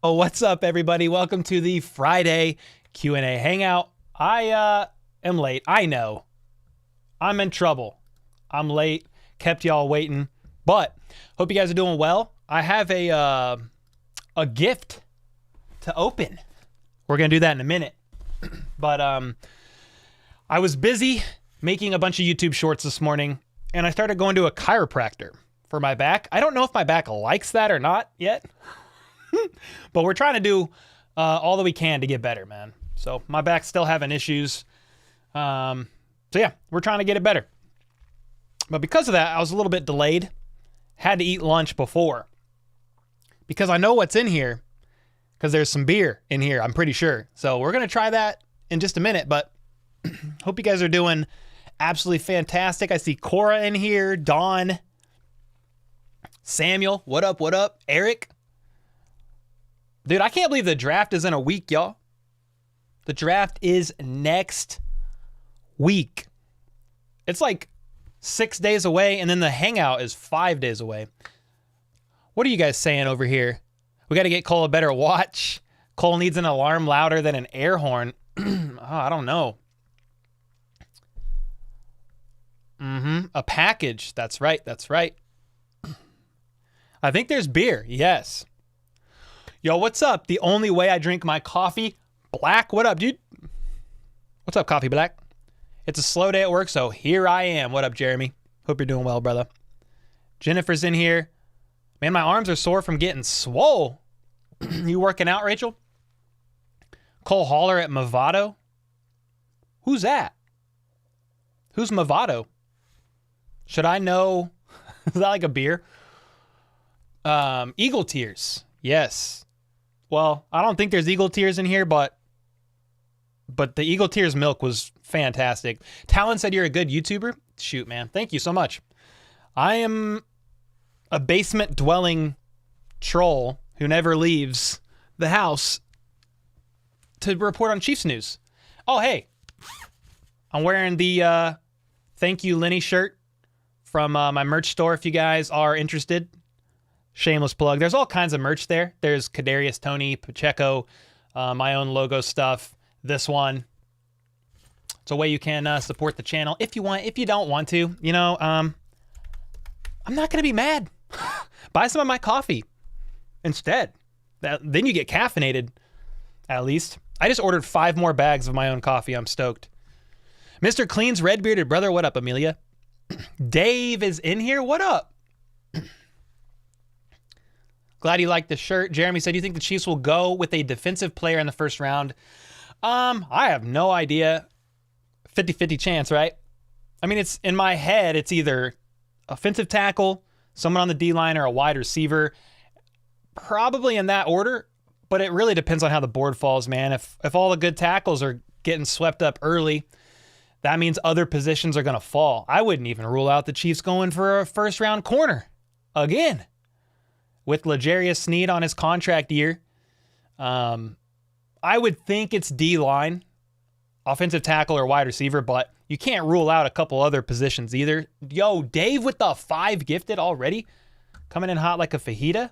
Oh, what's up, everybody? Welcome to the Friday Q&A Hangout. I am late. I know. I'm in trouble. I'm late. Kept y'all waiting. But hope you guys are doing well. I have a gift to open. We're going to do that in a minute. But I was busy making a bunch of YouTube shorts this morning, and I started going to a chiropractor for my back. I don't know if my back likes that or not yet. But we're trying to do all that we can to get better, man. So my back's still having issues. So yeah, we're trying to get it better. But because of that, I was a little bit delayed. Had to eat lunch before. Because I know what's in here. Because there's some beer in here, I'm pretty sure. So we're going to try that in just a minute. But hope you guys are doing absolutely fantastic. I see Cora in here. Dawn. Samuel. What up, what up? Eric. Dude, I can't believe the draft is in a week, y'all. The draft is next week. It's like 6 days away, and then the hangout is 5 days away. What are you guys saying over here? We got to get Cole a better watch. Cole needs an alarm louder than an air horn. Oh, I don't know. A package. That's right. That's right. I think there's beer. Yes. Yo, what's up? The only way I drink my coffee black. What up, dude? What's up, Coffee Black? It's a slow day at work, so here I am. What up, Jeremy? Hope you're doing well, brother. Jennifer's in here. Man, my arms are sore from getting swole. You working out, Rachel? Cole Haller at Movado. Who's that? Who's Movado? Should I know? Is that like a beer? Eagle Tears. Yes. Well, I don't think there's Eagle Tears in here, but the Eagle Tears milk was fantastic. Talon said you're a good YouTuber. Shoot, man. Thank you so much. I am a basement dwelling troll who never leaves the house to report on Chiefs news. Oh, hey. I'm wearing the Thank You Lenny shirt from my merch store if you guys are interested. Shameless plug. There's all kinds of merch there. There's Kadarius Toney, Pacheco, my own logo stuff. This one. It's a way you can support the channel if you want. If you don't want to, you know, I'm not gonna be mad. Buy some of my coffee instead. Then you get caffeinated. At least. I just ordered 5 more bags of my own coffee. I'm stoked. Mr. Clean's red bearded brother. What up, Amelia? Dave is in here. What up? Glad you liked the shirt. Jeremy said, do you think the Chiefs will go with a defensive player in the first round? I have no idea. 50-50 chance, right? I mean, it's in my head, it's either offensive tackle, someone on the D-line, or a wide receiver. Probably in that order, but it really depends on how the board falls, man. If all the good tackles are getting swept up early, that means other positions are going to fall. I wouldn't even rule out the Chiefs going for a first-round corner again. With L'Jarius Sneed on his contract year, I would think it's D-line, offensive tackle or wide receiver, but you can't rule out a couple other positions either. Yo, Dave with the 5 gifted already, coming in hot like a fajita.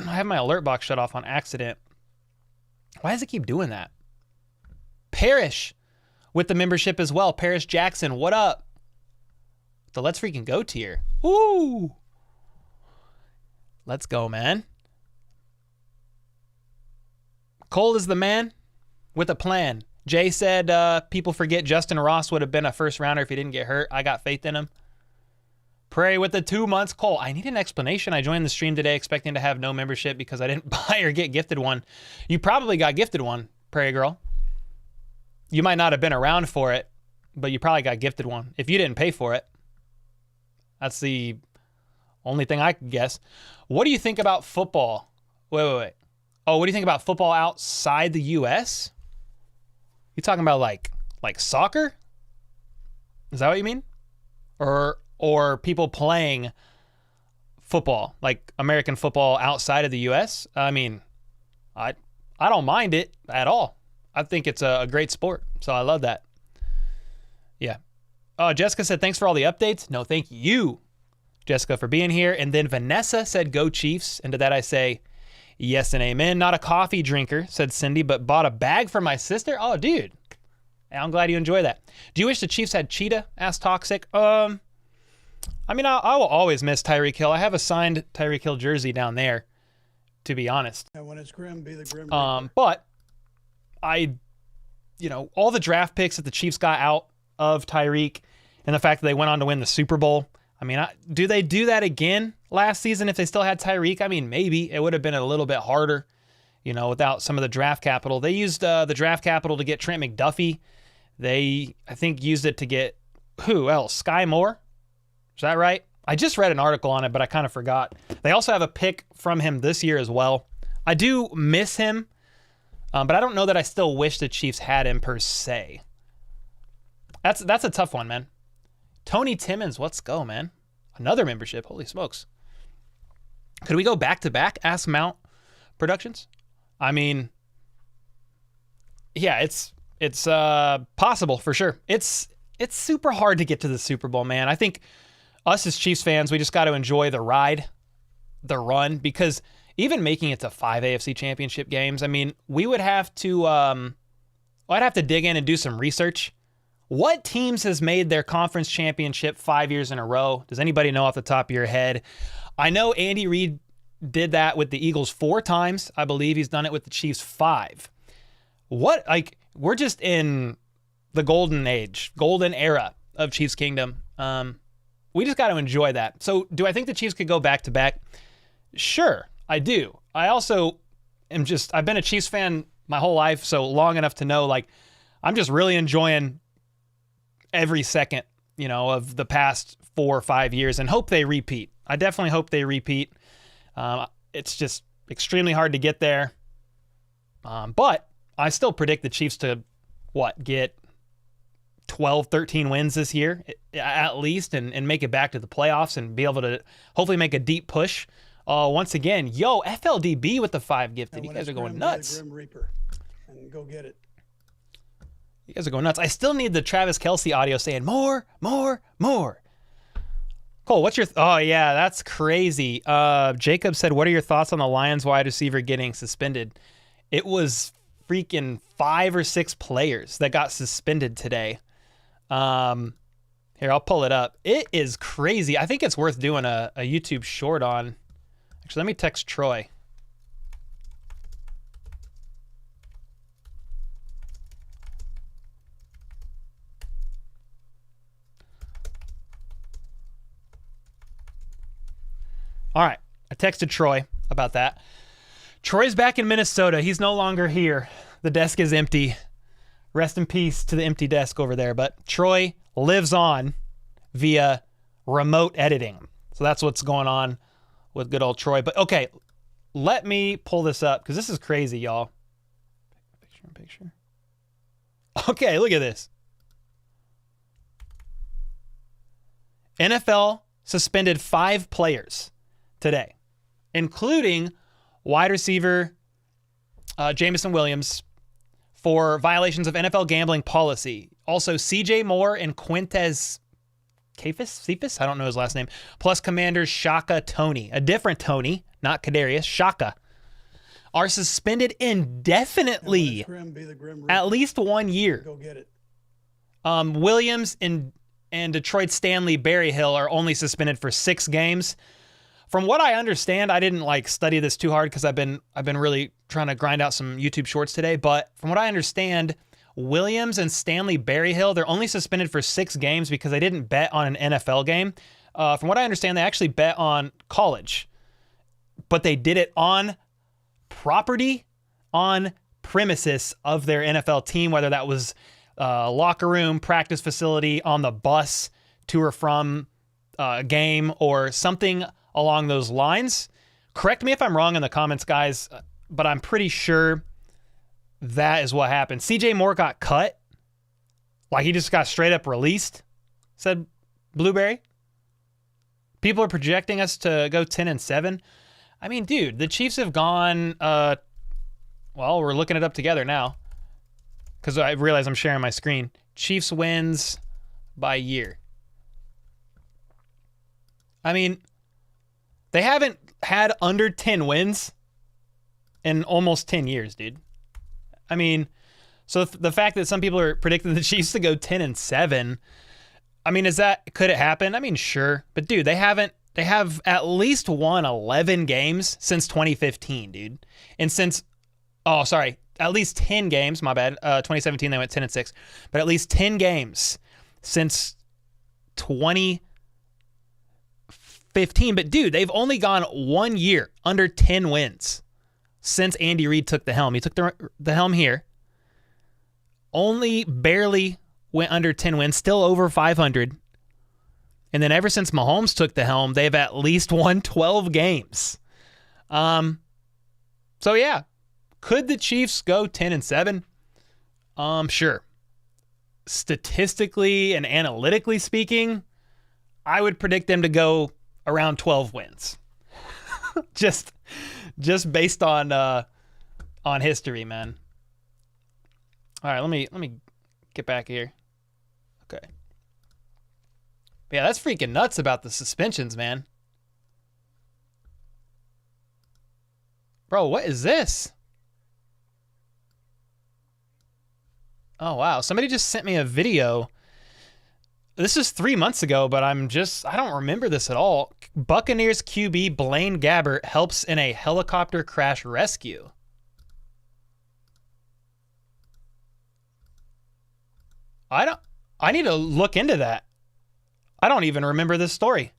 I have my alert box shut off on accident. Why does it keep doing that? Parrish with the membership as well. Parrish Jackson, what up? The Let's Freaking Go tier. Ooh. Let's go, man. Cole is the man with a plan. Jay said people forget Justin Ross would have been a first rounder if he didn't get hurt. I got faith in him. Pray with the 2 months. Cole, I need an explanation. I joined the stream today expecting to have no membership because I didn't buy or get gifted one. You probably got gifted one, Prairie Girl. You might not have been around for it, but you probably got gifted one. If you didn't pay for it, that's the only thing I can guess. What do you think about football? Wait. Oh, what do you think about football outside the U.S.? You talking about like soccer? Is that what you mean? Or people playing football, like American football outside of the U.S.? I mean, I don't mind it at all. I think it's a great sport, so I love that. Yeah. Jessica said, thanks for all the updates. No, thank you, Jessica, for being here. And then Vanessa said, go Chiefs. And to that I say, Yes and amen. Not a coffee drinker, said Cindy, but bought a bag for my sister. Oh, dude. I'm glad you enjoy that. Do you wish the Chiefs had Cheetah? Asked Toxic. I mean, I will always miss Tyreek Hill. I have a signed Tyreek Hill jersey down there, to be honest. And when it's grim, be the grim reaper. But all the draft picks that the Chiefs got out of Tyreek and the fact that they went on to win the Super Bowl. I mean, do they do that again last season if they still had Tyreek? I mean, maybe. It would have been a little bit harder, without some of the draft capital. They used the draft capital to get Trent McDuffie. They, I think, used it to get, who else? Sky Moore? Is that right? I just read an article on it, but I kind of forgot. They also have a pick from him this year as well. I do miss him, but I don't know that I still wish the Chiefs had him per se. That's a tough one, man. Tony Timmons, let's go, man. Another membership. Holy smokes. Could we go back-to-back? Ask Mount Productions. I mean, yeah, it's possible for sure. It's super hard to get to the Super Bowl, man. I think us as Chiefs fans, we just got to enjoy the ride, the run, because even making it to 5 AFC Championship games, I mean, we would have to, I'd have to dig in and do some research. What teams has made their conference championship 5 years in a row? Does anybody know off the top of your head? I know Andy Reid did that with the Eagles 4 times. I believe he's done it with the Chiefs 5. We're just in the golden age, golden era of Chiefs Kingdom. We just got to enjoy that. So do I think the Chiefs could go back-to-back? Sure, I do. I also I've been a Chiefs fan my whole life, so long enough to know, I'm just really enjoying every second, of the past 4 or 5 years and hope they repeat. I definitely hope they repeat. It's just extremely hard to get there. But I still predict the Chiefs to, get 12, 13 wins this year at least and make it back to the playoffs and be able to hopefully make a deep push. Once again, FLDB with the 5 gifted. You guys are going nuts. Grim Reaper, and go get it. You guys are going nuts. I still need the Travis Kelce audio saying more, more, more. Cole, what's your... oh, yeah, that's crazy. Jacob said, what are your thoughts on the Lions wide receiver getting suspended? It was freaking 5 or 6 players that got suspended today. Here, I'll pull it up. It is crazy. I think it's worth doing a YouTube short on. Actually, let me text Troy. All right, I texted Troy about that. Troy's back in Minnesota. He's no longer here. The desk is empty. Rest in peace to the empty desk over there. But Troy lives on via remote editing. So that's what's going on with good old Troy. But okay, let me pull this up because this is crazy, y'all. Picture. Okay, look at this. NFL suspended 5 players today, including wide receiver Jameson Williams for violations of NFL gambling policy. Also, CJ Moore and Quintez Cephas, I don't know his last name, plus Commander Shaka Toney, a different Tony, not Kadarius, Shaka, are suspended indefinitely, at least 1 year. Go get it. Williams and Detroit Stanley Berryhill are only suspended for 6 games. From what I understand, I didn't study this too hard because I've been really trying to grind out some YouTube shorts today. But from what I understand, Williams and Stanley Berryhill, they're only suspended for 6 games because they didn't bet on an NFL game. From what I understand, they actually bet on college, but they did it on property, on premises of their NFL team, whether that was locker room, practice facility, on the bus to or from a game, or something along those lines. Correct me if I'm wrong in the comments, guys, but I'm pretty sure that is what happened. CJ Moore got cut. He just got straight up released, said Blueberry. People are projecting us to go 10-7. I mean, dude, the Chiefs have gone, well, we're looking it up together now because I realize I'm sharing my screen. Chiefs wins by year. I mean, they haven't had under 10 wins in almost 10 years, dude. I mean, so the fact that some people are predicting the Chiefs to go 10-7, I mean, could it happen? I mean, sure. But dude, they have at least won 11 games since 2015, dude. And at least 10 games, my bad. 2017 they went 10-6. But at least 10 games since 2015. But dude, they've only gone 1 year under 10 wins since Andy Reid took the helm. He took the helm here. Only barely went under 10 wins, still over 500. And then ever since Mahomes took the helm, they've at least won 12 games. So yeah, could the Chiefs go 10-7? Sure. Statistically and analytically speaking, I would predict them to go around 12 wins. just based on history, man. All right, let me get back here. Okay. Yeah, that's freaking nuts about the suspensions, man. Bro, what is this? Oh, wow. Somebody just sent me a video. This is 3 months ago, but I don't remember this at all. Buccaneers QB Blaine Gabbert helps in a helicopter crash rescue. I need to look into that. I don't even remember this story.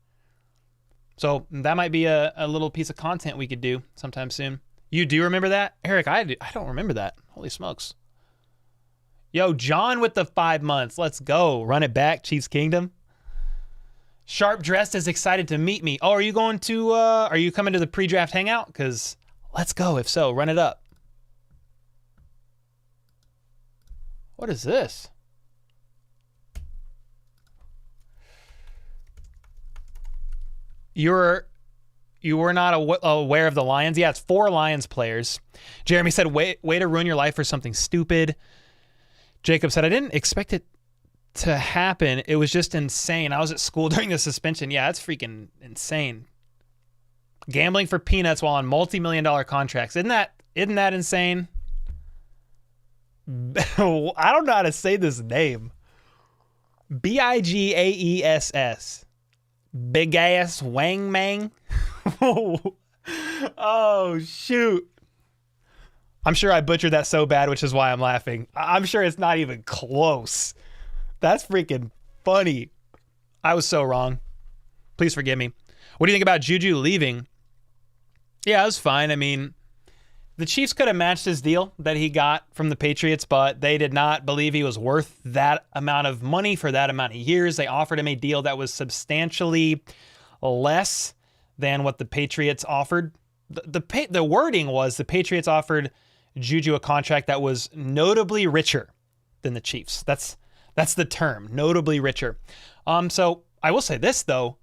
So that might be a little piece of content we could do sometime soon. You do remember that? Eric, I don't remember that. Holy smokes. Yo, John with the 5 months. Let's go. Run it back, Chiefs Kingdom. Sharp Dressed is excited to meet me. Oh, are you coming to the pre-draft hangout? Because let's go. If so, run it up. What is this? You were not aware of the Lions? Yeah, it's 4 Lions players. Jeremy said, way to ruin your life for something stupid. Jacob said, I didn't expect it to happen. It was just insane. I was at school during the suspension. Yeah, that's freaking insane. Gambling for peanuts while on multi-million-dollar contracts. Isn't that insane? I don't know how to say this name. Bigaess. Big ass Wang Mang. Oh, shoot. I'm sure I butchered that so bad, which is why I'm laughing. I'm sure it's not even close. That's freaking funny. I was so wrong. Please forgive me. What do you think about Juju leaving? Yeah, it was fine. I mean, the Chiefs could have matched his deal that he got from the Patriots, but they did not believe he was worth that amount of money for that amount of years. They offered him a deal that was substantially less than what the Patriots offered. The wording was the Patriots offered Juju a contract that was notably richer than the Chiefs. That's the term, notably richer. So I will say this, though.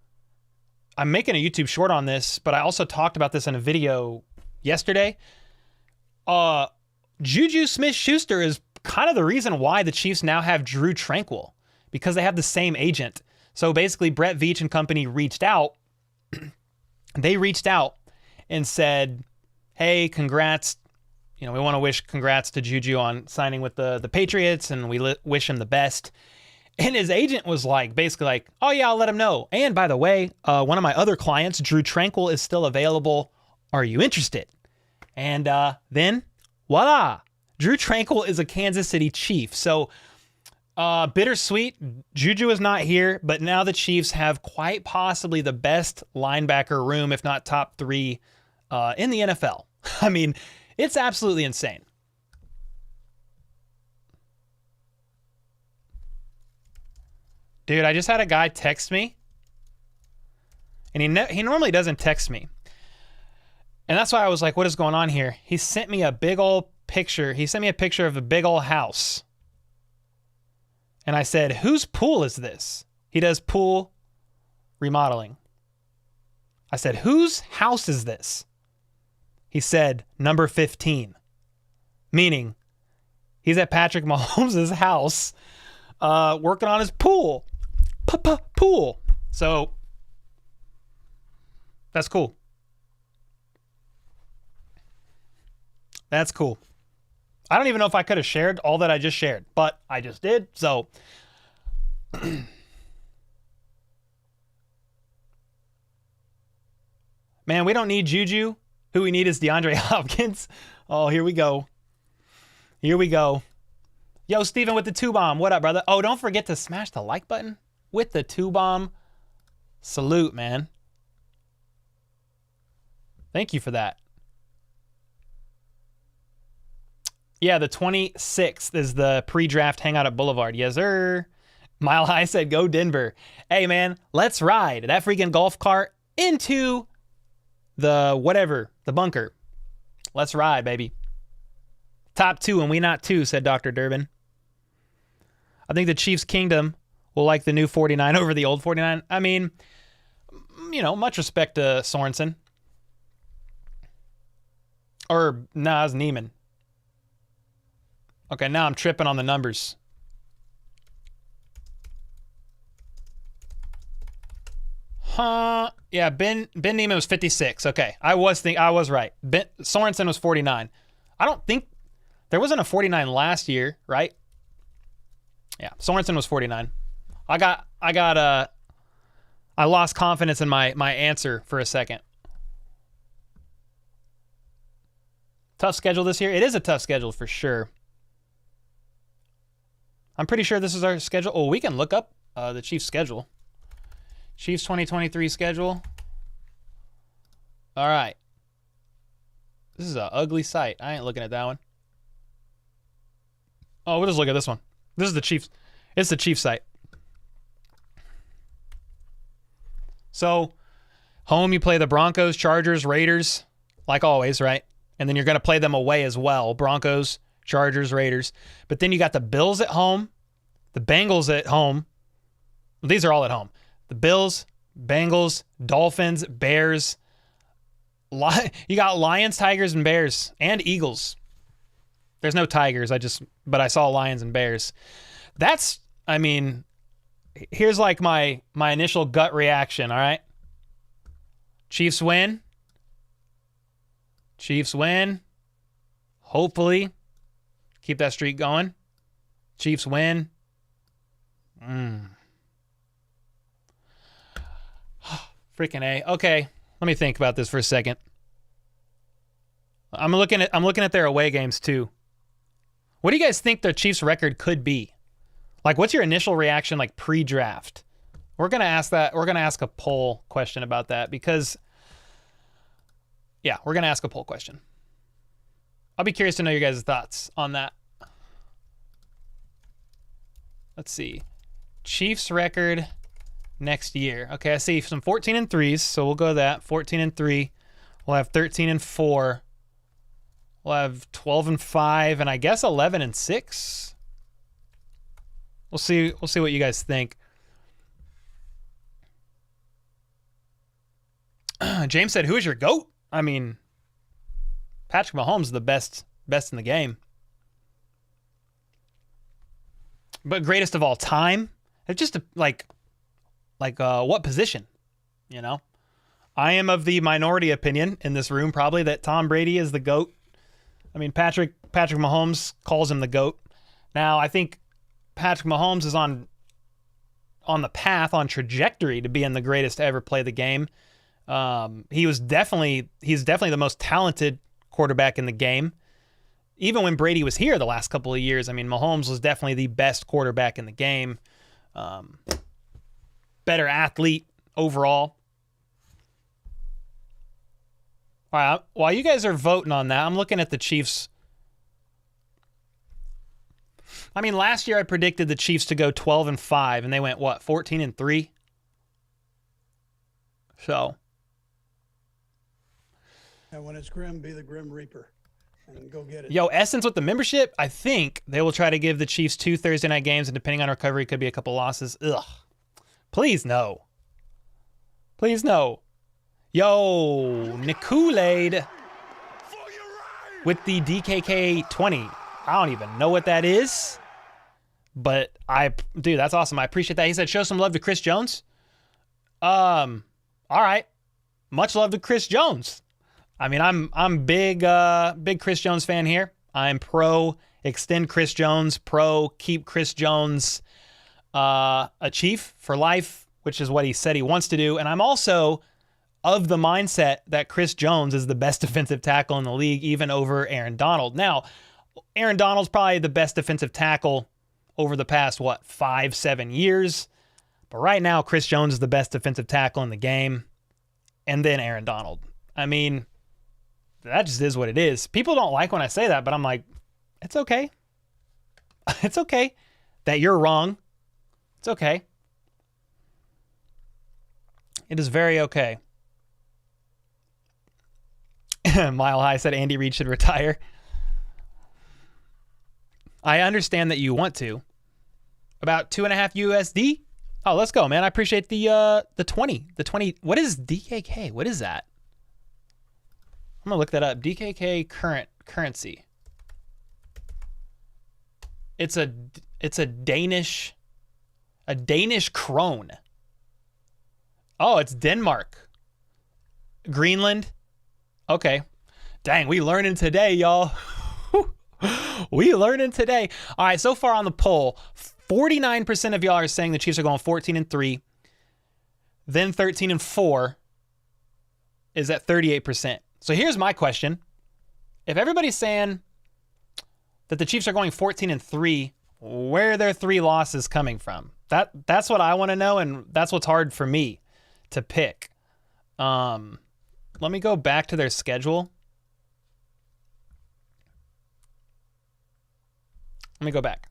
I'm making a YouTube short on this, but I also talked about this in a video yesterday. Juju Smith-Schuster is kind of the reason why the Chiefs now have Drew Tranquil, because they have the same agent. So basically, Brett Veach and company reached out. They reached out and said, hey, congrats. We want to wish congrats to Juju on signing with the Patriots, and we wish him the best. And his agent was basically like, oh yeah, I'll let him know. And by the way, one of my other clients, Drew Tranquil, is still available. Are you interested? And then, voila, Drew Tranquil is a Kansas City Chief. So bittersweet. Juju is not here, but now the Chiefs have quite possibly the best linebacker room, if not top 3 in the NFL. I mean, it's absolutely insane. Dude, I just had a guy text me, and he normally doesn't text me. And that's why I was like, what is going on here? He sent me a big old picture. He sent me a picture of a big old house. And I said, whose pool is this? He does pool remodeling. I said, whose house is this? He said, number 15. Meaning, he's at Patrick Mahomes' house working on his pool. Pool. So, that's cool. That's cool. I don't even know if I could have shared all that I just shared, but I just did. So man, we don't need Juju. Who we need is DeAndre Hopkins. Oh, here we go. Here we go. Yo, Steven with the 2-bomb. What up, brother? Oh, don't forget to smash the like button with the 2-bomb. Salute, man. Thank you for that. Yeah, the 26th is the pre-draft hangout at Boulevard. Yes, sir. Mile High said, go Denver. Hey, man, let's ride that freaking golf cart into the whatever, the bunker. Let's ride, baby. Top 2 and we not 2, said Dr. Durbin. I think the Chiefs Kingdom will like the new 49 over the old 49. I mean, you know, much respect to Sorensen. Or, nah, it's Neiman. Okay, now I'm tripping on the numbers. Huh? Yeah, Ben Neiman was 56. Okay, I was right. Sorensen was 49. I don't think there wasn't a 49 last year, right? Yeah, Sorensen was 49. I lost confidence in my answer for a second. Tough schedule this year. It is a tough schedule for sure. I'm pretty sure this is our schedule. Oh, we can look up the Chiefs schedule. Chiefs 2023 schedule. All right. This is an ugly site. I ain't looking at that one. Oh, we'll just look at this one. This is the Chiefs. It's the Chiefs site. So, home you play the Broncos, Chargers, Raiders, like always, right? And then you're going to play them away as well. Broncos, Chargers, Raiders. But then you got the Bills at home, the Bengals at home. These are all at home. The Bills, Bengals, Dolphins, Bears. You got Lions, Tigers, and Bears, and Eagles. There's no Tigers. But I saw Lions and Bears. That's, I mean, here's like my initial gut reaction, all right? Chiefs win. Chiefs win. Hopefully. Keep that streak going. Chiefs win. Freaking A. Okay, let me think about this for a second. I'm looking at their away games too. What do you guys think the Chiefs' record could be? Like, what's your initial reaction, like pre-draft? We're gonna ask that. We're gonna ask a poll question about that because, yeah, we're gonna ask a poll question. I'll be curious to know your guys' thoughts on that. Let's see, Chiefs record next year. Okay, I see some 14-3s, so we'll go that 14-3. We'll have 13-4. We'll have 12-5, and I guess 11-6. We'll see what you guys think. James said, "Who is your GOAT?" I mean, Patrick Mahomes is the best in the game. But greatest of all time? It's just like what position? You know? I am of the minority opinion in this room probably that Tom Brady is the GOAT. I mean, Patrick Mahomes calls him the GOAT. Now, I think Patrick Mahomes is on the path, on trajectory to being the greatest to ever play the game. He's definitely the most talented quarterback in the game. Even when Brady was here the last couple of years, I mean, Mahomes was definitely the best quarterback in the game. Better athlete overall. All right, while you guys are voting on that, I'm looking at the Chiefs. I mean, last year I predicted the Chiefs to go 12-5, and they went, what, 14-3? So. And when it's grim, be the Grim Reaper and go get it. Yo, Essence with the membership, I think they will try to give the Chiefs 2 Thursday night games, and depending on recovery, could be a couple losses. Ugh. Please no. Please no. Yo, Nicoolade with the DKK 20. I don't even know what that is, but dude, that's awesome. I appreciate that. He said, show some love to Chris Jones. All right. Much love to Chris Jones. I mean, I'm big Chris Jones fan here. I'm pro extend Chris Jones, pro keep Chris Jones a Chief for life, which is what he said he wants to do. And I'm also of the mindset that Chris Jones is the best defensive tackle in the league, even over Aaron Donald. Now, Aaron Donald's probably the best defensive tackle over the past, 5-7 years. But right now, Chris Jones is the best defensive tackle in the game. And then Aaron Donald. I mean, that just is what it is. People don't like when I say that, but I'm like, it's okay. It's okay that you're wrong. It's okay. It is very okay. Mile High said Andy Reid should retire. I understand that you want to. About 2.5 USD. Oh, let's go, man. I appreciate the 20. The 20. What is DKK? What is that? I'm gonna look that up. DKK currency. It's a Danish krone. Oh, it's Denmark. Greenland. Okay. Dang, we learning today, y'all. We learning today. All right, so far on the poll, 49% of y'all are saying the Chiefs are going 14-3. Then 13-4 is at 38%. So here's my question. If everybody's saying that the Chiefs are going 14-3, where are their 3 losses coming from? That's what I want to know, and that's what's hard for me to pick. Let me go back to their schedule. Let me go back.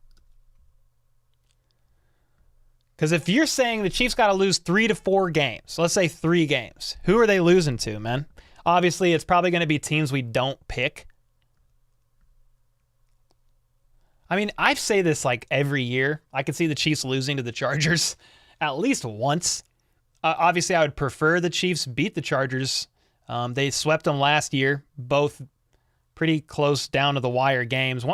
Because if you're saying the Chiefs got to lose 3 to 4 games, let's say 3 games, who are they losing to, man? Obviously, it's probably going to be teams we don't pick. I mean, I say this like every year. I could see the Chiefs losing to the Chargers at least once. Obviously, I would prefer the Chiefs beat the Chargers. They swept them last year, both pretty close down to the wire games.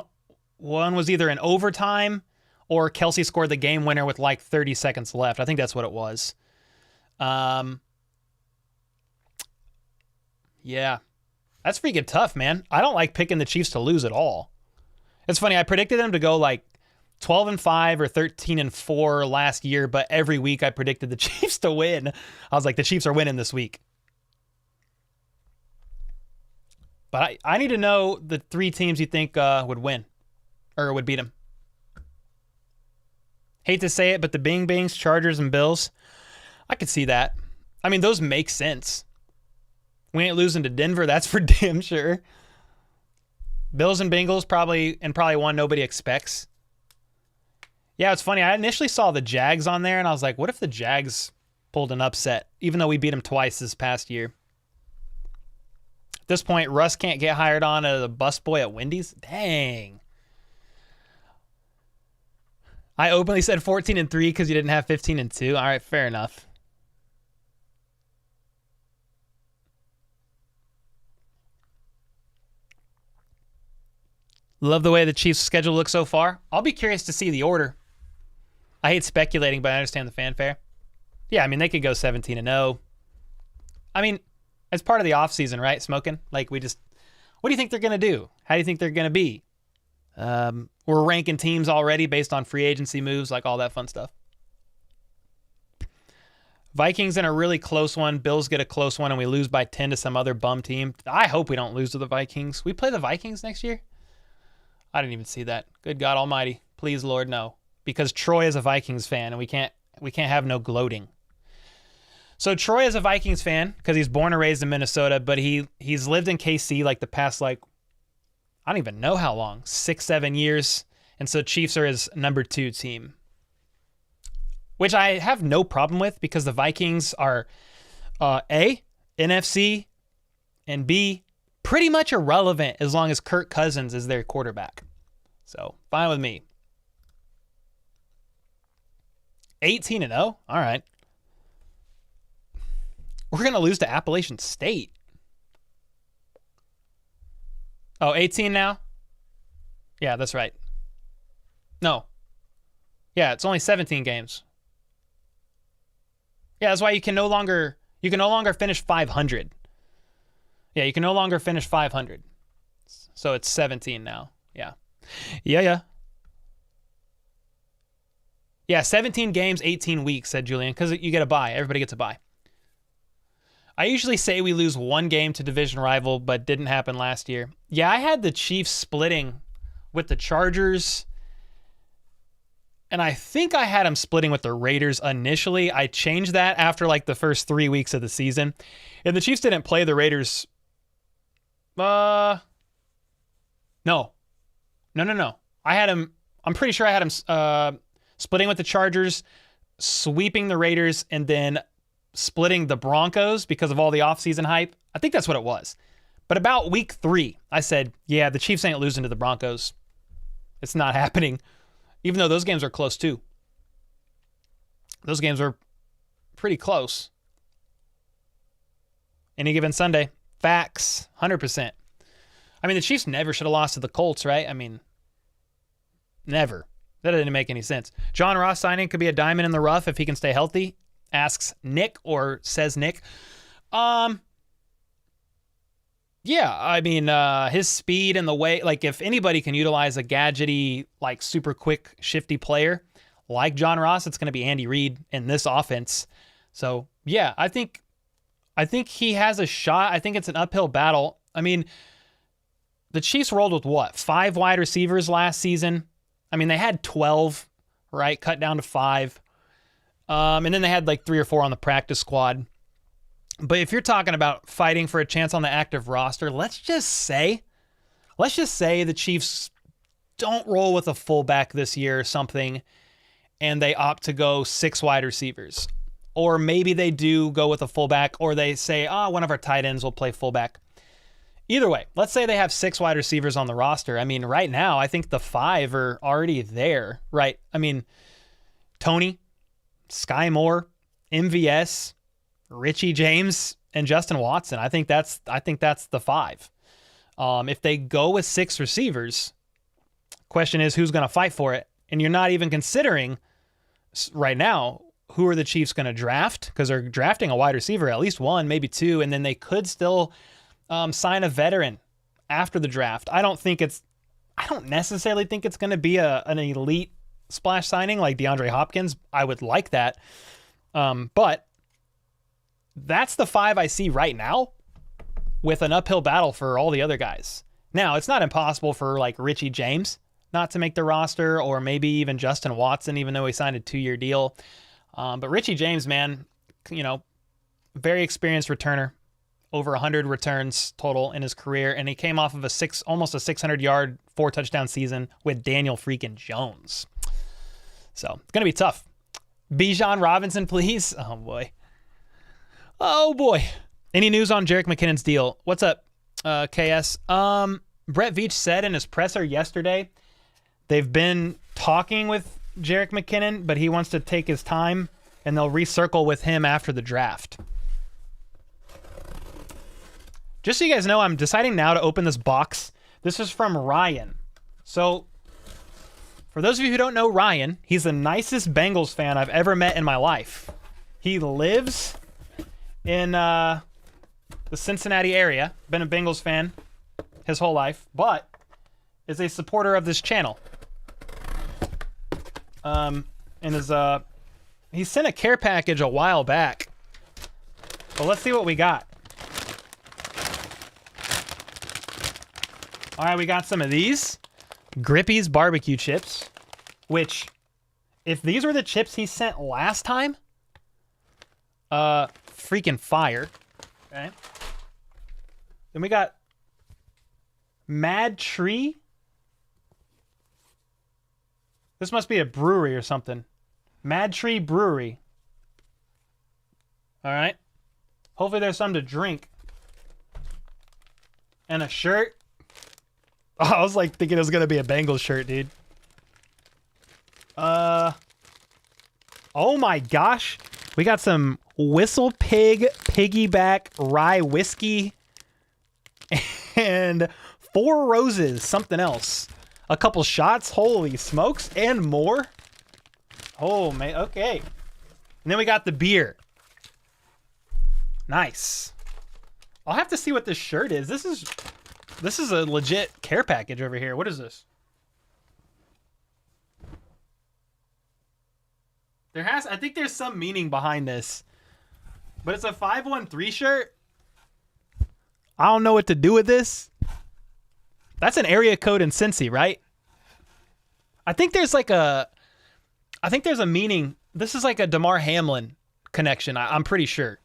One was either in overtime or Kelsey scored the game winner with like 30 seconds left. I think that's what it was. Yeah, that's freaking tough, man. I don't like picking the Chiefs to lose at all. It's funny. I predicted them to go like 12-5 or 13-4 last year, but every week I predicted the Chiefs to win. I was like, the Chiefs are winning this week. But I need to know the 3 teams you think would win or would beat them. Hate to say it, but the Bing Bings, Chargers, and Bills, I could see that. I mean, those make sense. We ain't losing to Denver, that's for damn sure. Bills and Bengals probably one nobody expects. Yeah, it's funny. I initially saw the Jags on there, and I was like, what if the Jags pulled an upset, even though we beat them twice this past year? At this point, Russ can't get hired on as a busboy at Wendy's? Dang. I openly said 14-3 because you didn't have 15-2. All right, fair enough. Love the way the Chiefs' schedule looks so far. I'll be curious to see the order. I hate speculating, but I understand the fanfare. Yeah, I mean, they could go 17-0. I mean, it's part of the offseason, right? Smoking? Like, what do you think they're going to do? How do you think they're going to be? We're ranking teams already based on free agency moves, like all that fun stuff. Vikings in a really close one. Bills get a close one, and we lose by 10 to some other bum team. I hope we don't lose to the Vikings. We play the Vikings next year? I didn't even see that. Good God Almighty. Please, Lord, no. Because Troy is a Vikings fan, and we can't have no gloating. So Troy is a Vikings fan because he's born and raised in Minnesota, but he's lived in KC like the past, I don't even know how long, 6-7 years. And so Chiefs are his number 2 team, which I have no problem with because the Vikings are A, NFC, and B, pretty much irrelevant as long as Kirk Cousins is their quarterback. So fine with me. 18-0? All right. We're going to lose to Appalachian State. Oh, 18 now? Yeah, that's right. No. Yeah, it's only 17 games. Yeah, that's why you can no longer finish 500. Yeah, you can no longer finish 500. So it's 17 now. Yeah. Yeah. Yeah, 17 games, 18 weeks, said Julian, because you get a bye. Everybody gets a bye. I usually say we lose one game to division rival, but didn't happen last year. Yeah, I had the Chiefs splitting with the Chargers, and I think I had them splitting with the Raiders initially. I changed that after like the first 3 weeks of the season. And the Chiefs didn't play the Raiders. No. I had them, I'm pretty sure I had them splitting with the Chargers, sweeping the Raiders, and then splitting the Broncos because of all the offseason hype. I think that's what it was. But about week 3, I said, yeah, the Chiefs ain't losing to the Broncos. It's not happening. Even though those games are close too. Those games are pretty close. Any given Sunday. Facts. 100%. I mean, the Chiefs never should have lost to the Colts, right? I mean, never. That didn't make any sense. John Ross signing could be a diamond in the rough if he can stay healthy, asks Nick, or says Nick. Yeah, I mean, his speed and the way, like, if anybody can utilize a gadgety, like, super quick, shifty player like John Ross, it's going to be Andy Reid in this offense. So, yeah, I think he has a shot. I think it's an uphill battle. I mean, the Chiefs rolled with what? 5 wide receivers last season. I mean, they had 12, right? Cut down to 5. And then they had like 3 or 4 on the practice squad. But if you're talking about fighting for a chance on the active roster, let's just say the Chiefs don't roll with a fullback this year or something, and they opt to go 6 wide receivers. Or maybe they do go with a fullback, or they say, one of our tight ends will play fullback. Either way, let's say they have 6 wide receivers on the roster. I mean, right now, I think the 5 are already there, right? I mean, Tony, Sky Moore, MVS, Richie James, and Justin Watson. I think that's the 5. If they go with 6 receivers, question is who's going to fight for it? And you're not even considering right now who are the Chiefs going to draft, because they're drafting a wide receiver, at least 1, maybe 2, and then they could still sign a veteran after the draft. I don't necessarily think it's going to be an elite splash signing like DeAndre Hopkins. I would like that. But that's the 5 I see right now, with an uphill battle for all the other guys. Now, it's not impossible for like Richie James not to make the roster, or maybe even Justin Watson, even though he signed a 2-year deal. But Richie James, man, very experienced returner, over 100 returns total in his career, and he came off of almost a 600-yard, 4-touchdown season with Daniel freaking Jones. So it's gonna be tough. Bijan Robinson, please. Oh boy. Any news on Jerick McKinnon's deal? What's up, KS? Brett Veach said in his presser yesterday they've been talking with Jerick McKinnon, but he wants to take his time, and they'll recircle with him after the draft. Just so you guys know, I'm deciding now to open this box. This is from Ryan. So, for those of you who don't know Ryan, he's the nicest Bengals fan I've ever met in my life. He lives in the Cincinnati area. Been a Bengals fan his whole life, but is a supporter of this channel. He sent a care package a while back. But let's see what we got. All right, we got some of these Grippy's barbecue chips, which, if these were the chips he sent last time, freaking fire. Okay. Then we got Mad Tree. This must be a brewery or something. Mad Tree Brewery. All right. Hopefully there's something to drink. And a shirt. Oh, I was like thinking it was going to be a Bengals shirt, dude. Oh my gosh. We got some Whistle Pig Piggyback Rye Whiskey and 4 Roses, something else. A couple shots, holy smokes, and more. Oh, man, okay. And then we got the beer. Nice. I'll have to see what this shirt is. This is a legit care package over here. What is this? I think there's some meaning behind this. But it's a 513 shirt. I don't know what to do with this. That's an area code in Cincy, right? I think there's a meaning. This is like a DeMar Hamlin connection. I'm pretty sure.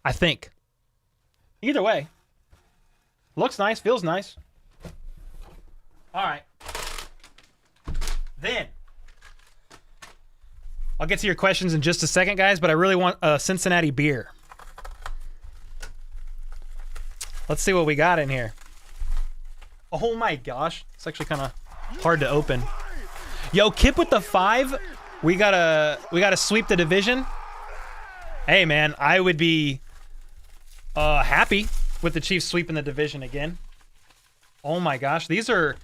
I think. Either way. Looks nice, feels nice. All right. Then I'll get to your questions in just a second, guys, but I really want a Cincinnati beer. Let's see what we got in here. Oh my gosh. It's actually kind of hard to open. Yo, Kip with the 5. We gotta sweep the division. Hey man, I would be happy with the Chiefs sweeping the division again. Oh my gosh, these are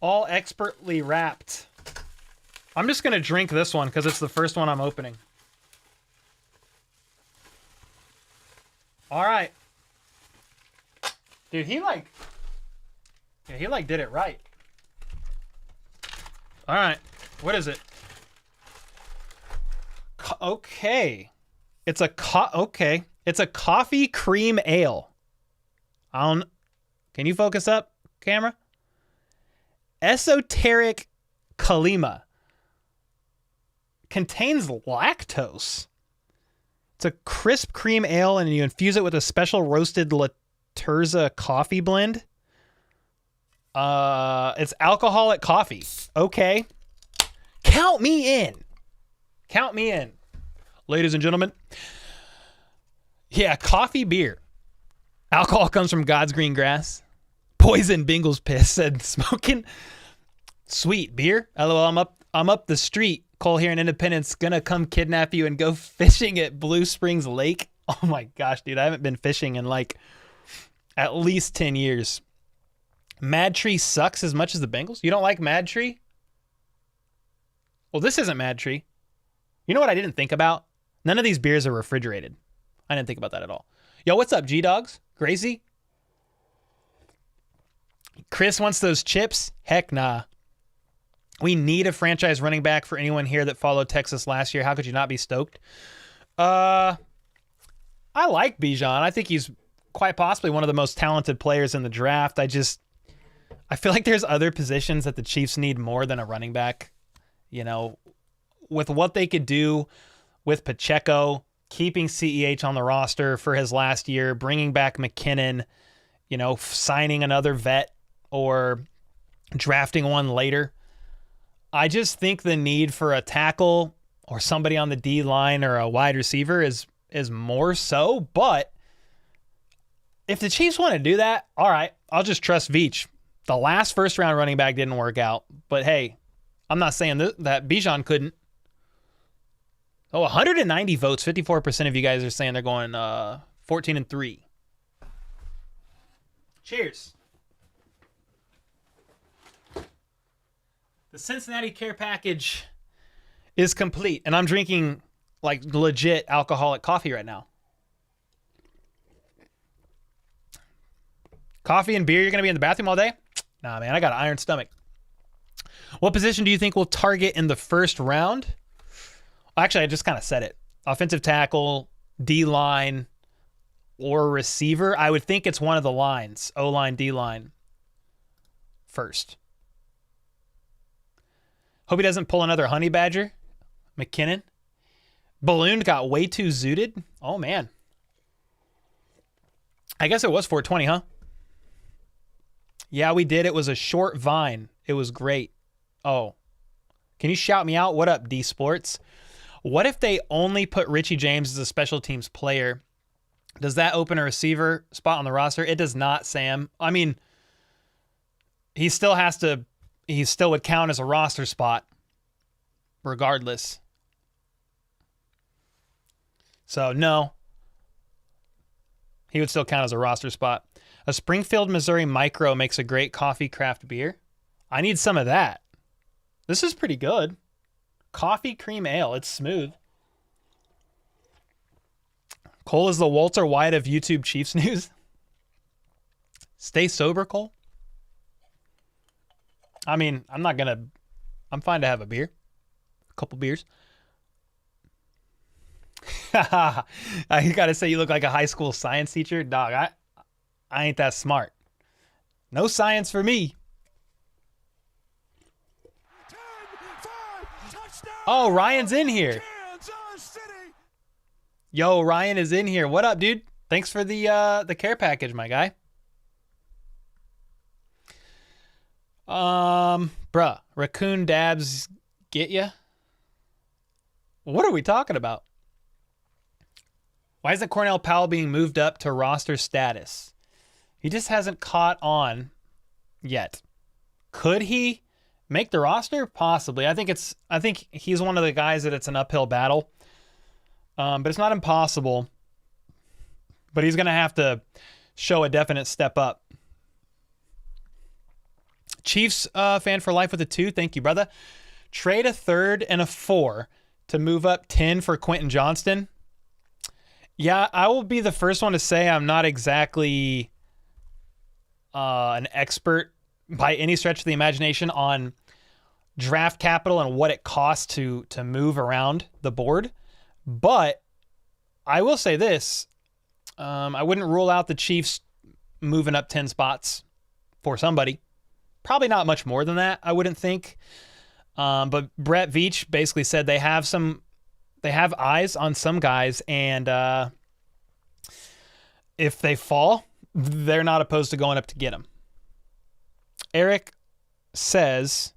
all expertly wrapped. I'm just gonna drink this one because it's the first one I'm opening. All right, dude, he did it right. All right, what is it? Okay, it's a coffee cream ale. Can you focus up, camera? Esoteric Kalima. Contains lactose. It's a crisp cream ale, and you infuse it with a special roasted La Terza coffee blend. It's alcoholic coffee. Okay. Count me in. Count me in. Ladies and gentlemen. Yeah, coffee beer. Alcohol comes from God's green grass. Poison Bengals piss, and smoking sweet beer. LOL, I'm up the street. Cole here in Independence, gonna come kidnap you and go fishing at Blue Springs Lake. Oh my gosh, dude, I haven't been fishing in like at least 10 years. Mad Tree sucks as much as the Bengals? You don't like Mad Tree? Well, this isn't Mad Tree. You know what I didn't think about? None of these beers are refrigerated. I didn't think about that at all. Yo, what's up, G-Dogs? Gracie? Chris wants those chips? Heck nah. We need a franchise running back for anyone here that followed Texas last year. How could you not be stoked? I like Bijan. I think he's quite possibly one of the most talented players in the draft. I feel like there's other positions that the Chiefs need more than a running back. You know, with what they could do with Pacheco, keeping CEH on the roster for his last year, bringing back McKinnon, you know, signing another vet or drafting one later. I just think the need for a tackle or somebody on the D line or a wide receiver is more so. But if the Chiefs want to do that, all right, I'll just trust Veach. The last first round running back didn't work out, but hey, I'm not saying that Bijan couldn't. Oh, 190 votes. 54% of you guys are saying they're going 14-3. Cheers. The Cincinnati care package is complete, and I'm drinking like legit alcoholic coffee right now. Coffee and beer, you're going to be in the bathroom all day? Nah, man, I got an iron stomach. What position do you think we'll target in the first round? Actually, I just kind of said it. Offensive tackle, D-line, or receiver. I would think it's one of the lines, O-line, D-line, first. Hope he doesn't pull another honey badger. McKinnon. Ballooned got way too zooted. Oh, man. I guess it was 420, huh? Yeah, we did. It was a short vine. It was great. Oh. Can you shout me out? What up, D Sports? What if they only put Richie James as a special teams player? Does that open a receiver spot on the roster? It does not, Sam. I mean, he still would count as a roster spot regardless. So, no. He would still count as a roster spot. A Springfield, Missouri Micro makes a great coffee craft beer. I need some of that. This is pretty good. Coffee cream ale. It's smooth. Cole is the Walter White of YouTube Chiefs news. Stay sober, Cole. I mean, I'm fine to have a beer. A couple beers. I gotta say, you look like a high school science teacher. Dog, I ain't that smart. No science for me. 10, 5, touchdown, Oh, Ryan's in here. Kansas City. Yo, Ryan is in here. What up, dude? Thanks for the care package, my guy. Bruh, raccoon dabs get ya? What are we talking about? Why isn't Cornell Powell being moved up to roster status? He just hasn't caught on yet. Could he make the roster? Possibly. I think he's one of the guys that it's an uphill battle. But it's not impossible. But he's going to have to show a definite step up. Chiefs fan for life with a 2. Thank you, brother. Trade a 3rd and a 4 to move up 10 for Quentin Johnston. Yeah, I will be the first one to say I'm not exactly an expert by any stretch of the imagination on draft capital and what it costs to move around the board. But I will say this. I wouldn't rule out the Chiefs moving up 10 spots for somebody. Probably not much more than that, I wouldn't think. But Brett Veach basically said they have eyes on some guys, and if they fall, they're not opposed to going up to get them. Eric says,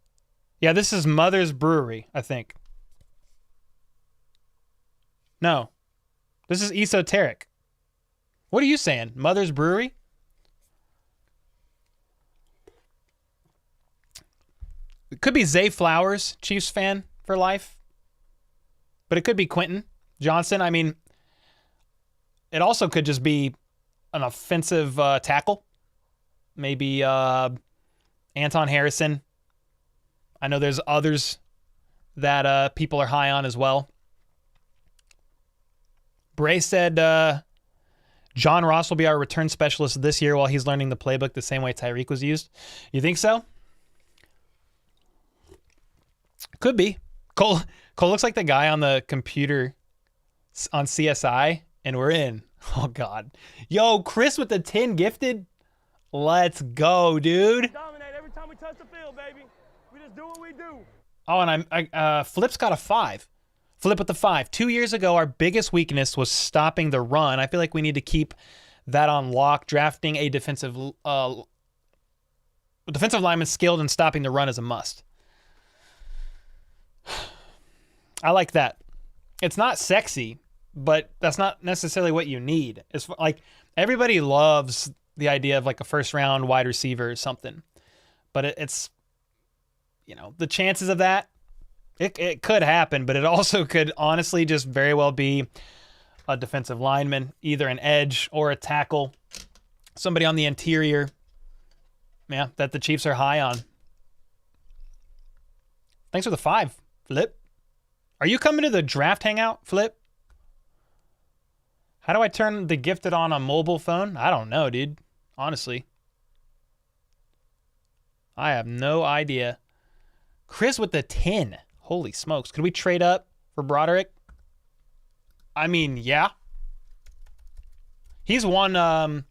yeah, this is Mother's Brewery, I think. No, this is Esoteric. What are you saying? Mother's Brewery? It could be Zay Flowers, Chiefs fan for life. But it could be Quentin Johnston. I mean, it also could just be an offensive tackle. Maybe Anton Harrison. I know there's others that people are high on as well. Bray said John Ross will be our return specialist this year while he's learning the playbook the same way Tyreek was used. You think so? Could be. Cole looks like the guy on the computer on CSI, and we're in. Oh, God. Yo, Chris with the 10 gifted. Let's go, dude. Dominate every time we touch the field, baby. We just do what we do. Oh, and Flip's got a 5. Flip with the 5. 2 years ago, our biggest weakness was stopping the run. I feel like we need to keep that on lock. Drafting a defensive lineman skilled in stopping the run is a must. I like that. It's not sexy, but that's not necessarily what you need. It's like everybody loves the idea of like a first round wide receiver or something, but it's, you know, the chances of that, it could happen, but it also could honestly just very well be a defensive lineman, either an edge or a tackle, somebody on the interior, yeah, that the Chiefs are high on. Thanks for the 5, Flip. Are you coming to the draft hangout, Flip? How do I turn the gifted on a mobile phone? I don't know, dude. Honestly. I have no idea. Chris with the 10. Holy smokes. Could we trade up for Broderick? I mean, yeah. He's one on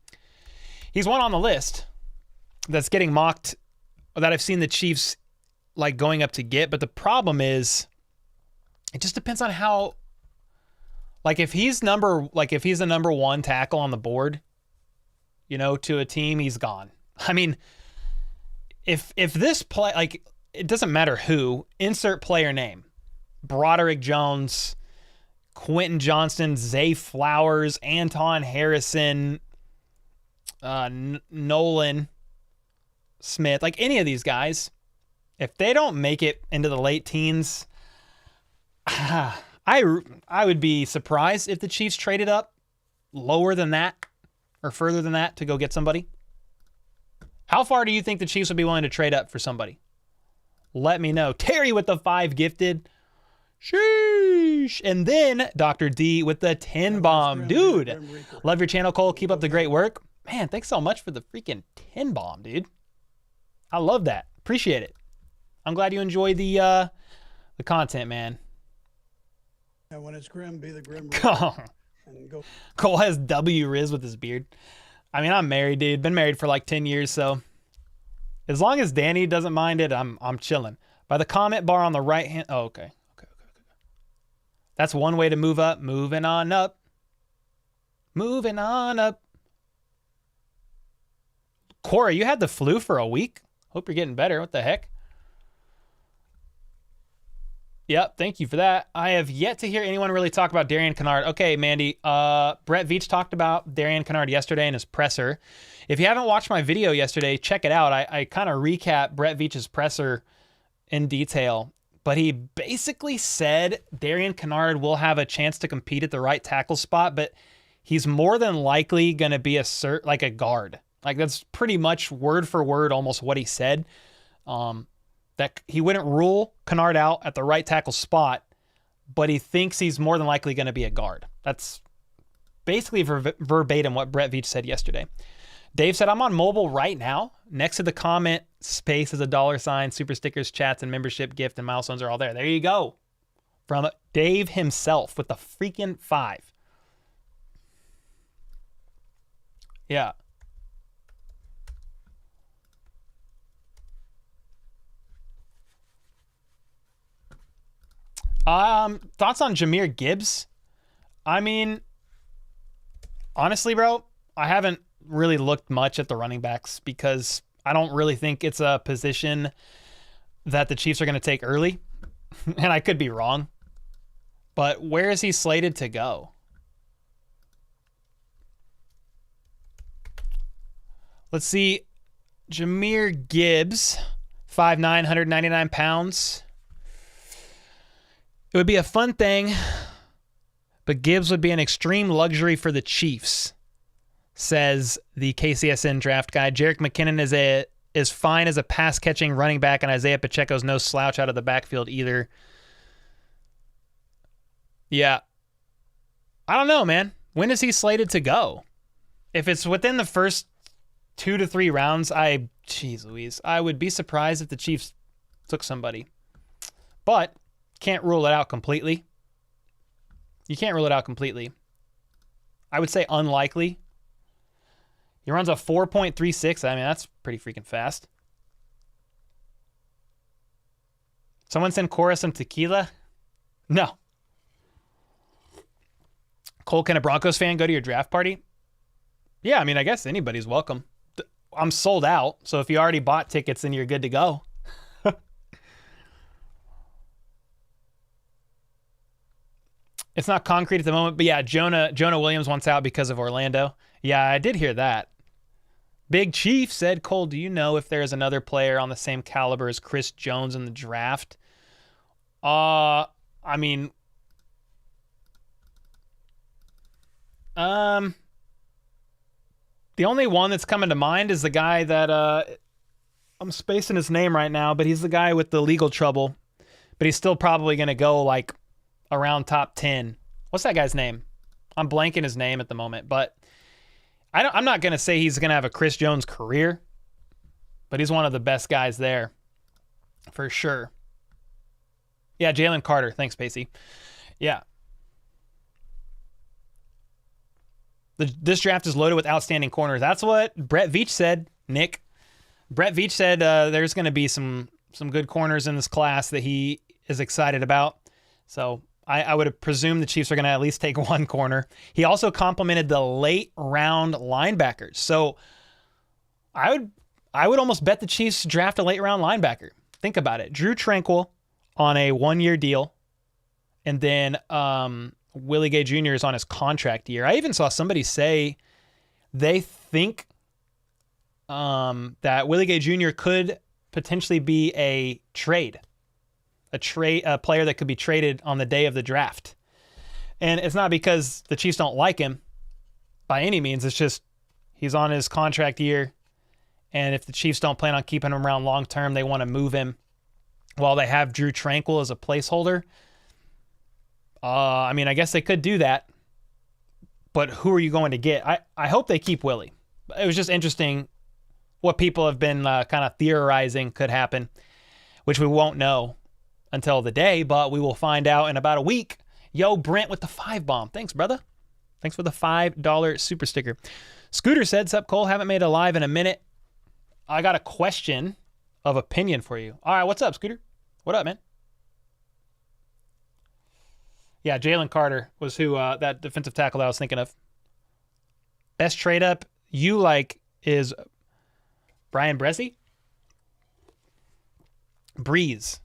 the list that's getting mocked that I've seen the Chiefs like going up to get, but the problem is it just depends on how, like if he's the number 1 tackle on the board, you know, to a team, he's gone. I mean, if this play, like it doesn't matter who, insert player name, Broderick Jones, Quentin Johnston, Zay Flowers, Anton Harrison, Nolan Smith, like any of these guys, if they don't make it into the late teens, I would be surprised if the Chiefs traded up lower than that or further than that to go get somebody. How far do you think the Chiefs would be willing to trade up for somebody? Let me know. Terry with the 5 gifted. Sheesh. Sheesh. And then Dr. D with the 10 bomb. Dude, love your channel, Cole. Keep up the great work. Man, thanks so much for the freaking 10 bomb, dude. I love that. Appreciate it. I'm glad you enjoy the content, man. And when it's grim, be the grim reaper. And go. Cole has W Riz with his beard. I mean, I'm married, dude. Been married for like 10 years, so as long as Danny doesn't mind it, I'm chilling. By the comment bar on the right hand. Oh, okay. That's one way to move up. Moving on up. Moving on up. Cora, you had the flu for a week? Hope you're getting better. What the heck? Yep, thank you for that. I have yet to hear anyone really talk about Darian Kennard. Okay, Mandy. Brett Veach talked about Darian Kennard yesterday in his presser. If you haven't watched my video yesterday, check it out. I kind of recap Brett Veach's presser in detail. But he basically said Darian Kennard will have a chance to compete at the right tackle spot, but he's more than likely going to be like a guard. Like, that's pretty much word for word almost what he said. That he wouldn't rule Kennard out at the right tackle spot, but he thinks he's more than likely going to be a guard. That's basically verbatim what Brett Veach said yesterday. Dave said, I'm on mobile right now. Next to the comment space is a $, super stickers, chats, and membership gift, and milestones are all there. There you go. From Dave himself with the freaking 5. Yeah. Thoughts on Jahmyr Gibbs? I mean, honestly, bro, I haven't really looked much at the running backs because I don't really think it's a position that the Chiefs are going to take early. And I could be wrong. But where is he slated to go? Let's see. Jahmyr Gibbs, 5'9", 199 pounds. It would be a fun thing, but Gibbs would be an extreme luxury for the Chiefs, says the KCSN draft guy. Jerick McKinnon is fine as a pass-catching running back, and Isaiah Pacheco's no slouch out of the backfield either. Yeah. I don't know, man. When is he slated to go? If it's within the first 2 to 3 rounds, jeez Louise, I would be surprised if the Chiefs took somebody. But can't rule it out completely. You can't rule it out completely. I would say unlikely. He runs a 4.36. I mean, that's pretty freaking fast. Someone send Cora some tequila? No. Cole, can a Broncos fan go to your draft party? Yeah, I mean, I guess anybody's welcome. I'm sold out, so if you already bought tickets, then you're good to go. It's not concrete at the moment, but yeah, Jonah Williams wants out because of Orlando. Yeah, I did hear that. Big Chief said, Cole, do you know if there's another player on the same caliber as Chris Jones in the draft? I mean, the only one that's coming to mind is the guy that I'm spacing his name right now, but he's the guy with the legal trouble. But he's still probably going to go like around top 10. What's that guy's name? I'm blanking his name at the moment, but I'm not going to say he's going to have a Chris Jones career, but he's one of the best guys there for sure. Yeah, Jalen Carter. Thanks, Pacey. Yeah. This draft is loaded with outstanding corners. That's what Brett Veach said, Nick. Brett Veach said there's going to be some good corners in this class that he is excited about. So I would have presumed the Chiefs are going to at least take one corner. He also complimented the late round linebackers. So I would almost bet the Chiefs draft a late round linebacker. Think about it. Drew Tranquill on a 1-year deal. And then Willie Gay Jr. is on his contract year. I even saw somebody say they think that Willie Gay Jr. could potentially be a player that could be traded on the day of the draft. And it's not because the Chiefs don't like him by any means. It's just he's on his contract year. And if the Chiefs don't plan on keeping him around long term, they want to move him while they have Drew Tranquill as a placeholder. I mean, I guess they could do that. But who are you going to get? I hope they keep Willie. It was just interesting what people have been kind of theorizing could happen, which we won't know until the day, but we will find out in about a week. Yo, Brent with the 5 bomb. Thanks, brother. Thanks for the $5 super sticker. Scooter said, "Sup, Cole? Haven't made a live in a minute. I got a question of opinion for you." All right, what's up, Scooter? What up, man? Yeah, Jalen Carter was who that defensive tackle that I was thinking of. Best trade up you like is Brian Bresee? Breeze.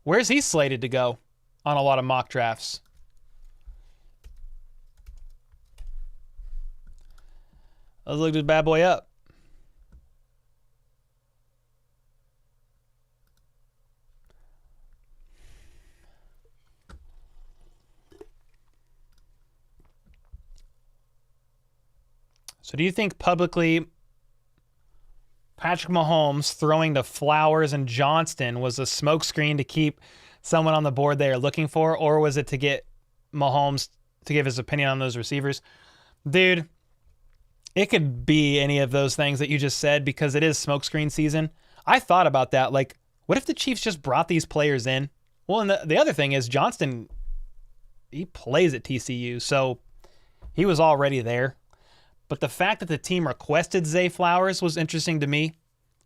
Where's he slated to go on a lot of mock drafts? Let's look this bad boy up. So do you think publicly Patrick Mahomes throwing to Flowers and Johnston was a smokescreen to keep someone on the board they are looking for, or was it to get Mahomes to give his opinion on those receivers? Dude, it could be any of those things that you just said because it is smokescreen season. I thought about that. Like, what if the Chiefs just brought these players in? Well, and the other thing is Johnston, he plays at TCU, so he was already there. But the fact that the team requested Zay Flowers was interesting to me.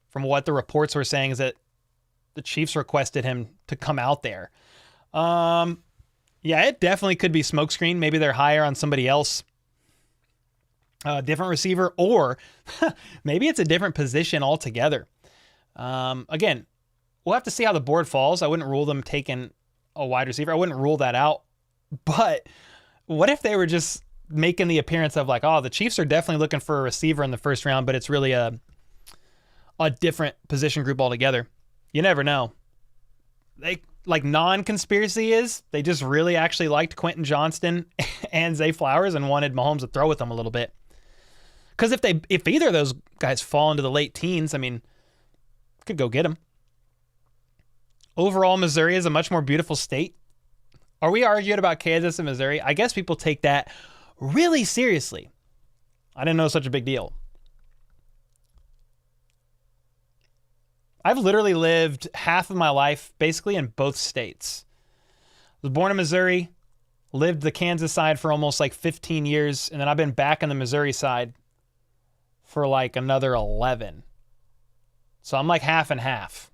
From what the reports were saying is that the Chiefs requested him to come out there. Yeah, it definitely could be smokescreen. Maybe they're higher on somebody else, a different receiver, or maybe it's a different position altogether. Again, we'll have to see how the board falls. I wouldn't rule them taking a wide receiver. I wouldn't rule that out. But what if they were just making the appearance of like, oh, the Chiefs are definitely looking for a receiver in the first round, but it's really a different position group altogether. You never know. They like non-conspiracy is they just really actually liked Quentin Johnston and Zay Flowers and wanted Mahomes to throw with them a little bit. Because if either of those guys fall into the late teens, I mean, could go get them. Overall, Missouri is a much more beautiful state. Are we arguing about Kansas and Missouri? I guess people take that really seriously. I didn't know it was such a big deal. I've literally lived half of my life basically in both states. I was born in Missouri, lived the Kansas side for almost like 15 years, and then I've been back on the Missouri side for like another 11. So I'm like half and half.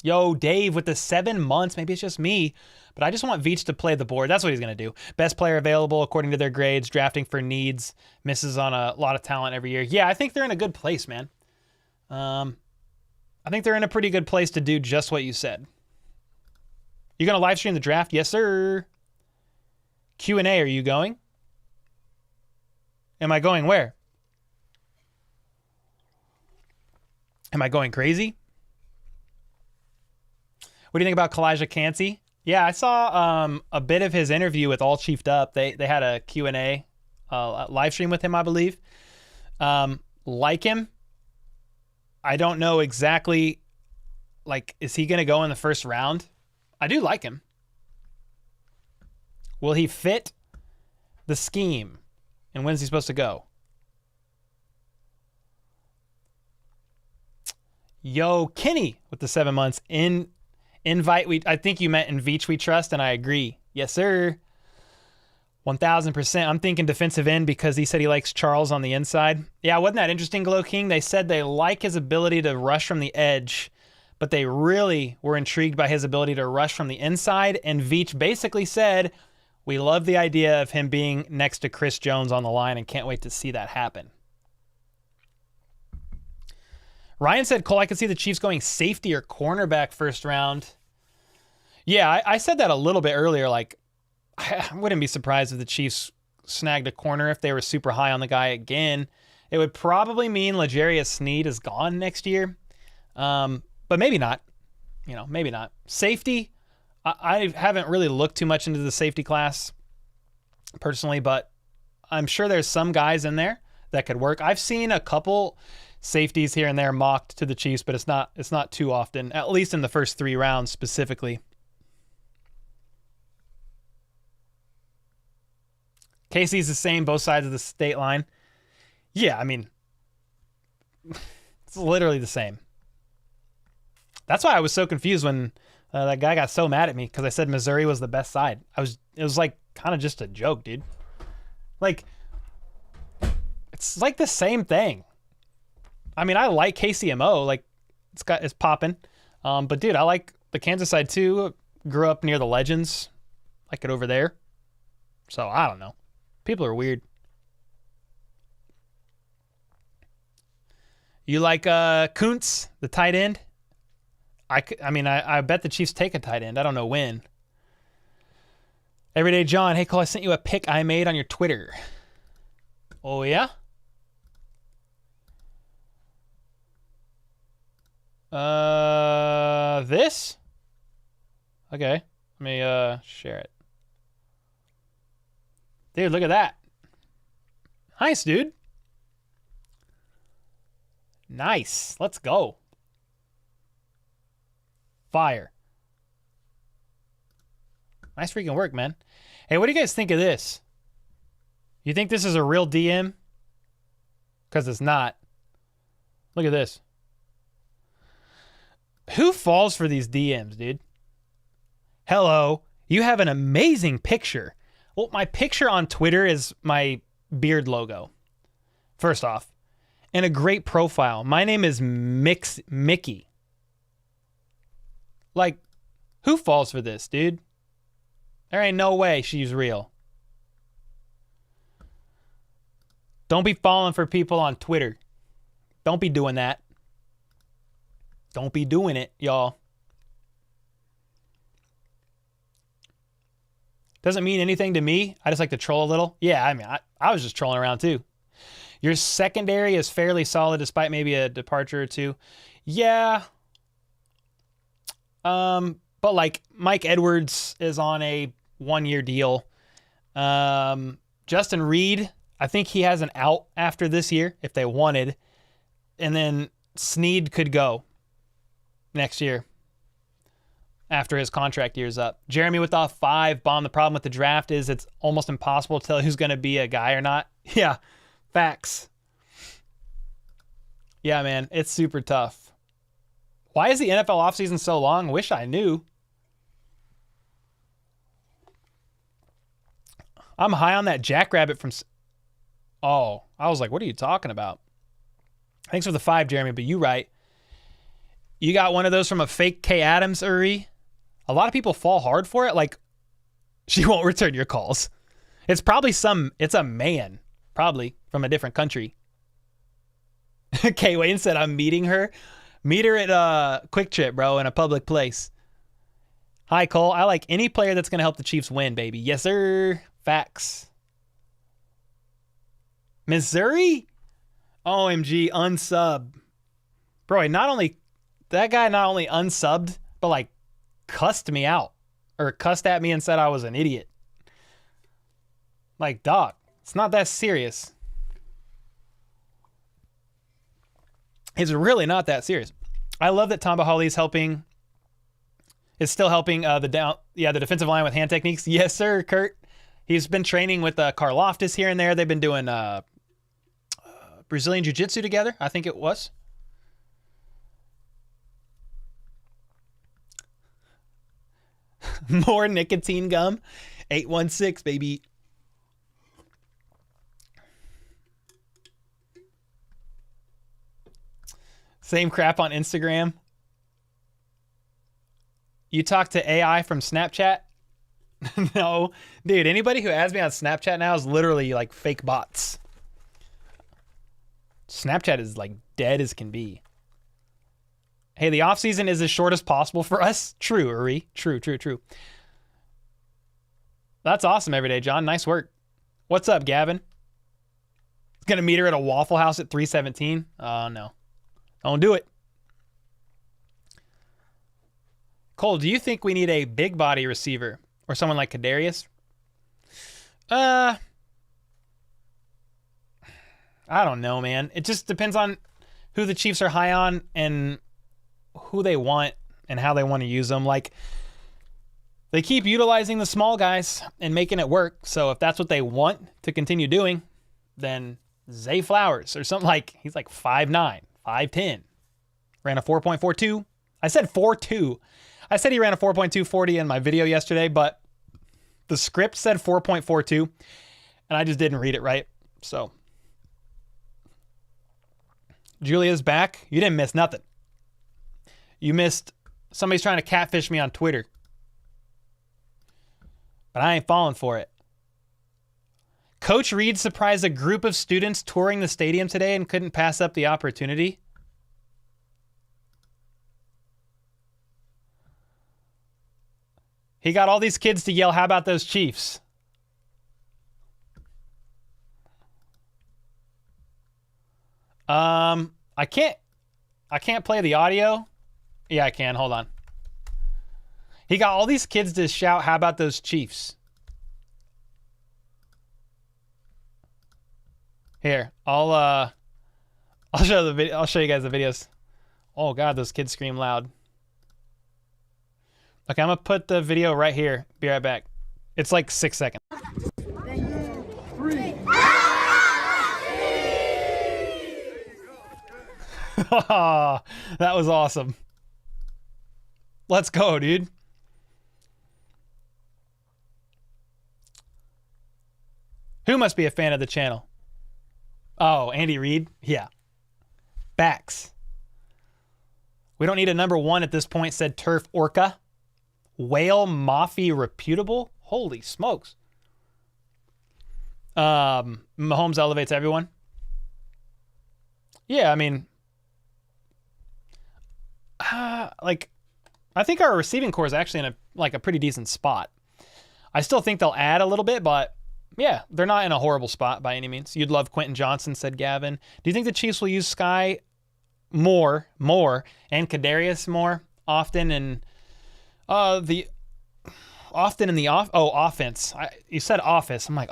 Yo, Dave with the 7 months. Maybe it's just me, but I just want Veach to play the board. That's what he's going to do. Best player available according to their grades, drafting for needs, misses on a lot of talent every year. Yeah, I think they're in a good place, man. I think they're in a pretty good place to do just what you said. You going to live stream the draft? Yes, sir. Q&A, are you going? Am I going where? Am I going crazy? What do you think about Kalijah Cansey? Yeah, I saw a bit of his interview with All Chiefed Up. They had a Q&A live stream with him, I believe. Like him. I don't know exactly, like, is he going to go in the first round? I do like him. Will he fit the scheme? And when's he supposed to go? Yo, Kenny with the 7 months. Invite, I think you meant in Veach we trust, and I agree. Yes, sir. 1,000%. I'm thinking defensive end because he said he likes Charles on the inside. Yeah, wasn't that interesting, Glow King? They said they like his ability to rush from the edge, but they really were intrigued by his ability to rush from the inside, and Veach basically said, we love the idea of him being next to Chris Jones on the line and can't wait to see that happen. Ryan said, Cole, I could see the Chiefs going safety or cornerback first round. Yeah, I said that a little bit earlier. Like, I wouldn't be surprised if the Chiefs snagged a corner if they were super high on the guy again. It would probably mean L'Jarius Sneed is gone next year. But maybe not. Maybe not. Safety, I haven't really looked too much into the safety class personally, but I'm sure there's some guys in there that could work. I've seen a couple safeties here and there mocked to the Chiefs, but it's not too often, at least in the first 3 rounds specifically. KC's the same, both sides of the state line. Yeah, I mean, it's literally the same. That's why I was so confused when that guy got so mad at me because I said Missouri was the best side. It was like kind of just a joke, dude. Like, it's like the same thing. I mean, I like KCMO, like it's popping. But dude, I like the Kansas side too. Grew up near the Legends, like it over there. So I don't know. People are weird. You like Kuntz, the tight end? I mean, I bet the Chiefs take a tight end. I don't know when. Everyday John, hey Cole, I sent you a pic I made on your Twitter. Oh yeah? This? Okay, let me share it. Dude, look at that. Nice, dude. Nice. Let's go. Fire. Nice freaking work, man. Hey, what do you guys think of this? You think this is a real DM? Because it's not. Look at this. Who falls for these DMs, dude? Hello. You have an amazing picture. Well, my picture on Twitter is my beard logo. First off. And a great profile. My name is Mickey. Like, who falls for this, dude? There ain't no way she's real. Don't be falling for people on Twitter. Don't be doing that. Don't be doing it, y'all. Doesn't mean anything to me. I just like to troll a little. Yeah, I mean, I was just trolling around too. Your secondary is fairly solid despite maybe a departure or two. Yeah. But like Mike Edwards is on a 1-year deal. Justin Reid, I think he has an out after this year if they wanted. And then Snead could go next year after his contract year's up. Jeremy with the 5 bomb. The problem with the draft is it's almost impossible to tell who's going to be a guy or not. Yeah, facts. Yeah, man, it's super tough. Why is the NFL offseason so long? Wish I knew. I'm high on that Jackrabbit from... Oh, I was like, what are you talking about? Thanks for the 5, Jeremy, but you right. You got one of those from a fake K. Adams, Uri. A lot of people fall hard for it. Like, she won't return your calls. It's probably it's a man, probably from a different country. K. Wayne said, I'm meeting her. Meet her at Quick Trip, bro, in a public place. Hi, Cole. I like any player that's going to help the Chiefs win, baby. Yes, sir. Facts. Missouri? OMG, unsub. Bro, that guy not only unsubbed, but like cussed me out. Or cussed at me and said I was an idiot. Like, dog, it's not that serious. It's really not that serious. I love that Tamba Hawley is still helping the defensive line with hand techniques. Yes, sir, Kurt. He's been training with Karloftis here and there. They've been doing Brazilian Jiu-Jitsu together, I think it was. More nicotine gum. 816, baby. Same crap on Instagram. You talk to AI from Snapchat? No. Dude, anybody who adds me on Snapchat now is literally like fake bots. Snapchat is like dead as can be. Hey, the offseason is as short as possible for us. True, Uri. True. That's awesome, Everyday John. Nice work. What's up, Gavin? Gonna meet her at a Waffle House at 317? Oh, no. Don't do it. Cole, do you think we need a big body receiver or someone like Kadarius? I I don't know, man. It just depends on who the Chiefs are high on and who they want and how they want to use them. Like, they keep utilizing the small guys and making it work. So if that's what they want to continue doing, then Zay Flowers or something like, he's like 5'9", 5'10", ran a 4.42. I said 4.2. I said he ran a 4.240 in my video yesterday, but the script said 4.42 and I just didn't read it right. So Julia's back. You didn't miss nothing. You missed somebody's trying to catfish me on Twitter. But I ain't falling for it. Coach Reid surprised a group of students touring the stadium today and couldn't pass up the opportunity. He got all these kids to yell, "How about those Chiefs?" I can't play the audio. Yeah, I can. Hold on. He got all these kids to shout, "How about those Chiefs?" Here, I'll show the video. I'll show you guys the videos. Oh God, those kids scream loud. Okay, I'm gonna put the video right here. Be right back. It's like 6 seconds. 3. That was awesome. Let's go, dude. Who must be a fan of the channel? Oh, Andy Reid? Yeah. Backs. We don't need a number 1 at this point, said Turf Orca. Whale Mafi reputable? Holy smokes. Mahomes elevates everyone. Yeah, I mean, like, I think our receiving core is actually in a pretty decent spot. I still think they'll add a little bit, but yeah, they're not in a horrible spot by any means. You'd love Quentin Johnson, said Gavin. Do you think the Chiefs will use Sky more, and Kadarius more often in offense? You said office. I'm like,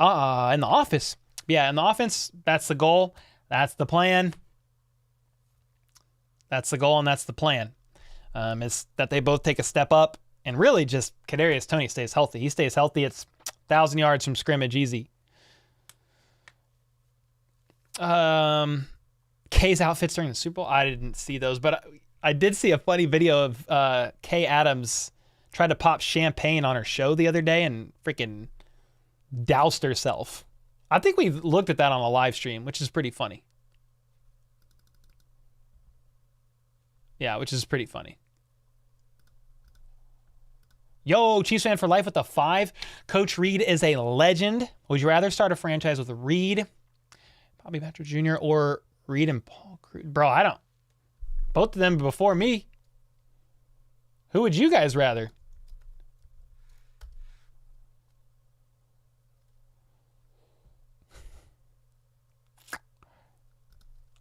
in the office. Yeah, in the offense, that's the goal. That's the plan. That's the goal and that's the plan. Is that they both take a step up and really just Kadarius Toney stays healthy. He stays healthy. It's 1,000 yards from scrimmage easy. Kay's outfits during the Super Bowl. I didn't see those, but I did see a funny video of Kay Adams tried to pop champagne on her show the other day and freaking doused herself. I think we looked at that on a live stream, which is pretty funny. Yeah, which is pretty funny. Yo, Chiefs fan for life with the 5. Coach Reid is a legend. Would you rather start a franchise with Reid, Bobby Patrick Jr., or Reid and Paul Cruz? Bro, I don't. Both of them before me. Who would you guys rather?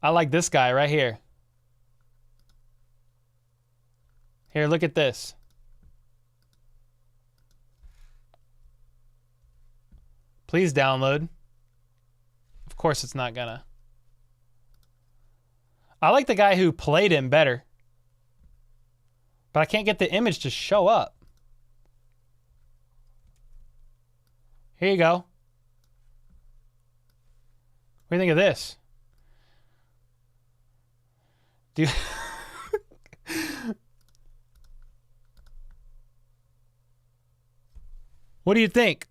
I like this guy right here. Here, look at this. Please download. Of course it's not gonna. I like the guy who played him better. But I can't get the image to show up. Here you go. What do you think of this? Dude. What do you think?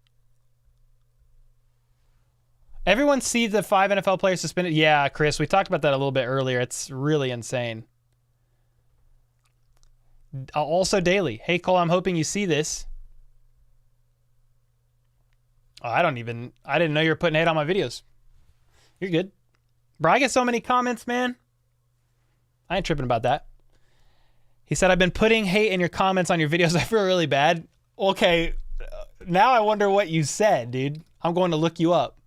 Everyone sees the 5 NFL players suspended. Yeah, Chris, we talked about that a little bit earlier. It's really insane. Also daily. Hey, Cole, I'm hoping you see this. Oh, I didn't know you were putting hate on my videos. You're good. Bro, I get so many comments, man. I ain't tripping about that. He said, I've been putting hate in your comments on your videos. I feel really bad. Okay, now I wonder what you said, dude. I'm going to look you up.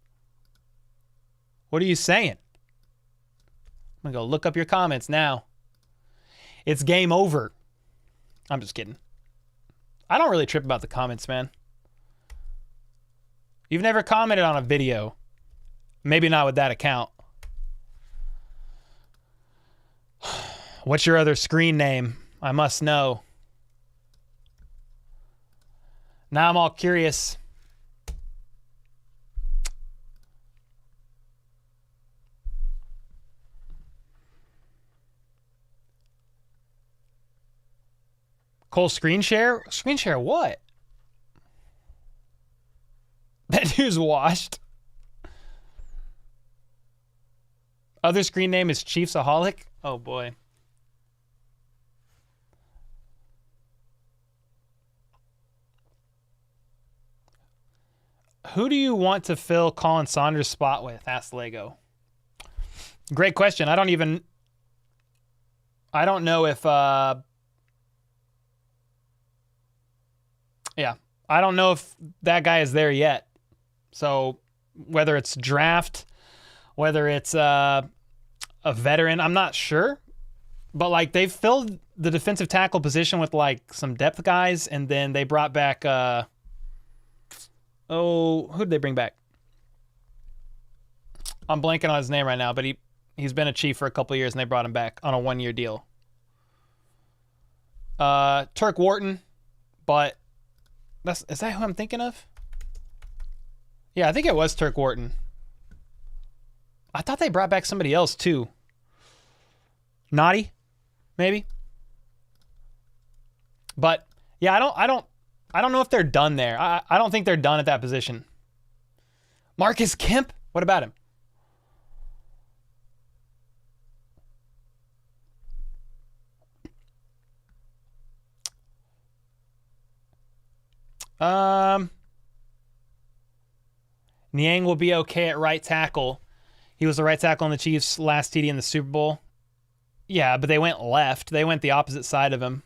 What are you saying? I'm going to go look up your comments now. It's game over. I'm just kidding. I don't really trip about the comments, man. You've never commented on a video. Maybe not with that account. What's your other screen name? I must know. Now I'm all curious. Cole, screen share? Screen share what? That dude's washed. Other screen name is Chiefsaholic? Oh boy. Who do you want to fill Colin Saunders' spot with? Asked Lego. Great question. I don't know if I don't know if that guy is there yet. So whether it's draft, whether it's a veteran, I'm not sure. But like they've filled the defensive tackle position with like some depth guys, and then they brought back who'd they bring back? I'm blanking on his name right now, but he's been a Chief for a couple of years, and they brought him back on a 1-year deal. Turk Wharton, but is that who I'm thinking of? Yeah, I think it was Turk Wharton. I thought they brought back somebody else too. Naughty, maybe. But yeah, I don't know if they're done there. I don't think they're done at that position. Marcus Kemp? What about him? Niang will be okay at right tackle. He was the right tackle on the Chiefs' last TD in the Super Bowl. Yeah, but they went left. They went the opposite side of him.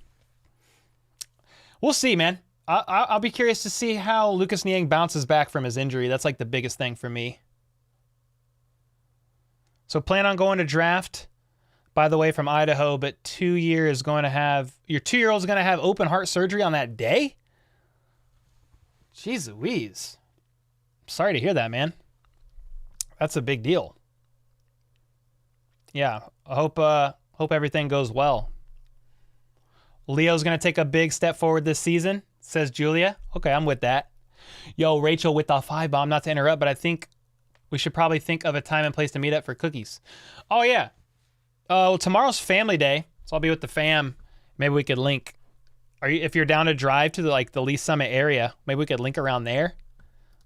We'll see, man. I'll be curious to see how Lucas Niang bounces back from his injury. That's like the biggest thing for me. So plan on going to draft, by the way, from Idaho, but your 2-year-old's going to have open heart surgery on that day? Jeez Louise. Sorry to hear that, man. That's a big deal. Yeah, I hope everything goes well. Leo's going to take a big step forward this season, says Julia. Okay, I'm with that. Yo, Rachel with the 5 bomb, not to interrupt, but I think we should probably think of a time and place to meet up for cookies. Oh, yeah. Well, tomorrow's family day, so I'll be with the fam. Maybe we could link. If you're down to drive to the Lee Summit area, maybe we could link around there.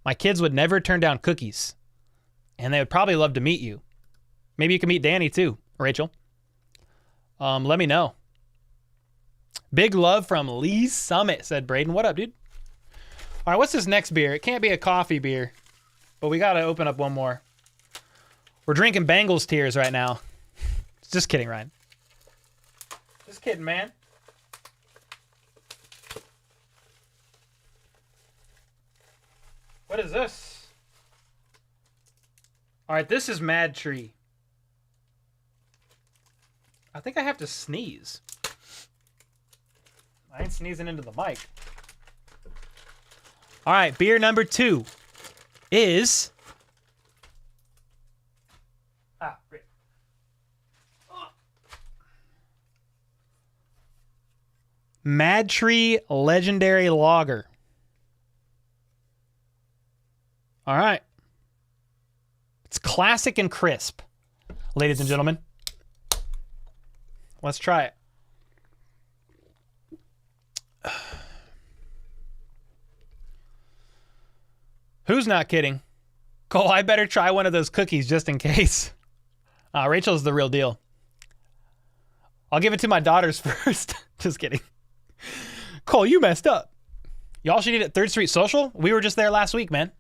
My kids would never turn down cookies, and they would probably love to meet you. Maybe you can meet Danny too, Rachel. Let me know. Big love from Lee Summit, said Braden. What up, dude? All right, what's this next beer? It can't be a coffee beer, but we got to open up one more. We're drinking Bengals tears right now. Just kidding, Ryan. Just kidding, man. What is this? All right, this is Mad Tree. I think I have to sneeze. I ain't sneezing into the mic. All right, beer number 2 is... great. Mad Tree Legendary Lager. All right. It's classic and crisp, ladies and gentlemen. Let's try it. Who's not kidding? Cole, I better try one of those cookies just in case. Rachel's the real deal. I'll give it to my daughters first. Just kidding. Cole, you messed up. Y'all should eat at 3rd Street Social. We were just there last week, man.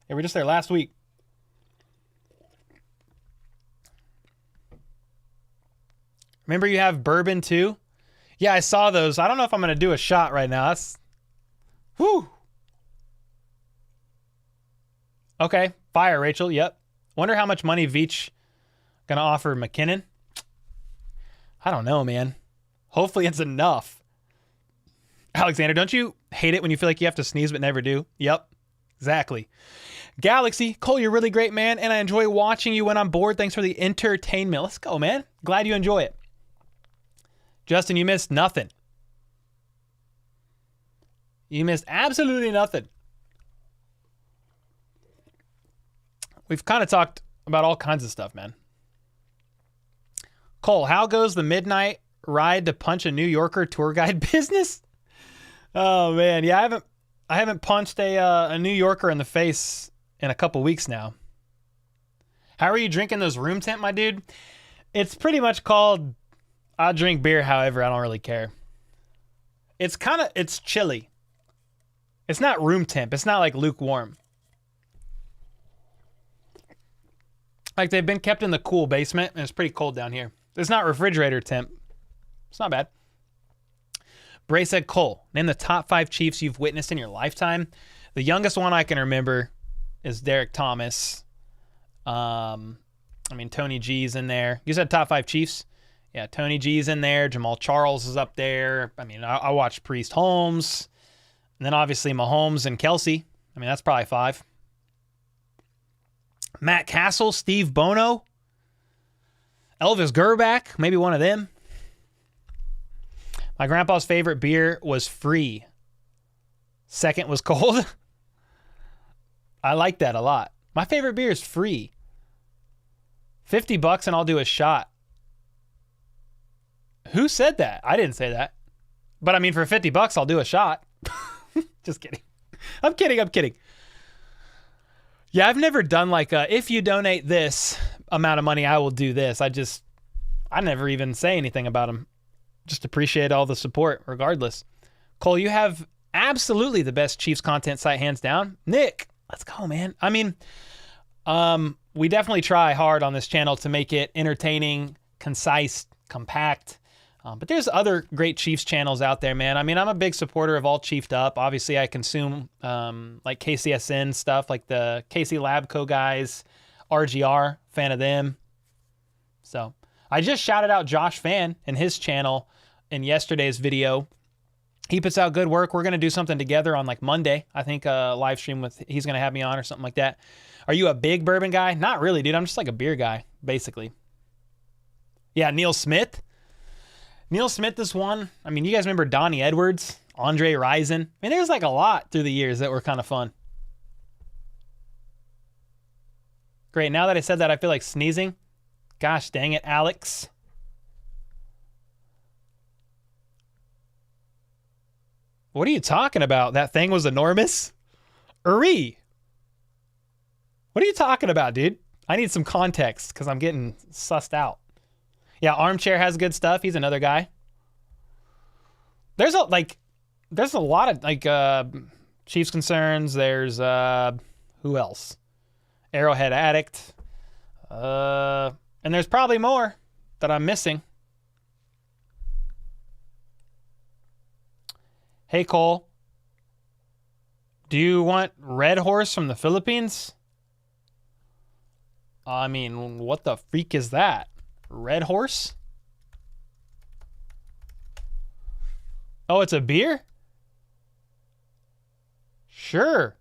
Yeah, we were just there last week. Remember you have bourbon too? Yeah, I saw those. I don't know if I'm going to do a shot right now. Whew. Okay, fire, Rachel. Yep. Wonder how much money Veach going to offer McKinnon. I don't know, man. Hopefully it's enough. Alexander, don't you hate it when you feel like you have to sneeze but never do? Yep. Exactly. Galaxy, Cole, you're really great, man, and I enjoy watching you when I'm bored. Thanks for the entertainment. Let's go, man. Glad you enjoy it. Justin, you missed nothing. You missed absolutely nothing. We've kind of talked about all kinds of stuff, man. Cole, how goes the midnight ride to punch a New Yorker tour guide business? Oh, man. Yeah, I haven't punched a New Yorker in the face in a couple weeks now. How are you drinking those room temp, my dude? It's pretty much called, I drink beer however, I don't really care. It's chilly. It's not room temp. It's not like lukewarm. Like they've been kept in the cool basement and it's pretty cold down here. It's not refrigerator temp. It's not bad. Bray said, Cole, name the top 5 Chiefs you've witnessed in your lifetime. The youngest one I can remember is Derek Thomas. Tony G's in there. You said top 5 Chiefs? Yeah, Tony G's in there. Jamal Charles is up there. I watched Priest Holmes. And then obviously Mahomes and Kelsey. That's probably 5. Matt Castle, Steve Bono, Elvis Gerback, maybe one of them. My grandpa's favorite beer was Free. Second was Cold. I like that a lot. My favorite beer is Free. $50 and I'll do a shot. Who said that? I didn't say that. But for $50 I'll do a shot. Just kidding. I'm kidding. Yeah, I've never done like if you donate this amount of money, I will do this. I never even say anything about them. Just appreciate all the support regardless. Cole, you have absolutely the best Chiefs content site hands down. Nick, let's go, man. We definitely try hard on this channel to make it entertaining, concise, compact. But there's other great Chiefs channels out there, man. I'm a big supporter of All Chiefed Up. Obviously, I consume like KCSN stuff, like the KC Labco guys, RGR, fan of them. So I just shouted out Josh Fan and his channel in yesterday's video. He puts out good work. We're going to do something together on like Monday. I think a live stream he's going to have me on or something like that. Are you a big bourbon guy? Not really, dude. I'm just like a beer guy, basically. Yeah, Neil Smith. Neil Smith is one. You guys remember Donnie Edwards, Andre Rison? There's like a lot through the years that were kind of fun. Great. Now that I said that, I feel like sneezing. Gosh dang it, Alex. What are you talking about? That thing was enormous? Uri. What are you talking about, dude? I need some context because I'm getting sussed out. Yeah, Armchair has good stuff. He's another guy. There's a lot of like Chiefs concerns. There's who else? Arrowhead Addict. And there's probably more that I'm missing. Hey Cole, do you want Red Horse from the Philippines? What the freak is that? Red Horse? Oh, it's a beer? Sure.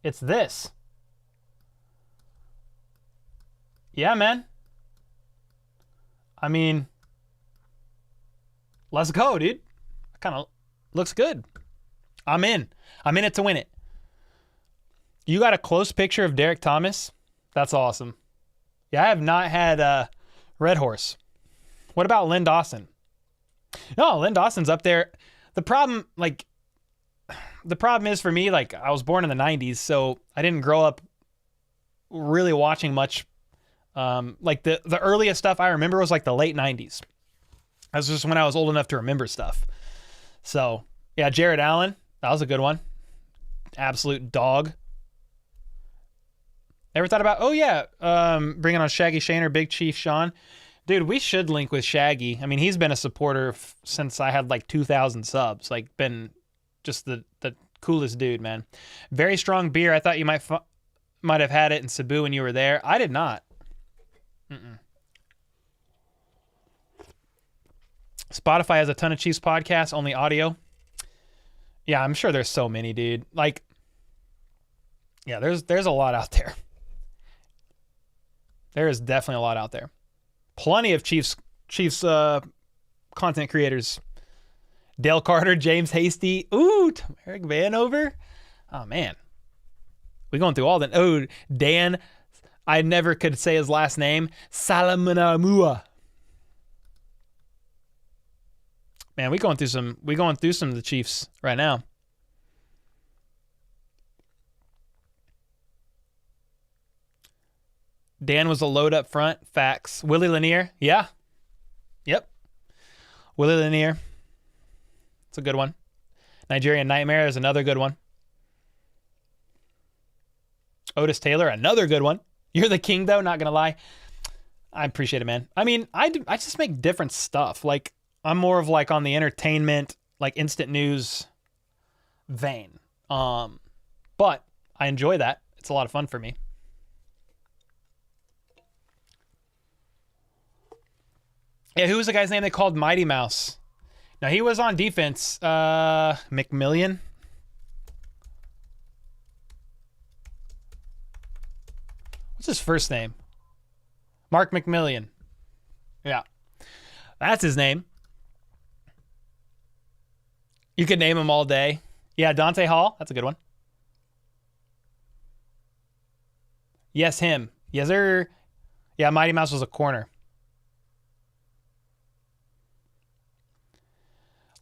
It's this. Yeah, man. Let's go, dude. Kind of looks good. I'm in. I'm in it to win it. You got a close picture of Derek Thomas? That's awesome. Yeah, I have not had Red Horse. What about Lynn Dawson? No, Lynn Dawson's up there. The problem is for me, like I was born in the 90s, so I didn't grow up really watching much. Like the earliest stuff I remember was like the late 90s. That's just when I was old enough to remember stuff. So yeah, Jared Allen, that was a good one. Absolute dog. Ever thought about, bringing on Shaggy Shane or Big Chief Sean? Dude, we should link with Shaggy. He's been a supporter since I had like 2,000 subs. Like, been just the coolest dude, man. Very strong beer. I thought you might have had it in Cebu when you were there. I did not. Spotify has a ton of Chiefs podcasts, only audio. Yeah, I'm sure there's so many, dude. Like, Yeah, there's a lot out there. There is definitely a lot out there. Plenty of Chiefs content creators. Dale Carter, James Hasty, Eric Vanover. Oh man, we going through all that. Oh, Dan, I never could say his last name. Salamanamua. Man, we going through some of the Chiefs right now. Dan was a load up front. Facts. Willie Lanier. Yeah. Yep. Willie Lanier. It's a good one. Nigerian Nightmare is another good one. Otis Taylor, another good one. You're the king, though, not going to lie. I appreciate it, man. I mean, I just make different stuff. Like, I'm more of like on the entertainment, like instant news vein. But I enjoy that. It's a lot of fun for me. Yeah, who was the guy's name they called Mighty Mouse? Now, he was on defense. McMillian. What's his first name? Mark McMillian. Yeah. That's his name. You could name him all day. Yeah, Dante Hall. That's a good one. Yes, him. Yes, sir. Yeah, Mighty Mouse was a corner.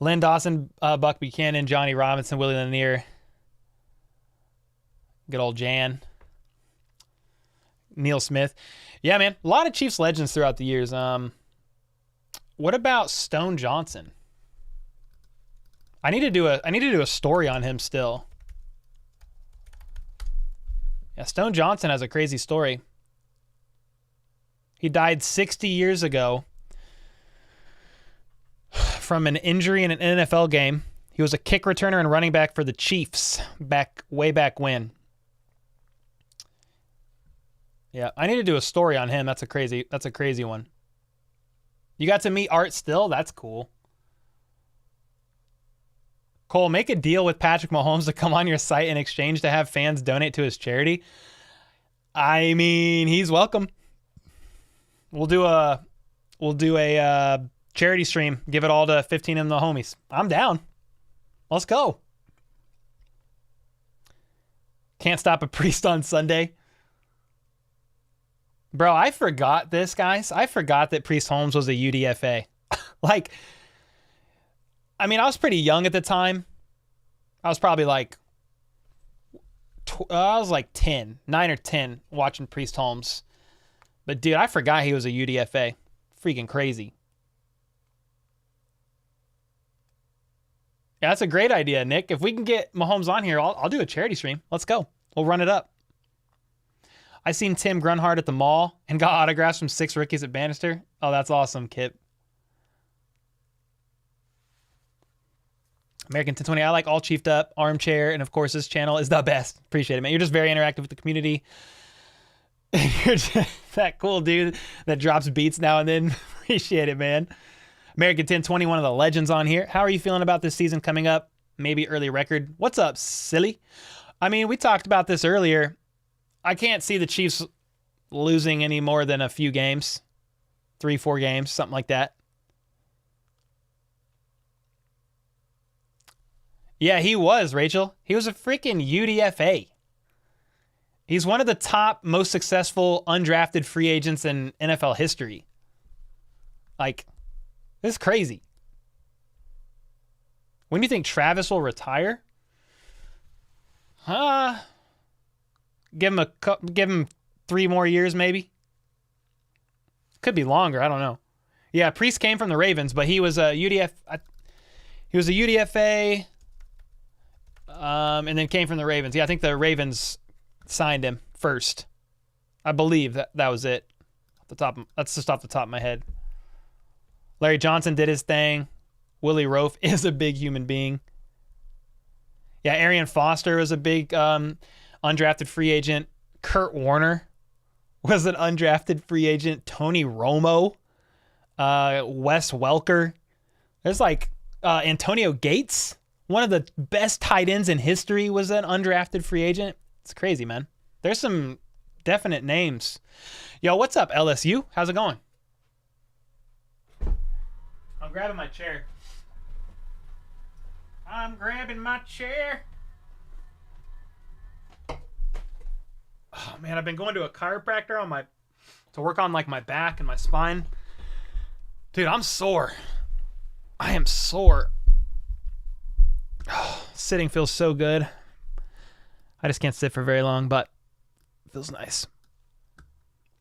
Lynn Dawson, Buck Buchanan, Johnny Robinson, Willie Lanier. Good old Jan. Neil Smith. Yeah, man. A lot of Chiefs legends throughout the years. What about Stone Johnson? I need to do a story on him still. Yeah, Stone Johnson has a crazy story. He died 60 years ago from an injury in an NFL game. He was a kick returner and running back for the Chiefs way back when. Yeah, I need to do a story on him. That's a crazy one. You got to meet Art Still? That's cool. Cole, make a deal with Patrick Mahomes to come on your site in exchange to have fans donate to his charity. I mean, he's welcome. We'll do a charity stream. Give it all to 15 of the homies. I'm down. Let's go. Can't stop a priest on Sunday. Bro, I forgot this, guys. I forgot that Priest Holmes was a UDFA. Like, I mean, I was pretty young at the time. I was probably like, 10, 9 or 10 watching Priest Holmes. But dude, I forgot he was a UDFA. Freaking crazy. Yeah, that's a great idea, Nick. If we can get Mahomes on here, I'll do a charity stream. Let's go. We'll run it up. I seen Tim Grunhard at the mall and got autographs from 6 rookies at Bannister. Oh, that's awesome, Kip. American 1020, I like All Chiefed Up, Armchair, and of course this channel is the best. Appreciate it, man. You're just very interactive with the community. You're just that cool dude that drops beats now and then. Appreciate it, man. American 1020, one of the legends on here. How are you feeling about this season coming up? Maybe early record. What's up, silly? I mean, we talked about this earlier. I can't see the Chiefs losing any more than a few games. 3-4 games, something like that. Yeah, he was, Rachel. He was a freaking UDFA. He's one of the top, most successful undrafted free agents in NFL history. Like, this is crazy. When do you think Travis will retire? Give him 3 more years, maybe. Could be longer. I don't know. Yeah, Priest came from the Ravens, but he was a UDFA, and then came from the Ravens. Yeah, I think the Ravens signed him first. I believe that was it. That's just off the top of my head. Larry Johnson did his thing. Willie Rofe is a big human being. Yeah, Arian Foster was a big undrafted free agent. Kurt Warner was an undrafted free agent. Tony Romo. Wes Welker. There's like Antonio Gates. One of the best tight ends in history was an undrafted free agent. It's crazy, man. There's some definite names. Yo, what's up, LSU? How's it going? I'm grabbing my chair. I'm grabbing my chair. Oh man, I've been going to a chiropractor to work on like my back and my spine. Dude, I'm sore. I am sore. Oh, sitting feels so good. I just can't sit for very long, but it feels nice.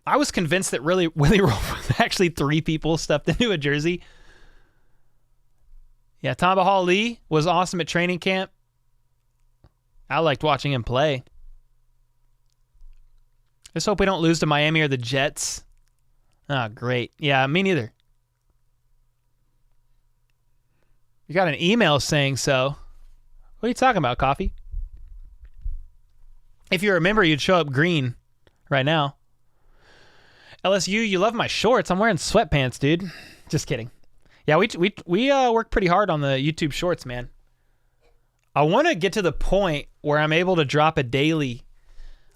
I was convinced that Willie Roll was actually 3 people stuffed into a jersey. Yeah, Tamba Hall Lee was awesome at training camp. I liked watching him play. Just hope we don't lose to Miami or the Jets. Ah, great. Yeah, me neither. You got an email saying so. What are you talking about, Coffee? If you remember, you'd show up green right now. LSU, you love my shorts. I'm wearing sweatpants, dude. Just kidding. Yeah, we work pretty hard on the YouTube shorts, man. I want to get to the point where I'm able to drop a daily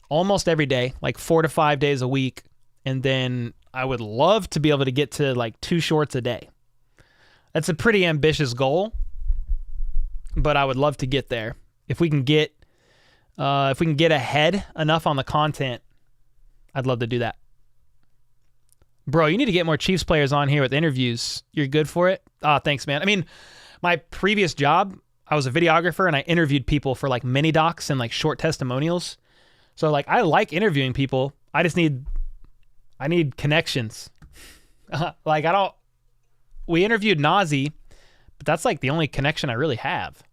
almost every day, like 4 to 5 days a week. And then I would love to be able to get to like 2 shorts a day. That's a pretty ambitious goal, but I would love to get there. If we can get ahead enough on the content, I'd love to do that. Bro, you need to get more Chiefs players on here with interviews. You're good for it? Thanks, man. I mean, my previous job, I was a videographer and I interviewed people for like mini docs and like short testimonials. So like I like interviewing people. I need connections. We interviewed Nazi, but that's like the only connection I really have.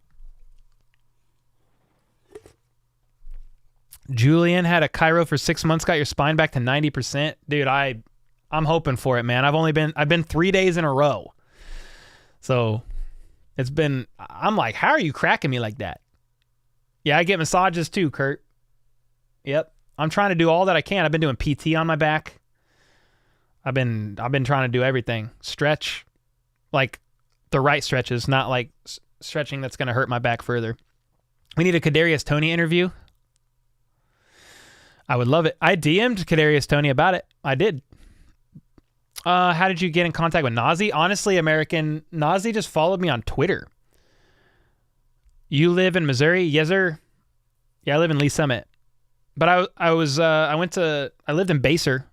Julian had a chiro for 6 months, got your spine back to 90%. Dude, I'm hoping for it, man. I've been 3 days in a row. So I'm like, how are you cracking me like that? Yeah, I get massages too, Kurt. Yep. I'm trying to do all that I can. I've been doing PT on my back. I've been trying to do everything. Stretch, like the right stretches, not like stretching that's going to hurt my back further. We need a Kadarius Toney interview. I would love it. I DM'd Kadarius Toney about it. I did. How did you get in contact with Nazi? Honestly, American, Nazi just followed me on Twitter. You live in Missouri? Yes, sir. Yeah, I live in Lee Summit. But I lived in Baser,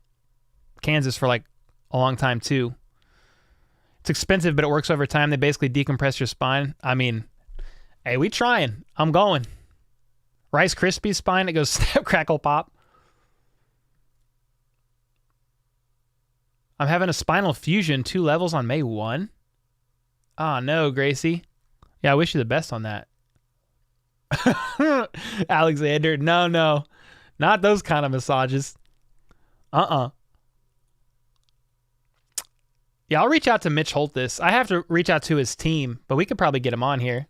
Kansas for like a long time too. It's expensive, but it works over time. They basically decompress your spine. I mean, hey, we trying. I'm going. Rice Krispies spine, it goes snap, crackle, pop. I'm having a spinal fusion 2 levels on May 1. Oh, no, Gracie. Yeah, I wish you the best on that. Alexander, no. Not those kind of massages. Yeah, I'll reach out to Mitch Holthus. I have to reach out to his team, but we could probably get him on here.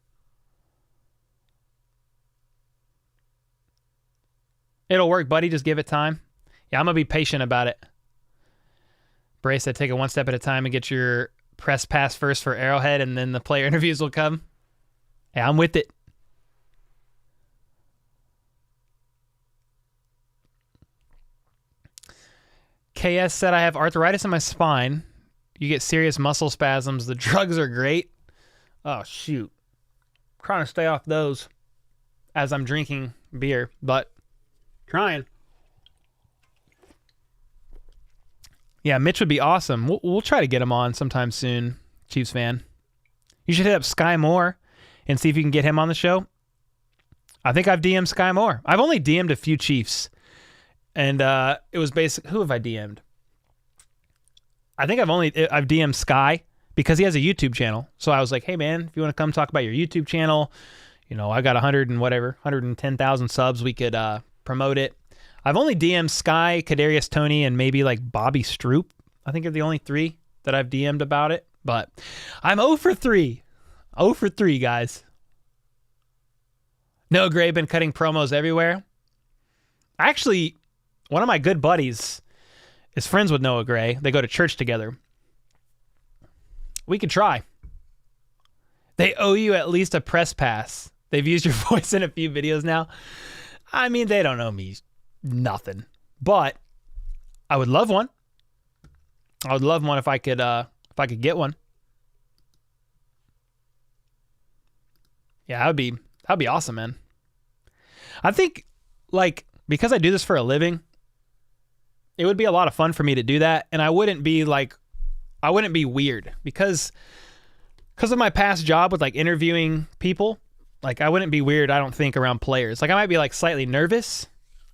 It'll work, buddy. Just give it time. Yeah, I'm going to be patient about it. Brace that, take it one step at a time and get your press pass first for Arrowhead, and then the player interviews will come. Yeah, I'm with it. KS said, I have arthritis in my spine. You get serious muscle spasms. The drugs are great. Oh, shoot. I'm trying to stay off those as I'm drinking beer, but trying. Yeah, Mitch would be awesome. We'll try to get him on sometime soon, Chiefs fan. You should hit up Sky Moore and see if you can get him on the show. I think I've DM'd Sky Moore. I've only DM'd a few Chiefs. And it was basic. Who have I DM'd? I think I've DM'd Sky because he has a YouTube channel. So I was like, hey man, if you want to come talk about your YouTube channel, you know, I got 110,000 subs. We could promote it. I've only DM'd Sky, Kadarius Toney, and maybe like Bobby Stroop. I think are the only 3 that I've DM'd about it. But I'm 0 for 3. 0 for 3, guys. Noah Gray been cutting promos everywhere. Actually, one of my good buddies is friends with Noah Gray. They go to church together. We could try. They owe you at least a press pass. They've used your voice in a few videos now. I mean, they don't owe me nothing, but I would love one. I would love one if I could get one. Yeah, that'd be awesome, man. I think, like, because I do this for a living, it would be a lot of fun for me to do that, and I wouldn't be weird because of my past job with like interviewing people. Like, I wouldn't be weird, I don't think, around players. Like, I might be like slightly nervous,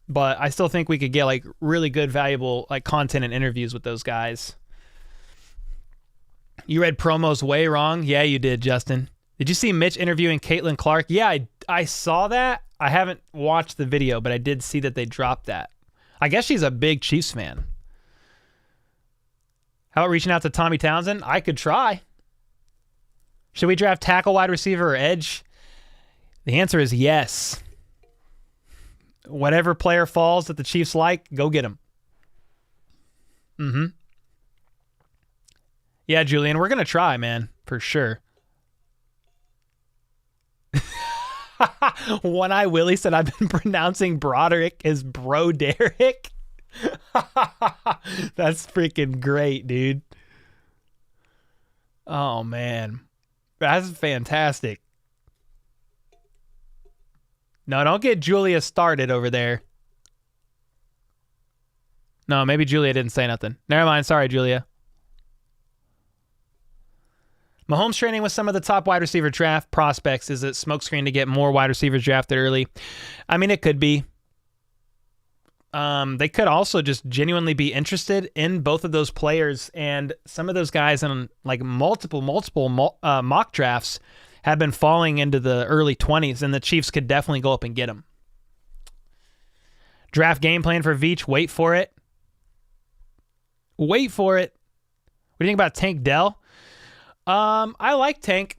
but I still think we could get like really good, valuable like content and interviews with those guys. You read promos way wrong. Yeah, you did, Justin. Did you see Mitch interviewing Caitlin Clark? Yeah, I saw that. I haven't watched the video, but I did see that they dropped that. I guess she's a big Chiefs fan. How about reaching out to Tommy Townsend? I could try. Should we draft tackle, wide receiver, or edge? The answer is yes. Whatever player falls that the Chiefs like, go get him. Mm-hmm. Yeah, Julian, we're going to try, man, for sure. One Eye Willie said, I've been pronouncing Broderick as Bro Derek. That's freaking great, dude. Oh, man. That's fantastic. No, don't get Julia started over there. No, maybe Julia didn't say nothing. Never mind. Sorry, Julia. Mahomes training with some of the top wide receiver draft prospects. Is it smokescreen to get more wide receivers drafted early? I mean, it could be. They could also just genuinely be interested in both of those players, and some of those guys in like multiple mock drafts have been falling into the early 20s, and the Chiefs could definitely go up and get them. Draft game plan for Veach. Wait for it. Wait for it. What do you think about Tank Dell? I like Tank.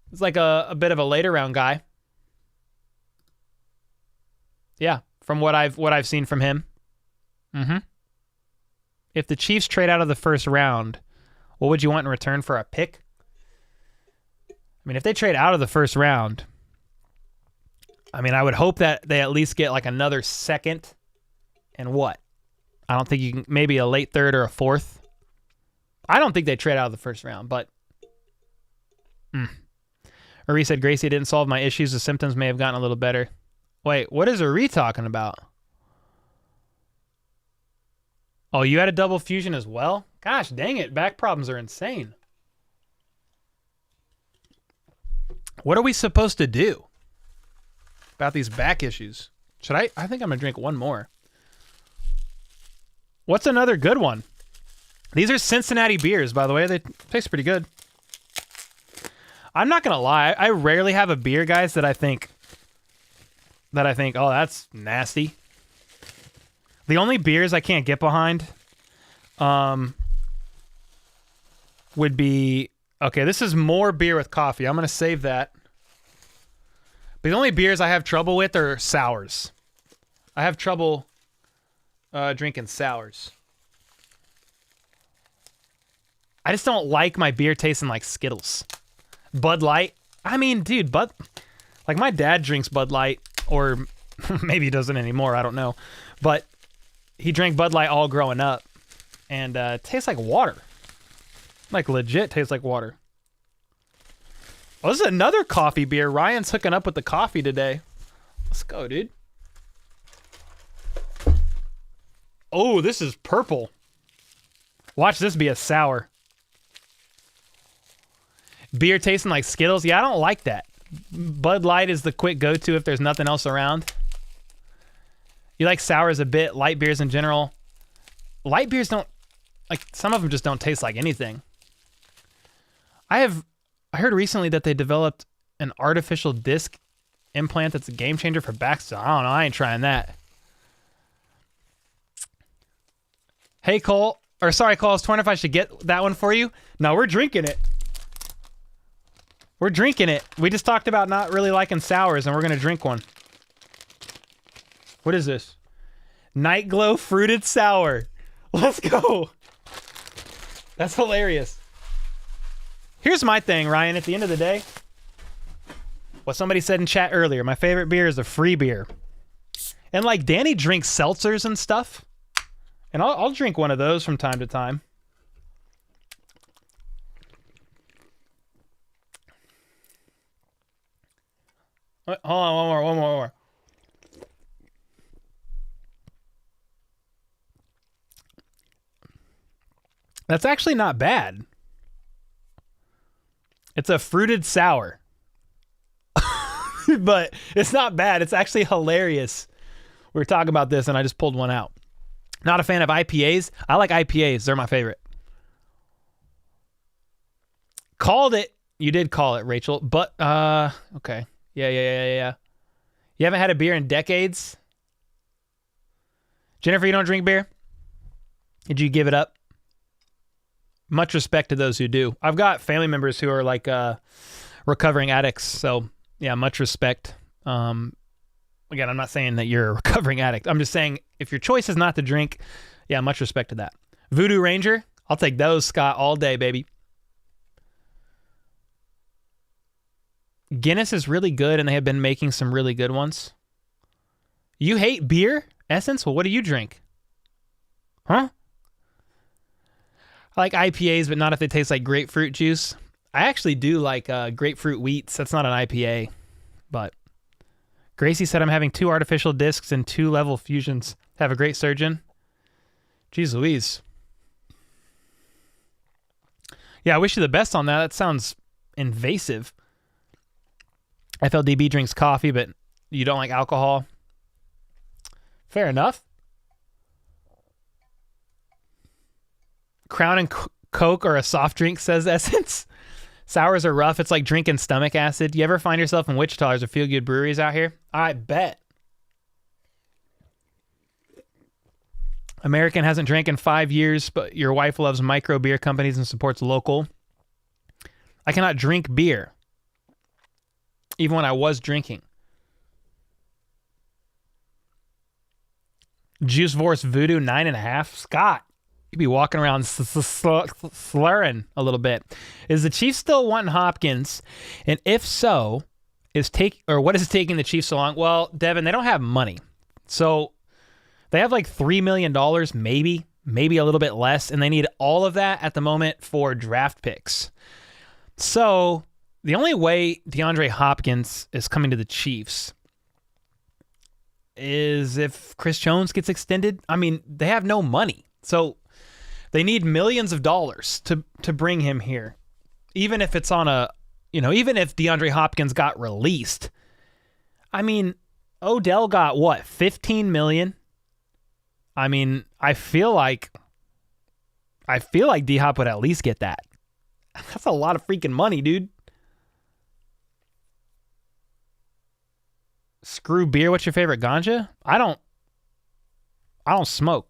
He's like a bit of a later round guy. Yeah, from what I've seen from him. Mm-hmm. If the Chiefs trade out of the first round, what would you want in return for a pick? I mean, if they trade out of the first round, I mean, I would hope that they at least get like another second and what? I don't think you can, maybe a late third or a fourth. I don't think they trade out of the first round, but Ari said, Gracie didn't solve my issues. The symptoms may have gotten a little better. Wait, what is Ari talking about? Oh, you had a double fusion as well? Gosh, dang it. Back problems are insane. What are we supposed to do about these back issues? Should I think I'm going to drink one more. What's another good one? These are Cincinnati beers, by the way. They taste pretty good. I'm not going to lie. I rarely have a beer, guys, that I think, oh, that's nasty. The only beers I can't get behind would be, okay, this is more beer with coffee. I'm going to save that. But the only beers I have trouble with are sours. I have trouble drinking sours. I just don't like my beer tasting like Skittles. Bud Light. I mean, dude, like my dad drinks Bud Light, or maybe he doesn't anymore. I don't know. But he drank Bud Light all growing up, and it tastes like water. Like legit tastes like water. Oh, this is another coffee beer. Ryan's hooking up with the coffee today. Let's go, dude. Oh, this is purple. Watch this be a sour. Beer tasting like Skittles. Yeah, I don't like that. Bud Light is the quick go-to if there's nothing else around. You like sours a bit, light beers in general. Light beers don't, like, some of them just don't taste like anything. I heard recently that they developed an artificial disc implant that's a game changer for back. So I don't know. I ain't trying that. Hey, Cole. Or sorry, Cole. I was wondering if I should get that one for you. No, we're drinking it. We're drinking it. We just talked about not really liking sours, and we're going to drink one. What is this? Night Glow Fruited Sour. Let's go. That's hilarious. Here's my thing, Ryan. At the end of the day, what somebody said in chat earlier, my favorite beer is a free beer. And like Danny drinks seltzers and stuff. And I'll drink one of those from time to time. Hold on, one more. That's actually not bad. It's a fruited sour. But it's not bad. It's actually hilarious. We were talking about this and I just pulled one out. Not a fan of IPAs. I like IPAs. They're my favorite. Called it. You did call it, Rachel. But, okay. Yeah. You haven't had a beer in decades? Jennifer, you don't drink beer? Did you give it up? Much respect to those who do. I've got family members who are like recovering addicts. So, yeah, much respect. Again, I'm not saying that you're a recovering addict. I'm just saying if your choice is not to drink, yeah, much respect to that. Voodoo Ranger, I'll take those, Scott, all day, baby. Guinness is really good, and they have been making some really good ones. You hate beer, Essence? Well, what do you drink? Huh? I like IPAs, but not if they taste like grapefruit juice. I actually do like grapefruit wheats. That's not an IPA, but Gracie said I'm having 2 artificial discs and 2 level fusions. Have a great surgeon. Jeez Louise. Yeah, I wish you the best on that. That sounds invasive. FLDB drinks coffee, but you don't like alcohol. Fair enough. Crown and Coke or a soft drink, says Essence. Sours are rough. It's like drinking stomach acid. You ever find yourself in Wichita? There's a few good breweries out here. I bet. American hasn't drank in 5 years, but your wife loves micro beer companies and supports local. I cannot drink beer, even when I was drinking. Juice Force Voodoo 9.5. Scott, you'd be walking around slurring a little bit. Is the Chiefs still wanting Hopkins? And if so, what is taking the Chiefs so long? Well, Devin, they don't have money. So they have like $3 million, maybe a little bit less, and they need all of that at the moment for draft picks. So the only way DeAndre Hopkins is coming to the Chiefs is if Chris Jones gets extended. I mean, they have no money. So they need millions of dollars to bring him here. Even if it's on even if DeAndre Hopkins got released. I mean, Odell got what, 15 million? I mean, I feel like D-Hop would at least get that. That's a lot of freaking money, dude. Screw beer. What's your favorite ganja? I don't smoke.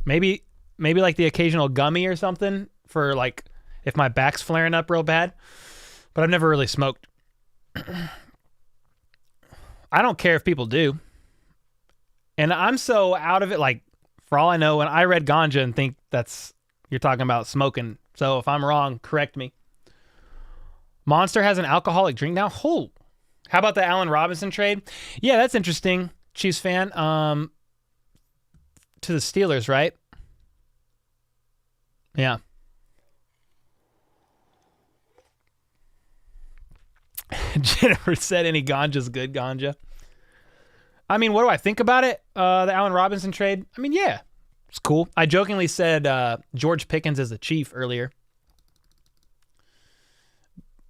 Maybe like the occasional gummy or something for like if my back's flaring up real bad. But I've never really smoked. I don't care if people do. And I'm so out of it, like, for all I know, when I read ganja and think you're talking about smoking. So if I'm wrong, correct me. Monster has an alcoholic drink now? Oh. How about the Allen Robinson trade? Yeah, that's interesting. Chiefs fan. To the Steelers, right? Yeah. Jennifer said any ganja's good ganja. I mean, what do I think about it? The Allen Robinson trade? I mean, yeah, it's cool. I jokingly said George Pickens is the Chief earlier.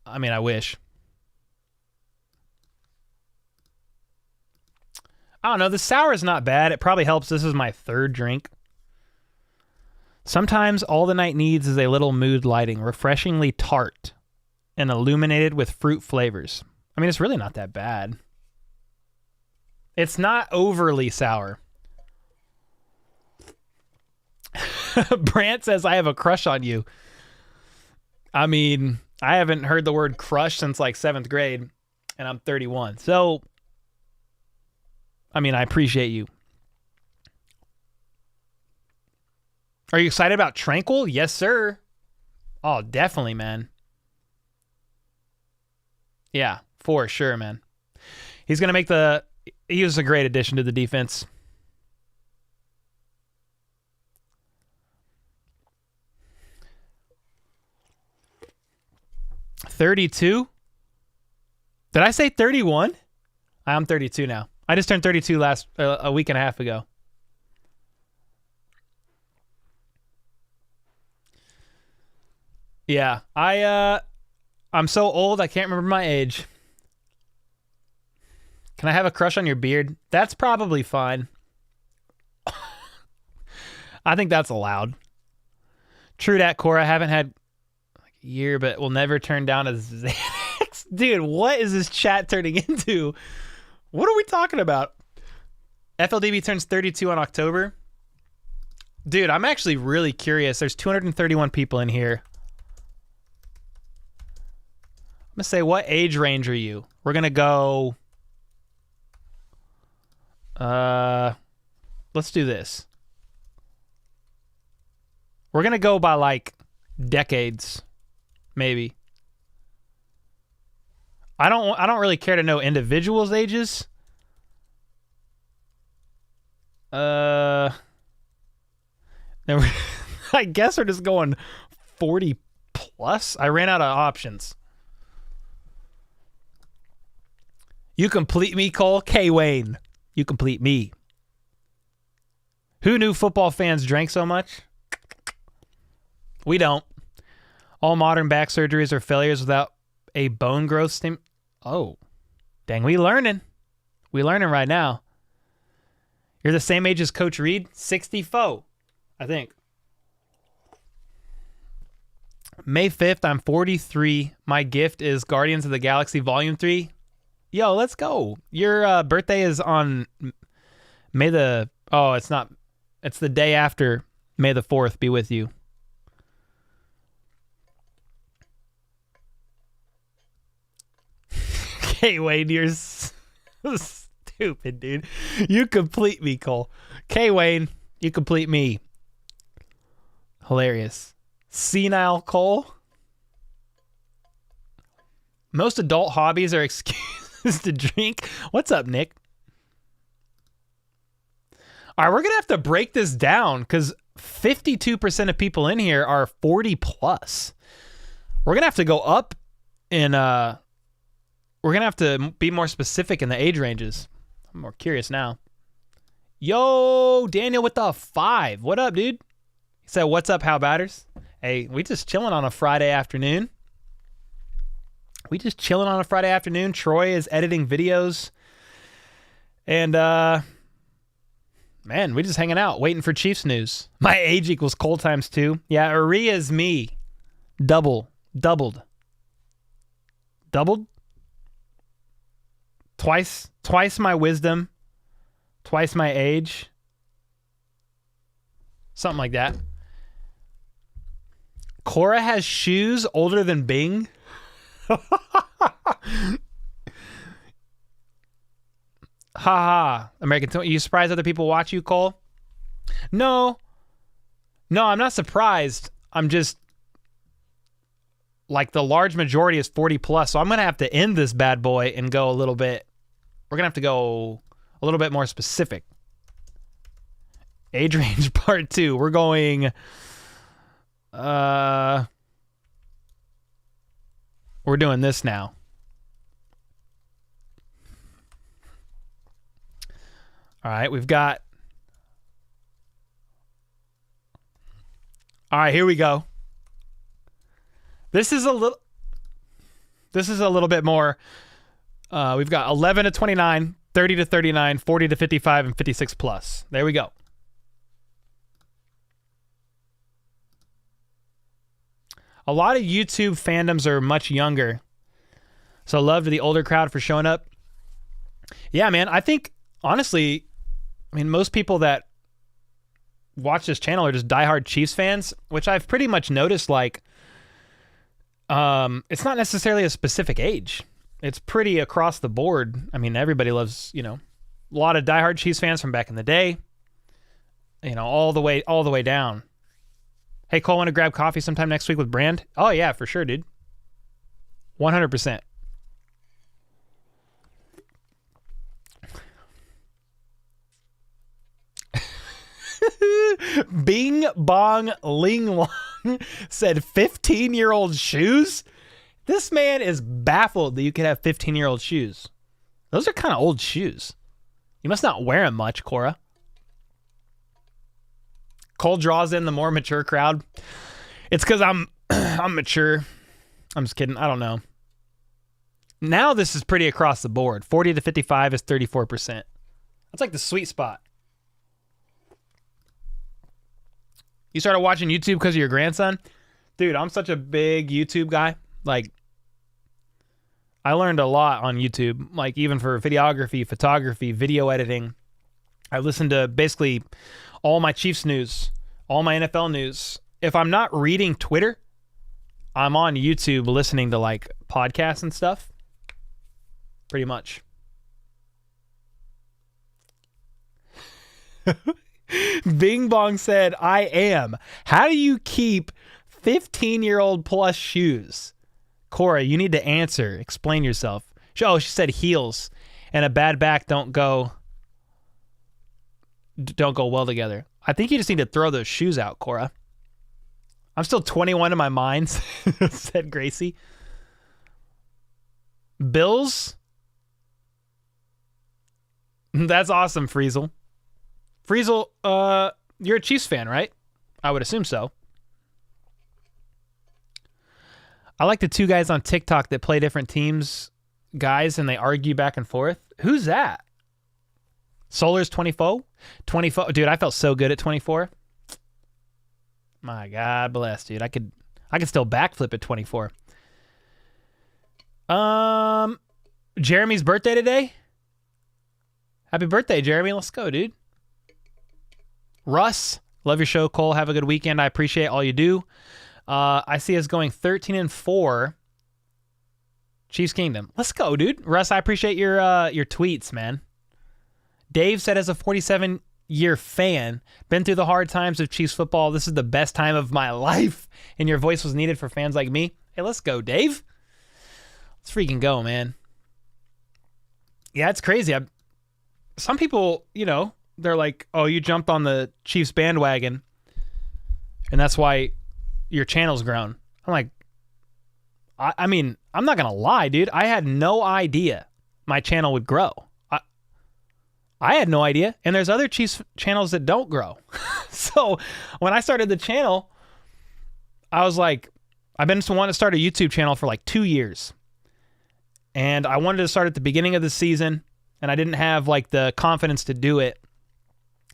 I mean, I wish. I don't know. The sour is not bad. It probably helps. This is my 3rd drink. Sometimes all the night needs is a little mood lighting, refreshingly tart and illuminated with fruit flavors. I mean, it's really not that bad. It's not overly sour. Brant says, I have a crush on you. I mean, I haven't heard the word crush since like 7th grade, and I'm 31. So, I mean, I appreciate you. Are you excited about Tranquil? Yes, sir. Oh, definitely, man. Yeah, for sure, man. He's going to make the he was a great addition to the defense. $32? Did I say 31? I'm 32 now. I just turned 32 a week and a half ago. Yeah, I'm so old I can't remember my age. Can I have a crush on your beard? That's probably fine. I think that's allowed. True dat, Cora. I haven't had like a year, but will never turn down a Xanax. Dude, what is this chat turning into? What are we talking about? FLDB turns 32 on October. Dude, I'm actually really curious. There's 231 people in here. I'm going to say, what age range are you? We're going to go... let's do this. We're going to go by, like, decades, maybe. I don't really care to know individuals' ages. I guess we're just going 40 plus. I ran out of options. You complete me, Cole. K. Wayne. You complete me. Who knew football fans drank so much? We don't. All modern back surgeries are failures without a bone growth stim. Oh, dang, we learning. We learning right now. You're the same age as Coach Reid? 64, I think. May 5th, I'm 43. My gift is Guardians of the Galaxy Volume 3. Yo, let's go. Your birthday is on May the... Oh, it's not... It's the day after May the 4th be with you. Okay, Wayne, you're stupid, dude. You complete me, Cole. Okay, Wayne, you complete me. Hilarious. Senile Cole. Most adult hobbies are excuses to drink. What's up, Nick? All right, we're going to have to break this down because 52% of people in here are 40 plus. We're going to have to go up in... We're going to have to be more specific in the age ranges. I'm more curious now. Yo, Daniel with the 5. What up, dude? He said, what's up, how batters? Hey, we just chilling on a Friday afternoon. Troy is editing videos. And, man, we just hanging out, waiting for Chiefs news. My age equals Cole times 2. Yeah, Uri is me. Doubled. Twice my wisdom, twice my age. Something like that. Cora has shoes older than Bing. Haha. American, you surprised other people watch you, Cole? No, I'm not surprised. I'm just like the large majority is 40 plus. So I'm going to have to end this bad boy and go a little bit. We're going to have to go a little bit more specific. Age range part 2. We're going... we're doing this now. All right, we've got... All right, here we go. This is a little bit more... we've got 11 to 29, 30 to 39, 40 to 55, and 56 plus. There we go. A lot of YouTube fandoms are much younger. So love to the older crowd for showing up. Yeah, man, I think, honestly, I mean, most people that watch this channel are just diehard Chiefs fans, which I've pretty much noticed, like, it's not necessarily a specific age. It's pretty across the board. I mean, everybody loves, a lot of diehard Chiefs fans from back in the day, all the way down. Hey, Cole, want to grab coffee sometime next week with Brand? Oh, yeah, for sure, dude. 100%. Bing Bong Ling Long said 15-year-old shoes? This man is baffled that you could have 15-year-old shoes. Those are kind of old shoes. You must not wear them much, Cora. Cole draws in the more mature crowd. It's because I'm mature. I'm just kidding. I don't know. Now this is pretty across the board. 40 to 55 is 34%. That's like the sweet spot. You started watching YouTube because of your grandson? Dude, I'm such a big YouTube guy. Like, I learned a lot on YouTube, like even for videography, photography, video editing. I listened to basically all my Chiefs news, all my NFL news. If I'm not reading Twitter, I'm on YouTube listening to like podcasts and stuff. Pretty much. Bing Bong said, I am. How do you keep 15-year-old plus shoes? Cora, you need to answer. Explain yourself. Oh, she said heels and a bad back don't go well together. I think you just need to throw those shoes out, Cora. I'm still 21 in my mind, said Gracie. Bills? That's awesome, Friesel. Friesel, you're a Chiefs fan, right? I would assume so. I like the two guys on TikTok that play different teams, guys, and they argue back and forth. Who's that? Solar's 24? 24. Dude, I felt so good at 24. My God bless, dude. I could still backflip at 24. Jeremy's birthday today? Happy birthday, Jeremy. Let's go, dude. Russ, love your show, Cole. Have a good weekend. I appreciate all you do. I see us going 13-4. Chiefs Kingdom. Let's go, dude. Russ, I appreciate your tweets, man. Dave said, as a 47-year fan, been through the hard times of Chiefs football. This is the best time of my life, and your voice was needed for fans like me. Hey, let's go, Dave. Let's freaking go, man. Yeah, it's crazy. Some people, you know, they're like, oh, you jumped on the Chiefs bandwagon, and that's why your channel's grown. I'm like, I mean, I'm not going to lie, dude. I had no idea my channel would grow. I had no idea. And there's other Chiefs channels that don't grow. So when I started the channel, I was like, I've been wanting to start a YouTube channel for like 2 years. And I wanted to start at the beginning of the season, and I didn't have like the confidence to do it.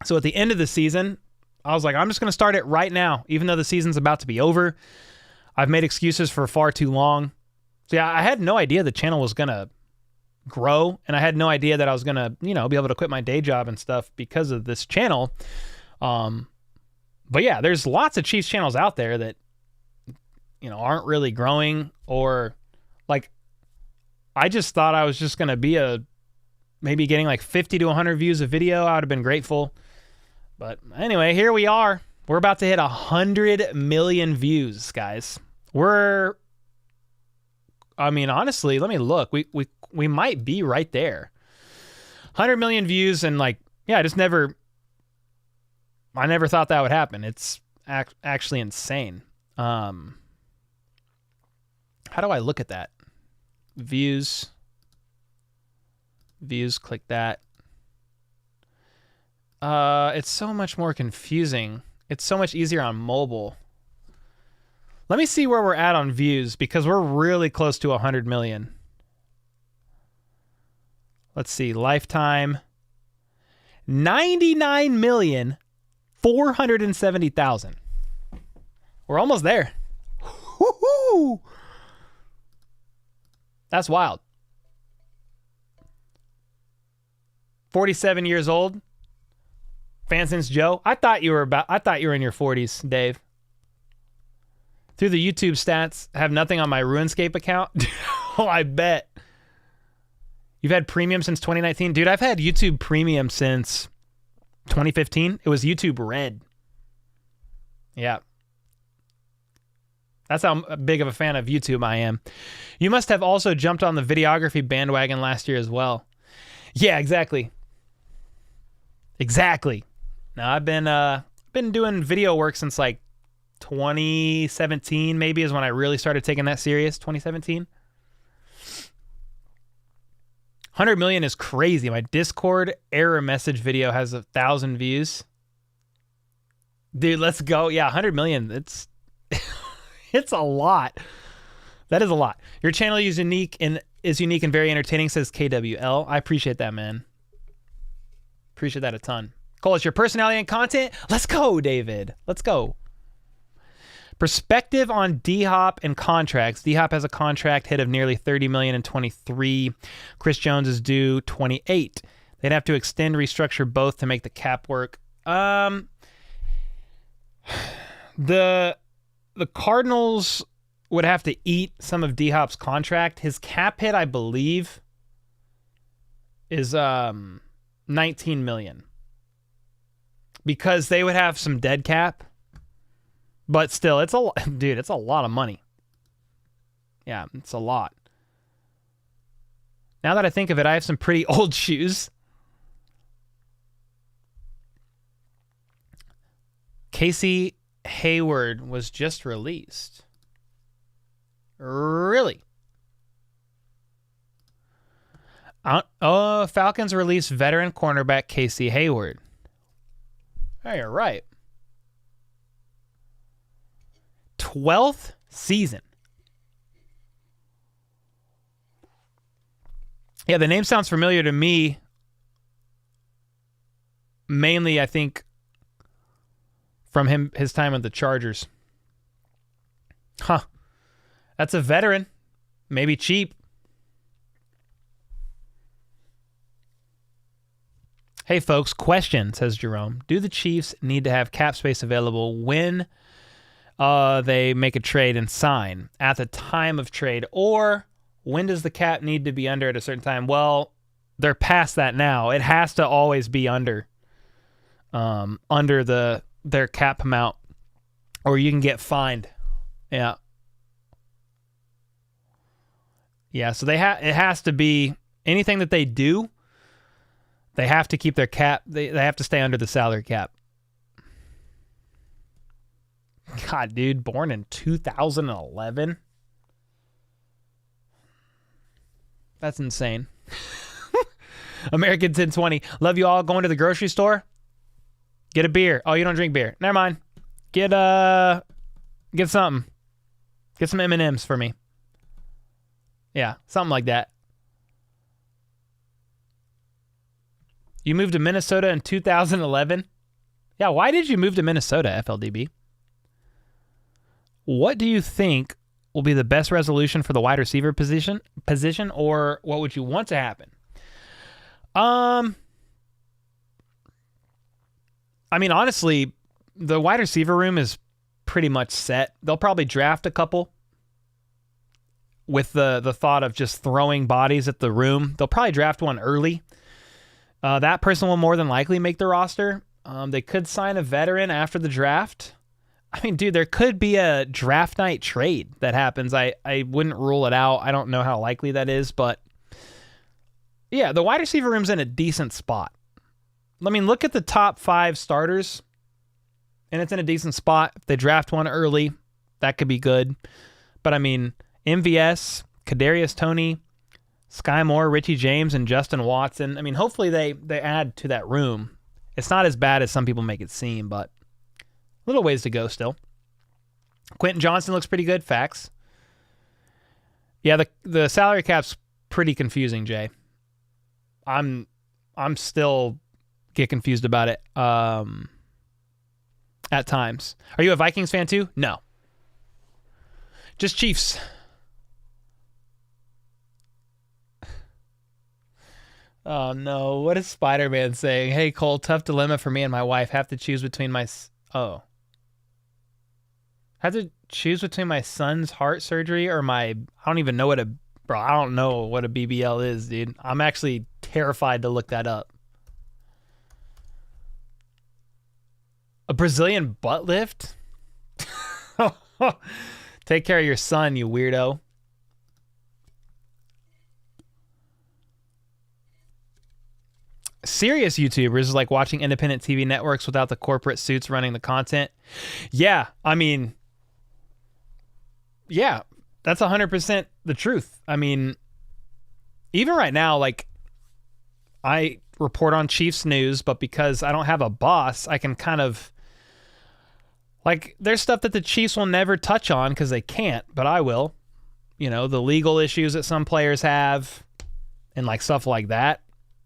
So at the end of the season, I was like, I'm just going to start it right now, even though the season's about to be over. I've made excuses for far too long. So yeah, I had no idea the channel was going to grow, and I had no idea that I was going to, you know, be able to quit my day job and stuff because of this channel. But yeah, there's lots of Chiefs channels out there that, you know, aren't really growing, or like, I just thought I was just going to be maybe getting like 50 to 100 views a video. I would have been grateful. But anyway, here we are. We're about to hit 100 million views, guys. I mean, honestly, let me look. We might be right there. 100 million views, and like, yeah, I never thought that would happen. It's actually insane. How do I look at that? Views, click that. It's so much more confusing. It's so much easier on mobile. Let me see where we're at on views, because we're really close to 100 million. Let's see, lifetime. 99,470,000. We're almost there. Woo-hoo! That's wild. 47 years old. Fan since Joe. I thought you were in your 40s, Dave. Through the YouTube stats, have nothing on my RuneScape account. Oh, I bet. You've had premium since 2019? Dude, I've had YouTube premium since 2015. It was YouTube Red. Yeah. That's how big of a fan of YouTube I am. You must have also jumped on the videography bandwagon last year as well. Yeah, exactly. Exactly. Now I've been been doing video work since like 2017 maybe is when I really started taking that serious. 2017. 100 million is crazy. My Discord error message video has 1,000 views. Dude, let's go. Yeah, 100 million. It's it's a lot. That is a lot. Your channel is unique and very entertaining, says KWL. I appreciate that, man. Appreciate that a ton. Cole, it's your personality and content. Let's go, David. Let's go. Perspective on D-Hop and contracts. D-Hop has a contract hit of nearly 30 million in 23. Chris Jones is due 28. They'd have to extend, restructure both to make the cap work. The Cardinals would have to eat some of D-Hop's contract. His cap hit, I believe, is 19 million. Because they would have some dead cap. But still, it's a dude, it's a lot of money. Yeah, it's a lot. Now that I think of it, I have some pretty old shoes. Casey Hayward was just released. Really? Falcons released veteran cornerback Casey Hayward. Oh, you're right. 12th season. Yeah, the name sounds familiar to me. Mainly, I think, from his time with the Chargers. Huh. That's a veteran. Maybe cheap. Hey, folks, question, says Jerome. Do the Chiefs need to have cap space available when they make a trade and sign at the time of trade? Or when does the cap need to be under at a certain time? Well, they're past that now. It has to always be under their cap amount, or you can get fined. Yeah. Yeah, so it has to be anything that they do, they have to keep their cap, they have to stay under the salary cap. God, dude, born in 2011? That's insane. American 1020. Love you all. Going to the grocery store? Get a beer. Oh, you don't drink beer. Never mind. Get something. Get some M&Ms for me. Yeah, something like that. You moved to Minnesota in 2011? Yeah, why did you move to Minnesota, FLDB? What do you think will be the best resolution for the wide receiver position, or what would you want to happen? I mean, honestly, the wide receiver room is pretty much set. They'll probably draft a couple with the thought of just throwing bodies at the room. They'll probably draft one early. That person will more than likely make the roster. They could sign a veteran after the draft. I mean, dude, there could be a draft night trade that happens. I wouldn't rule it out. I don't know how likely that is, but yeah, the wide receiver room's in a decent spot. I mean, look at the top 5 starters, and it's in a decent spot. If they draft one early, that could be good. But I mean, MVS, Kadarius Toney, Sky Moore, Richie James, and Justin Watson. I mean, hopefully they add to that room. It's not as bad as some people make it seem, but a little ways to go still. Quentin Johnson looks pretty good. Facts. Yeah, the salary cap's pretty confusing, Jay. I'm still get confused about it at times. Are you a Vikings fan too? No. Just Chiefs. Oh no, what is Spider-Man saying? Hey Cole, tough dilemma for me and my wife. Have to choose between my son's heart surgery or I don't even know what a BBL is, dude. I'm actually terrified to look that up. A Brazilian butt lift? Take care of your son, you weirdo. serious YouTubers is like watching independent TV networks without the corporate suits running the content. Yeah, I mean, yeah, that's 100% the truth. I mean, even right now, like, I report on Chiefs news, but because I don't have a boss, I can kind of, like, there's stuff that the Chiefs will never touch on because they can't, but I will. You know, the legal issues that some players have and, like, stuff like that.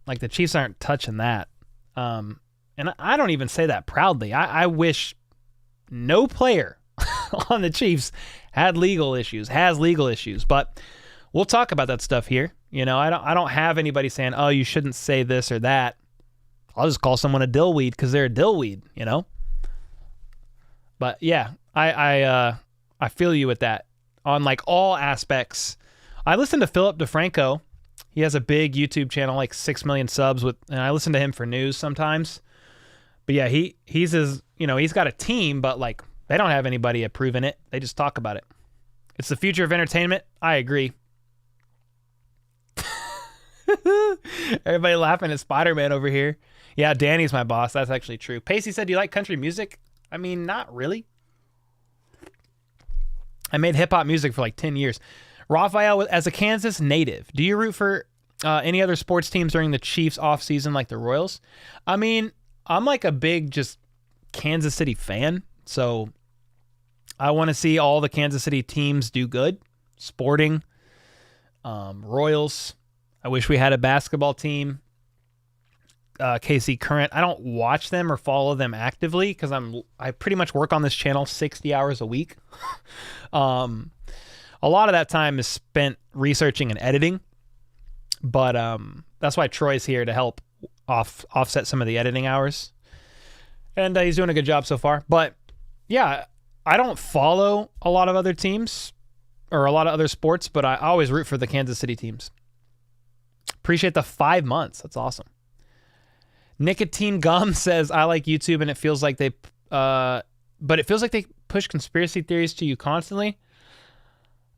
Like, the Chiefs aren't touching that. And I don't even say that proudly. I wish no player on the Chiefs has legal issues, but we'll talk about that stuff here. You know, I don't have anybody saying, oh, you shouldn't say this or that. I'll just call someone a dillweed because they're a dillweed, you know? But yeah, I feel you with that on like all aspects. I listen to Philip DeFranco. He has a big YouTube channel, like 6 million subs and I listen to him for news sometimes. But yeah, he's he's got a team, but like they don't have anybody approving it. They just talk about it. It's the future of entertainment. I agree. Everybody laughing at Spider-Man over here. Yeah, Danny's my boss. That's actually true. Pacey said, do you like country music? I mean, not really. I made hip-hop music for like 10 years. Raphael, as a Kansas native, do you root for any other sports teams during the Chiefs offseason like the Royals? I mean, I'm like a big just Kansas City fan, so I want to see all the Kansas City teams do good. Sporting, Royals. I wish we had a basketball team. KC Current. I don't watch them or follow them actively because I pretty much work on this channel 60 hours a week. A lot of that time is spent researching and editing, but that's why Troy's here to help offset some of the editing hours, and he's doing a good job so far. But yeah, I don't follow a lot of other teams or a lot of other sports, but I always root for the Kansas City teams. Appreciate the 5 months. That's awesome. Nicotine Gum says, I like YouTube and it feels like they push conspiracy theories to you constantly.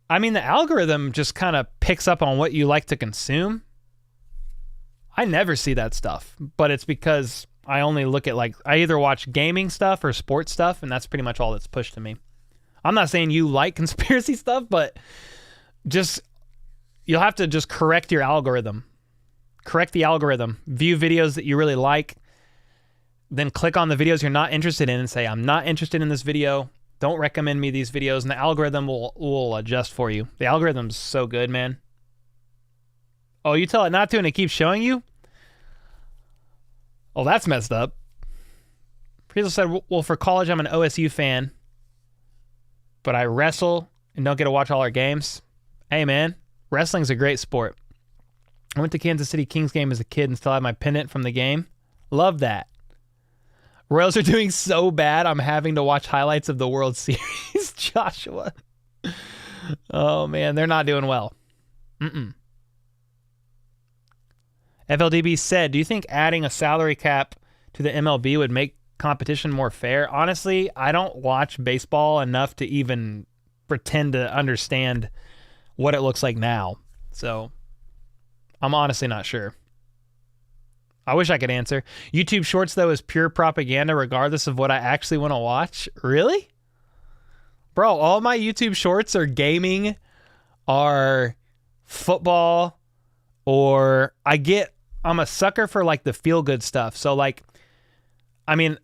I mean, the algorithm just kind of picks up on what you like to consume. I never see that stuff, but it's because I only look at I either watch gaming stuff or sports stuff, and that's pretty much all that's pushed to me. I'm not saying you like conspiracy stuff, but you'll have to just correct your algorithm. Correct the algorithm. View videos that you really like. Then click on the videos you're not interested in and say, I'm not interested in this video. Don't recommend me these videos. And the algorithm will adjust for you. The algorithm's so good, man. Oh, you tell it not to and it keeps showing you? Oh, that's messed up. Priesel said, well, for college, I'm an OSU fan, but I wrestle and don't get to watch all our games. Hey, man, wrestling's a great sport. I went to Kansas City Kings game as a kid and still have my pennant from the game. Love that. Royals are doing so bad, I'm having to watch highlights of the World Series. Joshua. Oh, man, they're not doing well. FLDB said, do you think adding a salary cap to the MLB would make competition more fair? Honestly, I don't watch baseball enough to even pretend to understand what it looks like now. So I'm honestly not sure. I wish I could answer. YouTube Shorts, though, is pure propaganda regardless of what I actually want to watch. Really? Bro, all my YouTube Shorts are gaming, are football, or I'm a sucker for like the feel-good stuff. So like, I mean,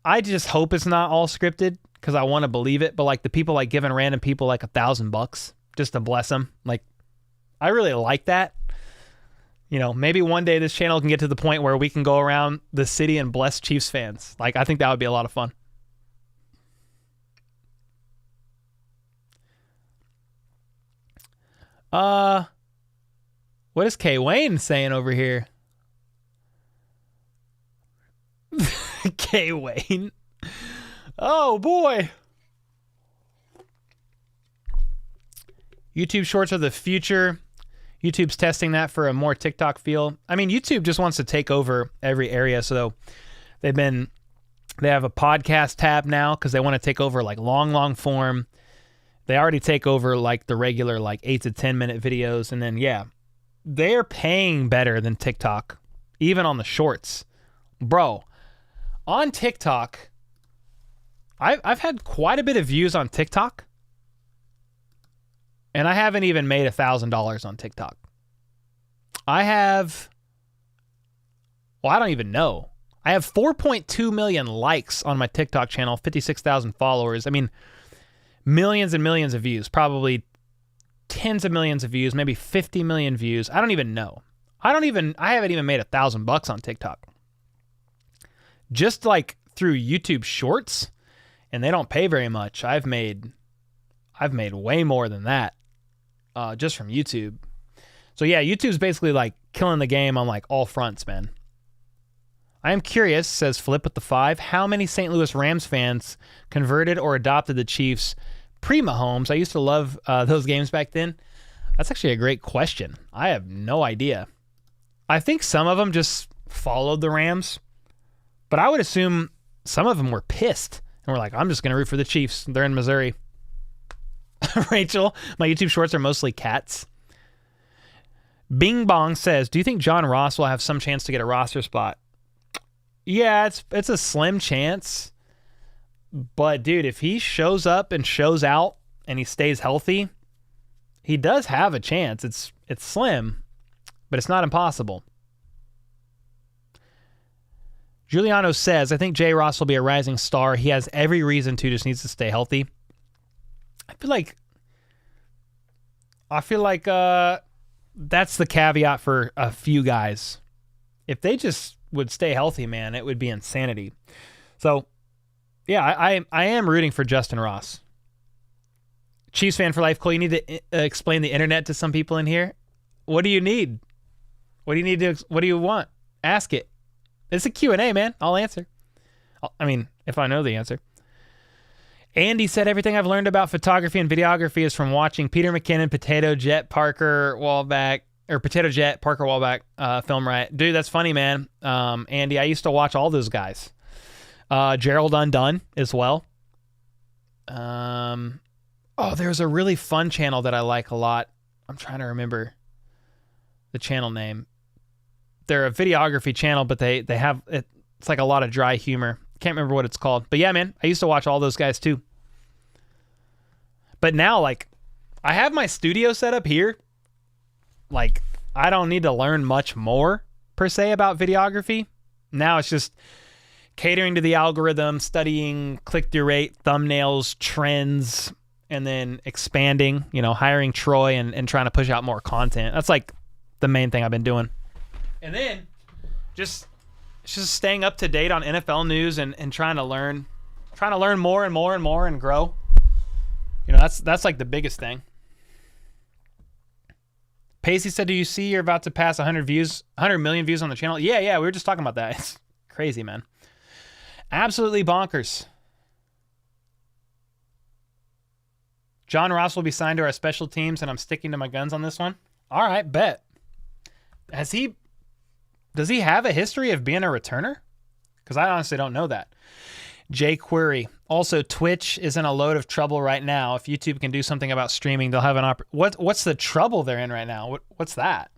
I just hope it's not all scripted because I want to believe it. But like the people like giving random people like $1,000 just to bless them. Like, I really like that. You know, maybe one day this channel can get to the point where we can go around the city and bless Chiefs fans. Like, I think that would be a lot of fun. What is K Wayne saying over here? K Wayne. Oh boy. YouTube Shorts are the future. YouTube's testing that for a more TikTok feel. I mean, YouTube just wants to take over every area. So they have a podcast tab now because they want to take over like long form. They already take over like the regular like 8 to 10 minute videos. And then, yeah, they're paying better than TikTok. even on the shorts. Bro, on TikTok, I've had quite a bit of views on TikTok, and I haven't even made $1,000 on TikTok. I don't even know. I have 4.2 million likes on my TikTok channel, 56,000 followers. I mean, millions and millions of views, probably tens of millions of views, maybe 50 million views. I don't even know. I haven't even made $1,000 on TikTok. Just like through YouTube Shorts, and they don't pay very much. I've made way more than that, just from YouTube. So yeah, YouTube's basically like killing the game on like all fronts, man. I am curious, says Flip with the 5, how many St. Louis Rams fans converted or adopted the Chiefs pre-Mahomes? I used to love those games back then. That's actually a great question. I have no idea. I think some of them just followed the Rams, but I would assume some of them were pissed and were like, I'm just going to root for the Chiefs. They're in Missouri. Rachel, my YouTube shorts are mostly cats. Bing Bong says, do you think John Ross will have some chance to get a roster spot? Yeah, it's a slim chance. But, dude, if he shows up and shows out and he stays healthy, he does have a chance. It's slim, but it's not impossible. Giuliano says, I think Jay Ross will be a rising star. He has every reason to, just needs to stay healthy. I feel like that's the caveat for a few guys. If they just would stay healthy, man, it would be insanity. So, yeah, I am rooting for Justin Ross. Chiefs fan for life. Cole, you need to explain the internet to some people in here. What do you need? What do you want? Ask it. It's a Q&A, man. I'll answer. I mean, if I know the answer. Andy said, everything I've learned about photography and videography is from watching Peter McKinnon, Potato Jet, Parker Wallback film right. Dude, that's funny, man. Andy, I used to watch all those guys. Gerald Undone as well. There's a really fun channel that I like a lot. I'm trying to remember the channel name. They're a videography channel, but they have it's like a lot of dry humor. Can't remember what it's called. But yeah, man, I used to watch all those guys too. But now, like, I have my studio set up here. Like, I don't need to learn much more, per se, about videography. Now it's just catering to the algorithm, studying click-through rate, thumbnails, trends, and then expanding, hiring Troy and trying to push out more content. That's like the main thing I've been doing. And then just staying up to date on NFL news and trying to learn more and more and more and grow. That's like the biggest thing. Pacey said, do you see you're about to pass 100 million views on the channel? Yeah, we were just talking about that. It's crazy, man. Absolutely bonkers. John Ross will be signed to our special teams, and I'm sticking to my guns on this one. All right, bet. Does he have a history of being a returner? Because I honestly don't know that. Jay Query. Also, Twitch is in a load of trouble right now. If YouTube can do something about streaming, they'll have an What's the trouble they're in right now? What's that?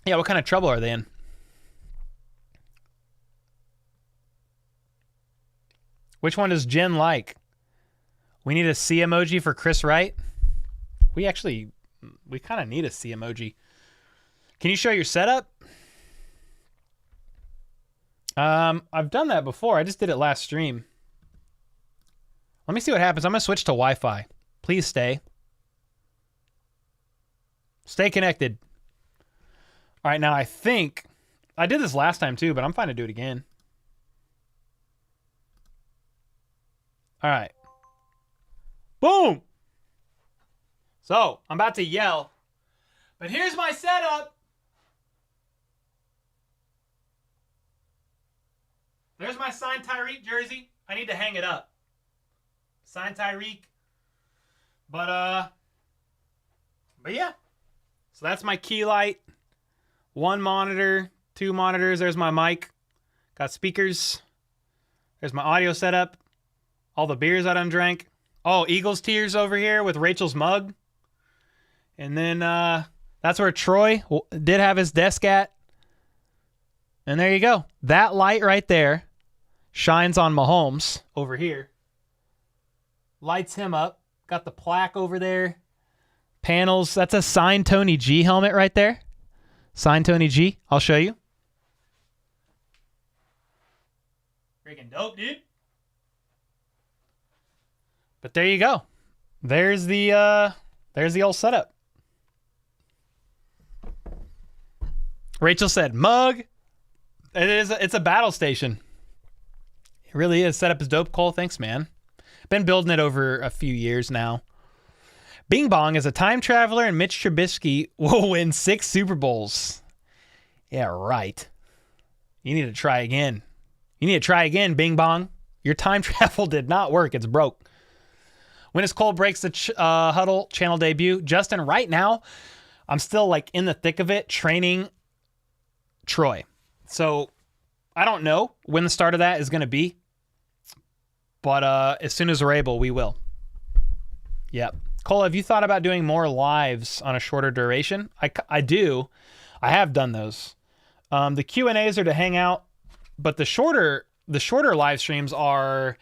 Yeah, what kind of trouble are they in? Which one does Jen like? We need a C emoji for Chris Wright. We kind of need a C emoji. Can you show your setup? I've done that before. I just did it last stream. Let me see what happens. I'm going to switch to Wi-Fi. Please stay. Stay connected. All right, now I think I did this last time too, but I'm fine to do it again. All right. Boom. So, I'm about to yell, but here's my setup. There's my signed Tyreek jersey. I need to hang it up. Signed Tyreek. But yeah. So that's my key light. 1 monitor, 2 monitors. There's my mic. Got speakers. There's my audio setup. All the beers I done drank. Oh, Eagles tears over here with Rachel's mug. And then that's where Troy did have his desk at. And there you go. That light right there shines on Mahomes over here. Lights him up. Got the plaque over there. Panels. That's a signed Tony G helmet right there. Signed Tony G. I'll show you. Freaking dope, dude. But there you go. There's the old setup. Rachel said, mug. It's a battle station. It really is. Setup is dope, Cole. Thanks, man. Been building it over a few years now. Bing Bong is a time traveler, and Mitch Trubisky will win 6 Super Bowls. Yeah, right. You need to try again. Bing Bong. Your time travel did not work. It's broke. When is Cole breaks the Huddle channel debut? Justin, right now, I'm still like in the thick of it, training Troy. So I don't know when the start of that is going to be. But as soon as we're able, we will. Yep. Cole, have you thought about doing more lives on a shorter duration? I do. I have done those. The Q&As are to hang out, but the shorter live streams are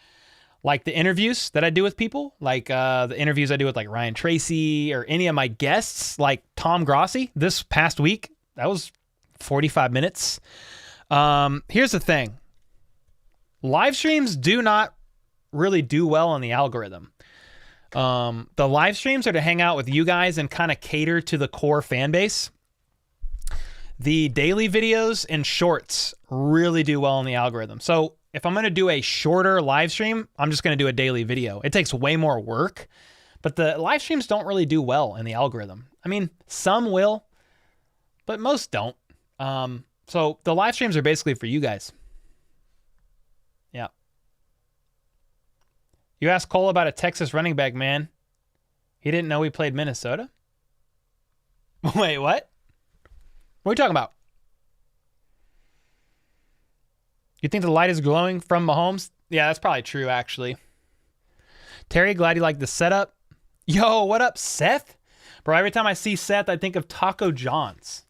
like the interviews that I do with people, like the interviews I do with like Ryan Tracy or any of my guests, like Tom Grossi this past week. That was 45 minutes. Here's the thing. Live streams do not really do well on the algorithm. The live streams are to hang out with you guys and kind of cater to the core fan base. The daily videos and shorts really do well on the algorithm. So if I'm going to do a shorter live stream, I'm just going to do a daily video. It takes way more work, but the live streams don't really do well in the algorithm. I mean, some will, but most don't. So the live streams are basically for you guys. Yeah. You asked Cole about a Texas running back, man. He didn't know we played Minnesota? Wait, what? What are we talking about? You think the light is glowing from Mahomes? Yeah, that's probably true, actually. Terry, glad you like the setup. Yo, what up, Seth? Bro, every time I see Seth, I think of Taco John's.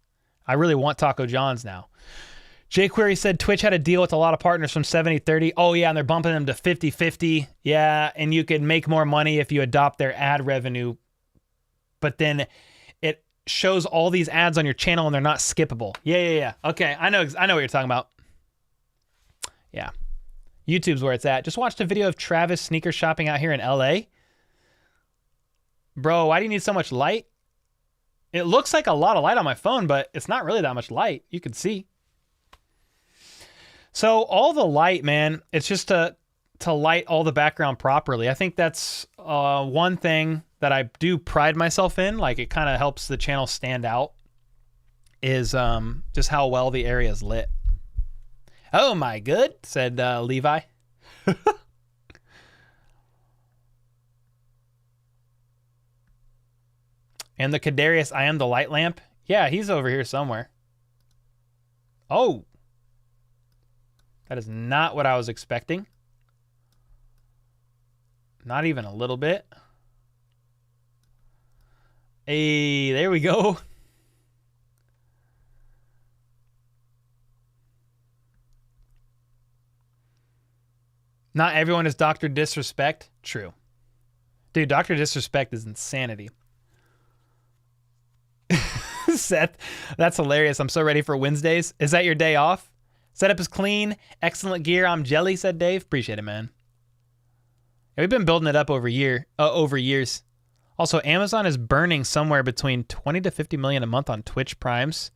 I really want Taco John's now. jQuery said Twitch had a deal with a lot of partners from 70-30. Oh, yeah, and they're bumping them to 50-50. Yeah, and you could make more money if you adopt their ad revenue. But then it shows all these ads on your channel and they're not skippable. Yeah. Okay, I know what you're talking about. Yeah. YouTube's where it's at. Just watched a video of Travis sneaker shopping out here in LA. Bro, why do you need so much light? It looks like a lot of light on my phone, but it's not really that much light. You can see. So all the light, man, it's just to light all the background properly. I think that's one thing that I do pride myself in. Like, it kind of helps the channel stand out is just how well the area is lit. Oh my good, said Levi. And the Kadarius, I am the light lamp. Yeah, he's over here somewhere. Oh. That is not what I was expecting. Not even a little bit. Hey, there we go. Not everyone is Dr. Disrespect. True. Dude, Dr. Disrespect is insanity. Seth, that's hilarious. I'm so ready for Wednesdays. Is that your day off? Setup is clean. Excellent gear. I'm jelly, said Dave. Appreciate it, man. Yeah, we've been building it up over years. Also, Amazon is burning somewhere between 20 to 50 million a month on Twitch Primes,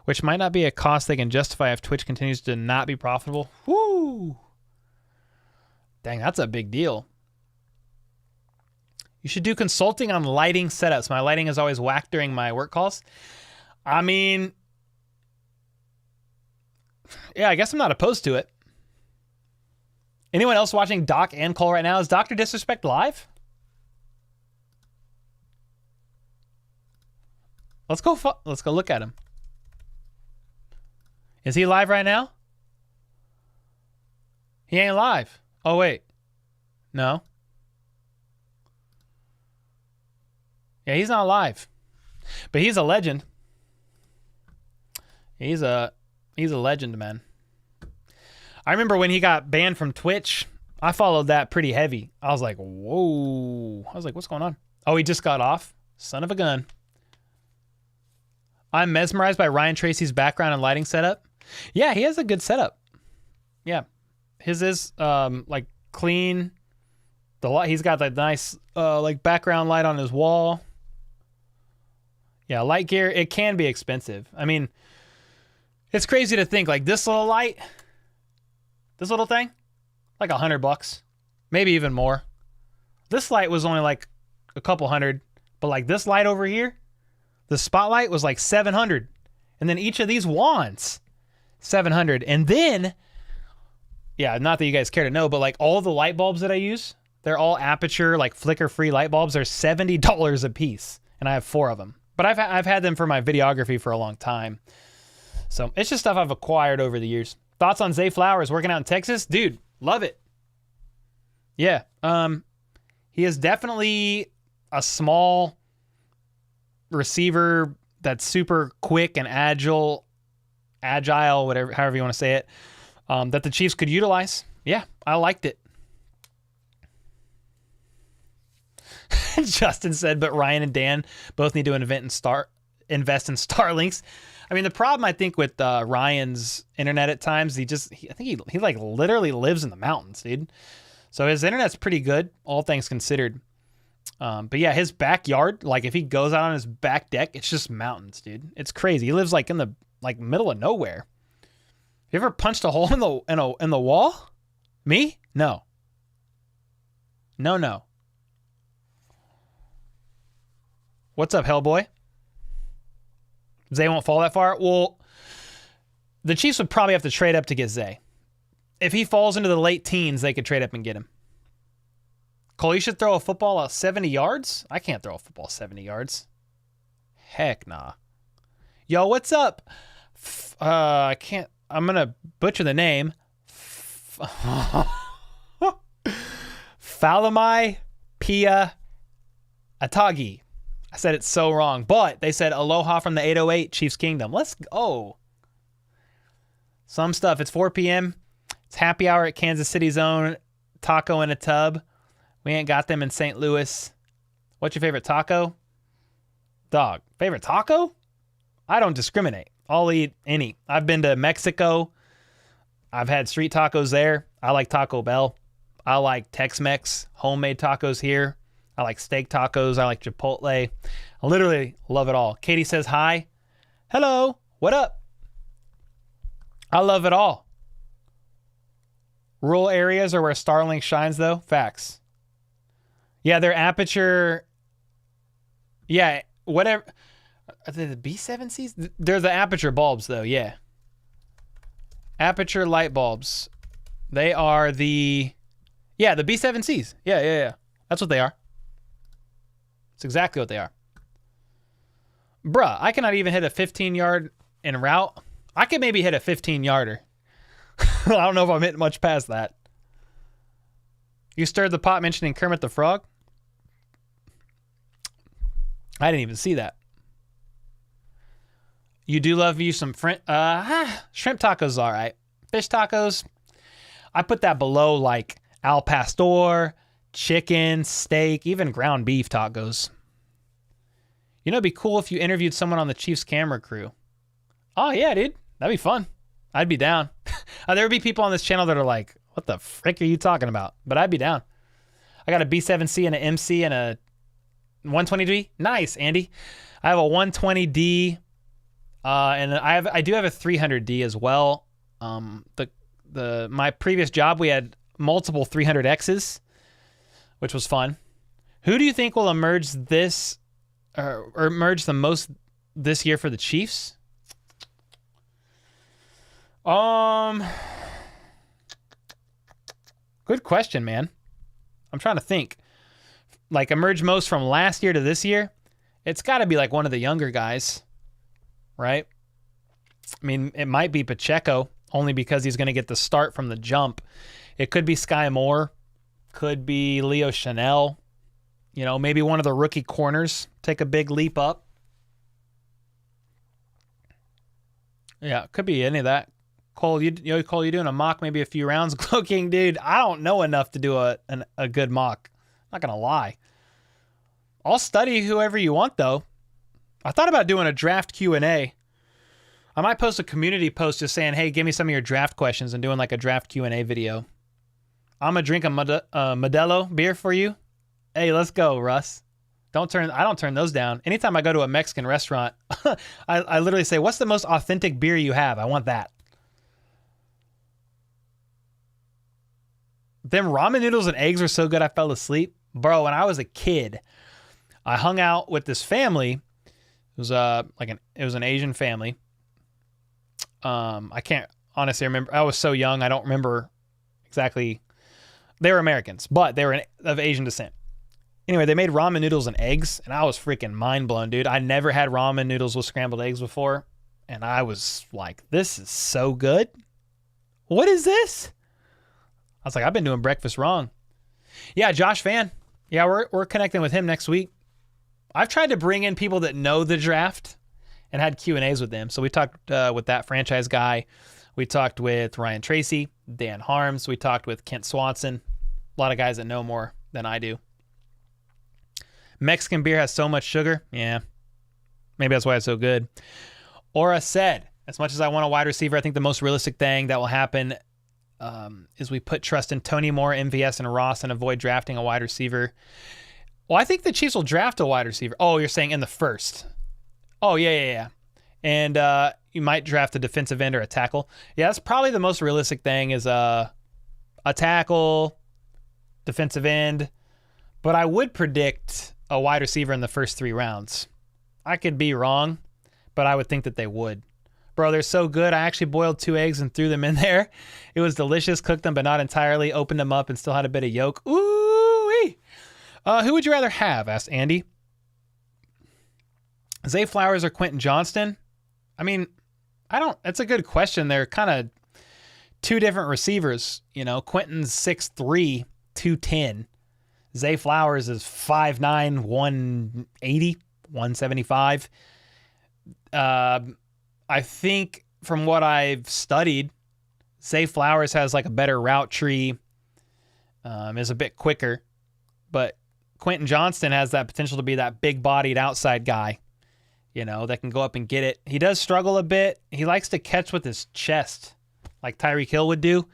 which might not be a cost they can justify if Twitch continues to not be profitable. Woo! Dang, that's a big deal. You should do consulting on lighting setups. My lighting is always whacked during my work calls. I mean, yeah, I guess I'm not opposed to it. Anyone else watching Doc and Cole right now? Is Dr. Disrespect live? Let's go look at him. Is he live right now? He ain't live. Oh, wait. No. Yeah, he's not live. But he's a legend. He's a legend, man. I remember when he got banned from Twitch, I followed that pretty heavy. I was like, whoa. I was like, what's going on? Oh, he just got off? Son of a gun. I'm mesmerized by Ryan Tracy's background and lighting setup. Yeah, he has a good setup. Yeah. His is like clean. He's got that nice like background light on his wall. Yeah, light gear, it can be expensive. I mean, it's crazy to think like this little light, this little thing, like $100, maybe even more. This light was only like a couple hundred, but like this light over here, the spotlight was like 700. And then each of these wands, 700. And then, yeah, not that you guys care to know, but like all the light bulbs that I use, they're all aperture, like flicker-free light bulbs. They're $70 a piece, and I have 4 of them. But I've had them for my videography for a long time. So it's just stuff I've acquired over the years. Thoughts on Zay Flowers working out in Texas? Dude, love it. Yeah. He is definitely a small receiver that's super quick and agile, whatever, however you want to say it, that the Chiefs could utilize. Yeah, I liked it. Justin said, but Ryan and Dan both need to invest in Starlinks. I mean, the problem I think with Ryan's internet at times, I think he like literally lives in the mountains, dude. So his internet's pretty good, all things considered. But yeah, his backyard, like if he goes out on his back deck, it's just mountains, dude. It's crazy. He lives like in the like middle of nowhere. You ever punched a hole in the wall? Me? No. No. What's up, Hellboy? Zay won't fall that far? Well, the Chiefs would probably have to trade up to get Zay. If he falls into the late teens, they could trade up and get him. Cole, you should throw a football 70 yards? I can't throw a football 70 yards. Heck nah. Yo, what's up? I can't. I'm going to butcher the name. Falamai Pia Atagi. I said it so wrong, but they said aloha from the 808 Chiefs Kingdom. Let's go. Some stuff. It's 4 p.m. It's happy hour at Kansas City Zone. Taco in a tub. We ain't got them in St. Louis. What's your favorite taco? Dog. Favorite taco? I don't discriminate. I'll eat any. I've been to Mexico. I've had street tacos there. I like Taco Bell. I like Tex-Mex, homemade tacos here. I like steak tacos. I like Chipotle. I literally love it all. Katie says hi. Hello. What up? I love it all. Rural areas are where Starlink shines, though. Facts. Yeah, their aperture. Yeah, whatever. Are they the B7Cs? They're the aperture bulbs, though. Yeah. Aperture light bulbs. They are the. Yeah, the B7Cs. Yeah. That's what they are. It's exactly what they are. Bruh, I cannot even hit a 15-yard in route. I could maybe hit a 15-yarder. I don't know if I'm hitting much past that. You stirred the pot mentioning Kermit the Frog? I didn't even see that. You do love you some shrimp tacos, all right. Fish tacos, I put that below like al pastor, chicken, steak, even ground beef tacos. You know, it'd be cool if you interviewed someone on the Chiefs camera crew. Oh, yeah, dude. That'd be fun. I'd be down. There would be people on this channel that are like, what the frick are you talking about? But I'd be down. I got a B7C and an MC and a 120D. Nice, Andy. I have a 120D, and I do have a 300D as well. My previous job, we had multiple 300Xs, which was fun. Who do you think will emerge or emerge the most this year for the Chiefs? Good question, man. I'm trying to think. Like, emerge most from last year to this year? It's got to be like one of the younger guys, right? I mean, it might be Pacheco, only because he's going to get the start from the jump. It could be Sky Moore. Could be Leo Chanel. You know, maybe one of the rookie corners take a big leap up. Yeah, could be any of that. Cole, you doing a mock, maybe a few rounds? Glow King, dude, I don't know enough to do a good mock. I'm not gonna lie. I'll study whoever you want, though. I thought about doing a draft Q&A. I might post a community post just saying, hey, give me some of your draft questions, and doing like a draft Q&A video. I'm gonna drink a Modelo beer for you. Hey, let's go, Russ. I don't turn those down. Anytime I go to a Mexican restaurant, I literally say, what's the most authentic beer you have? I want that. Them ramen noodles and eggs were so good I fell asleep. Bro, when I was a kid, I hung out with this family. It was an Asian family. I can't honestly remember. I was so young, I don't remember exactly. They were Americans, but they were of Asian descent. Anyway, they made ramen noodles and eggs, and I was freaking mind blown, dude. I never had ramen noodles with scrambled eggs before, and I was like, this is so good. What is this? I was like, I've been doing breakfast wrong. Yeah, Josh Fan. Yeah, we're connecting with him next week. I've tried to bring in people that know the draft and had Q&As with them. So we talked with that franchise guy. We talked with Ryan Tracy, Dan Harms. We talked with Kent Swanson. A lot of guys that know more than I do. Mexican beer has so much sugar. Yeah, maybe that's why it's so good. Aura said, as much as I want a wide receiver, I think the most realistic thing that will happen is we put trust in Tony Moore, MVS, and Ross and avoid drafting a wide receiver. Well, I think the Chiefs will draft a wide receiver. Oh, you're saying in the first. Oh, yeah. And you might draft a defensive end or a tackle. Yeah, that's probably the most realistic thing is a tackle, defensive end. But I would predict a wide receiver in the first 3 rounds. I could be wrong, but I would think that they would. Bro, they're so good. I actually boiled 2 eggs and threw them in there. It was delicious. Cooked them, but not entirely. Opened them up and still had a bit of yolk. Ooh-wee. Who would you rather have? Asked Andy. Zay Flowers or Quentin Johnston? I mean, that's a good question. They're kind of 2 different receivers. You know, Quentin's 6'3", 210. Zay Flowers is 5'9", 180, 175. I think from what I've studied, Zay Flowers has like a better route tree, is a bit quicker, but Quentin Johnston has that potential to be that big-bodied outside guy, you know, that can go up and get it. He does struggle a bit. He likes to catch with his chest, like Tyreek Hill would do.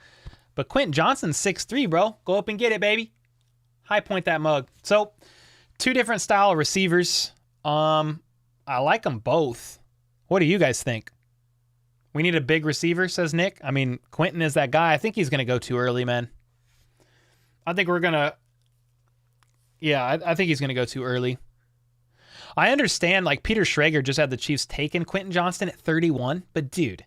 But Quentin Johnston's 6'3", bro. Go up and get it, baby. High point that mug. So, 2 different style receivers. I like them both. What do you guys think? We need a big receiver, says Nick. I mean, Quentin is that guy. I think he's going to go too early, man. I think we're going to... Yeah, I think he's going to go too early. I understand, like, Peter Schrager just had the Chiefs taking Quentin Johnston at 31. But, dude,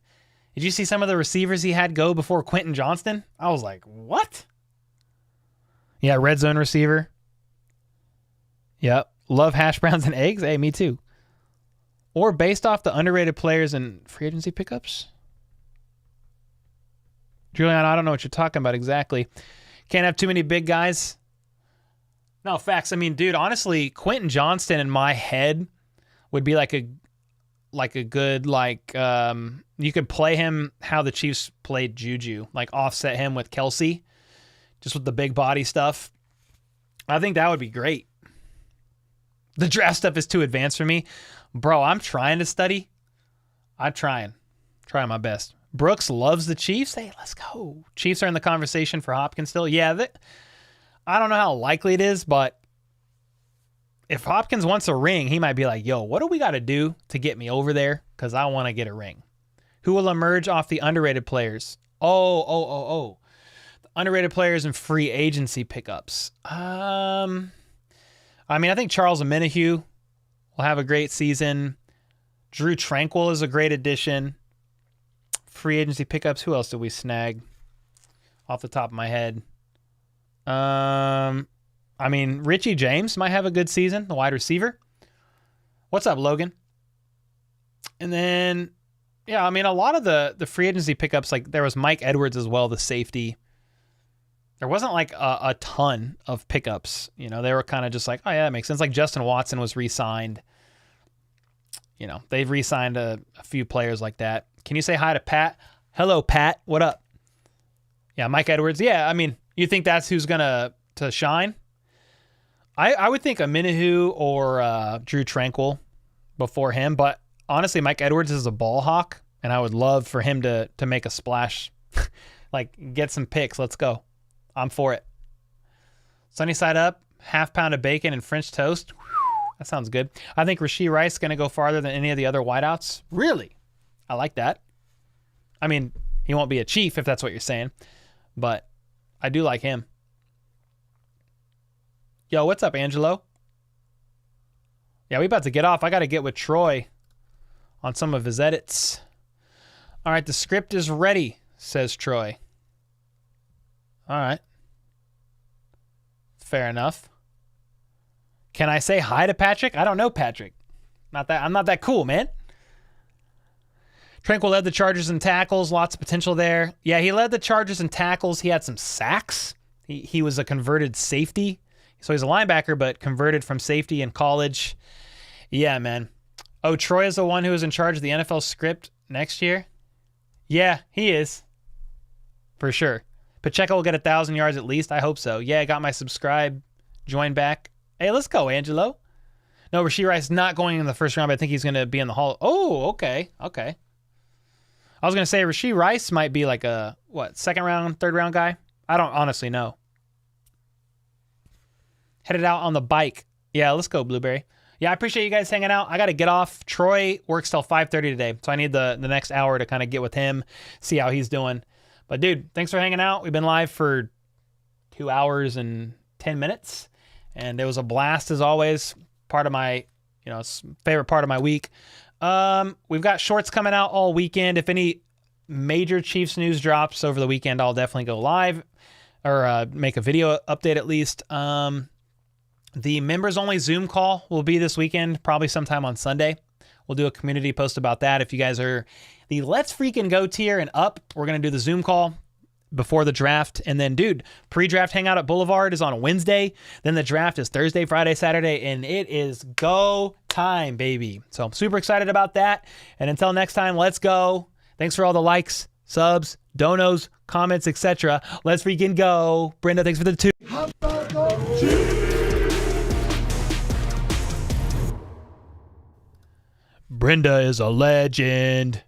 did you see some of the receivers he had go before Quentin Johnston? I was like, what? Yeah, red zone receiver. Yep. Love hash browns and eggs. Hey, me too. Or based off the underrated players and free agency pickups? Julian, I don't know what you're talking about exactly. Can't have too many big guys. No, facts. I mean, dude, honestly, Quentin Johnston in my head would be like a good, you could play him how the Chiefs played Juju, like offset him with Kelsey, just with the big body stuff. I think that would be great. The draft stuff is too advanced for me. Bro, I'm trying to study. I'm trying my best. Brooks loves the Chiefs. Hey, let's go. Chiefs are in the conversation for Hopkins still. Yeah, I don't know how likely it is, but if Hopkins wants a ring, he might be like, yo, what do we got to do to get me over there? Because I want to get a ring. Who will emerge off the underrated players? Oh. The underrated players and free agency pickups. I mean, I think Charles Omenihu will have a great season. Drew Tranquil is a great addition. Free agency pickups. Who else did we snag off the top of my head? I mean, Richie James might have a good season, the wide receiver. What's up, Logan? And then, yeah, I mean, a lot of the free agency pickups, like there was Mike Edwards as well, the safety. There wasn't like a ton of pickups. You know, they were kind of just like, oh, yeah, that makes sense. Like Justin Watson was re-signed. you know, they've re-signed a few players like that. Can you say hi to Pat? Hello, Pat. What up? Yeah, Mike Edwards. Yeah, I mean, you think that's who's going to shine? I would think a Minahu or Drew Tranquil before him, but honestly, Mike Edwards is a ball hawk, and I would love for him to make a splash. Like, get some picks. Let's go. I'm for it. Sunny side up, half pound of bacon and French toast. Whew, that sounds good. I think Rashee Rice is going to go farther than any of the other wideouts. Really? I like that. I mean, he won't be a Chief if that's what you're saying, but I do like him. Yo, what's up, Angelo? Yeah, we about to get off. I got to get with Troy on some of his edits. All right, the script is ready, says Troy. All right. Fair enough. Can I say hi to Patrick? I don't know Patrick. I'm not that cool, man. Tranquil led the Chargers in tackles. Lots of potential there. Yeah, he led the Chargers in tackles. He had some sacks. He was a converted safety. So he's a linebacker, but converted from safety in college. Yeah, man. Oh, Troy is the one who is in charge of the NFL script next year? Yeah, he is. For sure. Pacheco will get 1,000 yards at least. I hope so. Yeah, I got my subscribe. Join back. Hey, let's go, Angelo. No, Rashee Rice is not going in the first round, but I think he's going to be in the Hall. Oh, okay. Okay. I was going to say Rashee Rice might be like a, second round, third round guy? I don't honestly know. Headed out on the bike. Yeah, let's go, Blueberry. Yeah, I appreciate you guys hanging out. I got to get off. Troy works till 5:30 today, so I need the next hour to kind of get with him, see how he's doing. But, dude, thanks for hanging out. We've been live for 2 hours and 10 minutes, and it was a blast as always. Part of my, favorite part of my week. We've got shorts coming out all weekend. If any major Chiefs news drops over the weekend, I'll definitely go live or make a video update at least. The members-only Zoom call will be this weekend, probably sometime on Sunday. We'll do a community post about that. If you guys are the Let's Freaking Go tier and up, we're going to do the Zoom call before the draft. And then, dude, pre-draft hangout at Boulevard is on Wednesday. Then the draft is Thursday, Friday, Saturday, and it is go time, baby. So I'm super excited about that. And until next time, let's go. Thanks for all the likes, subs, donos, comments, etc. Let's freaking go. Brenda, thanks for the 2. Brenda is a legend.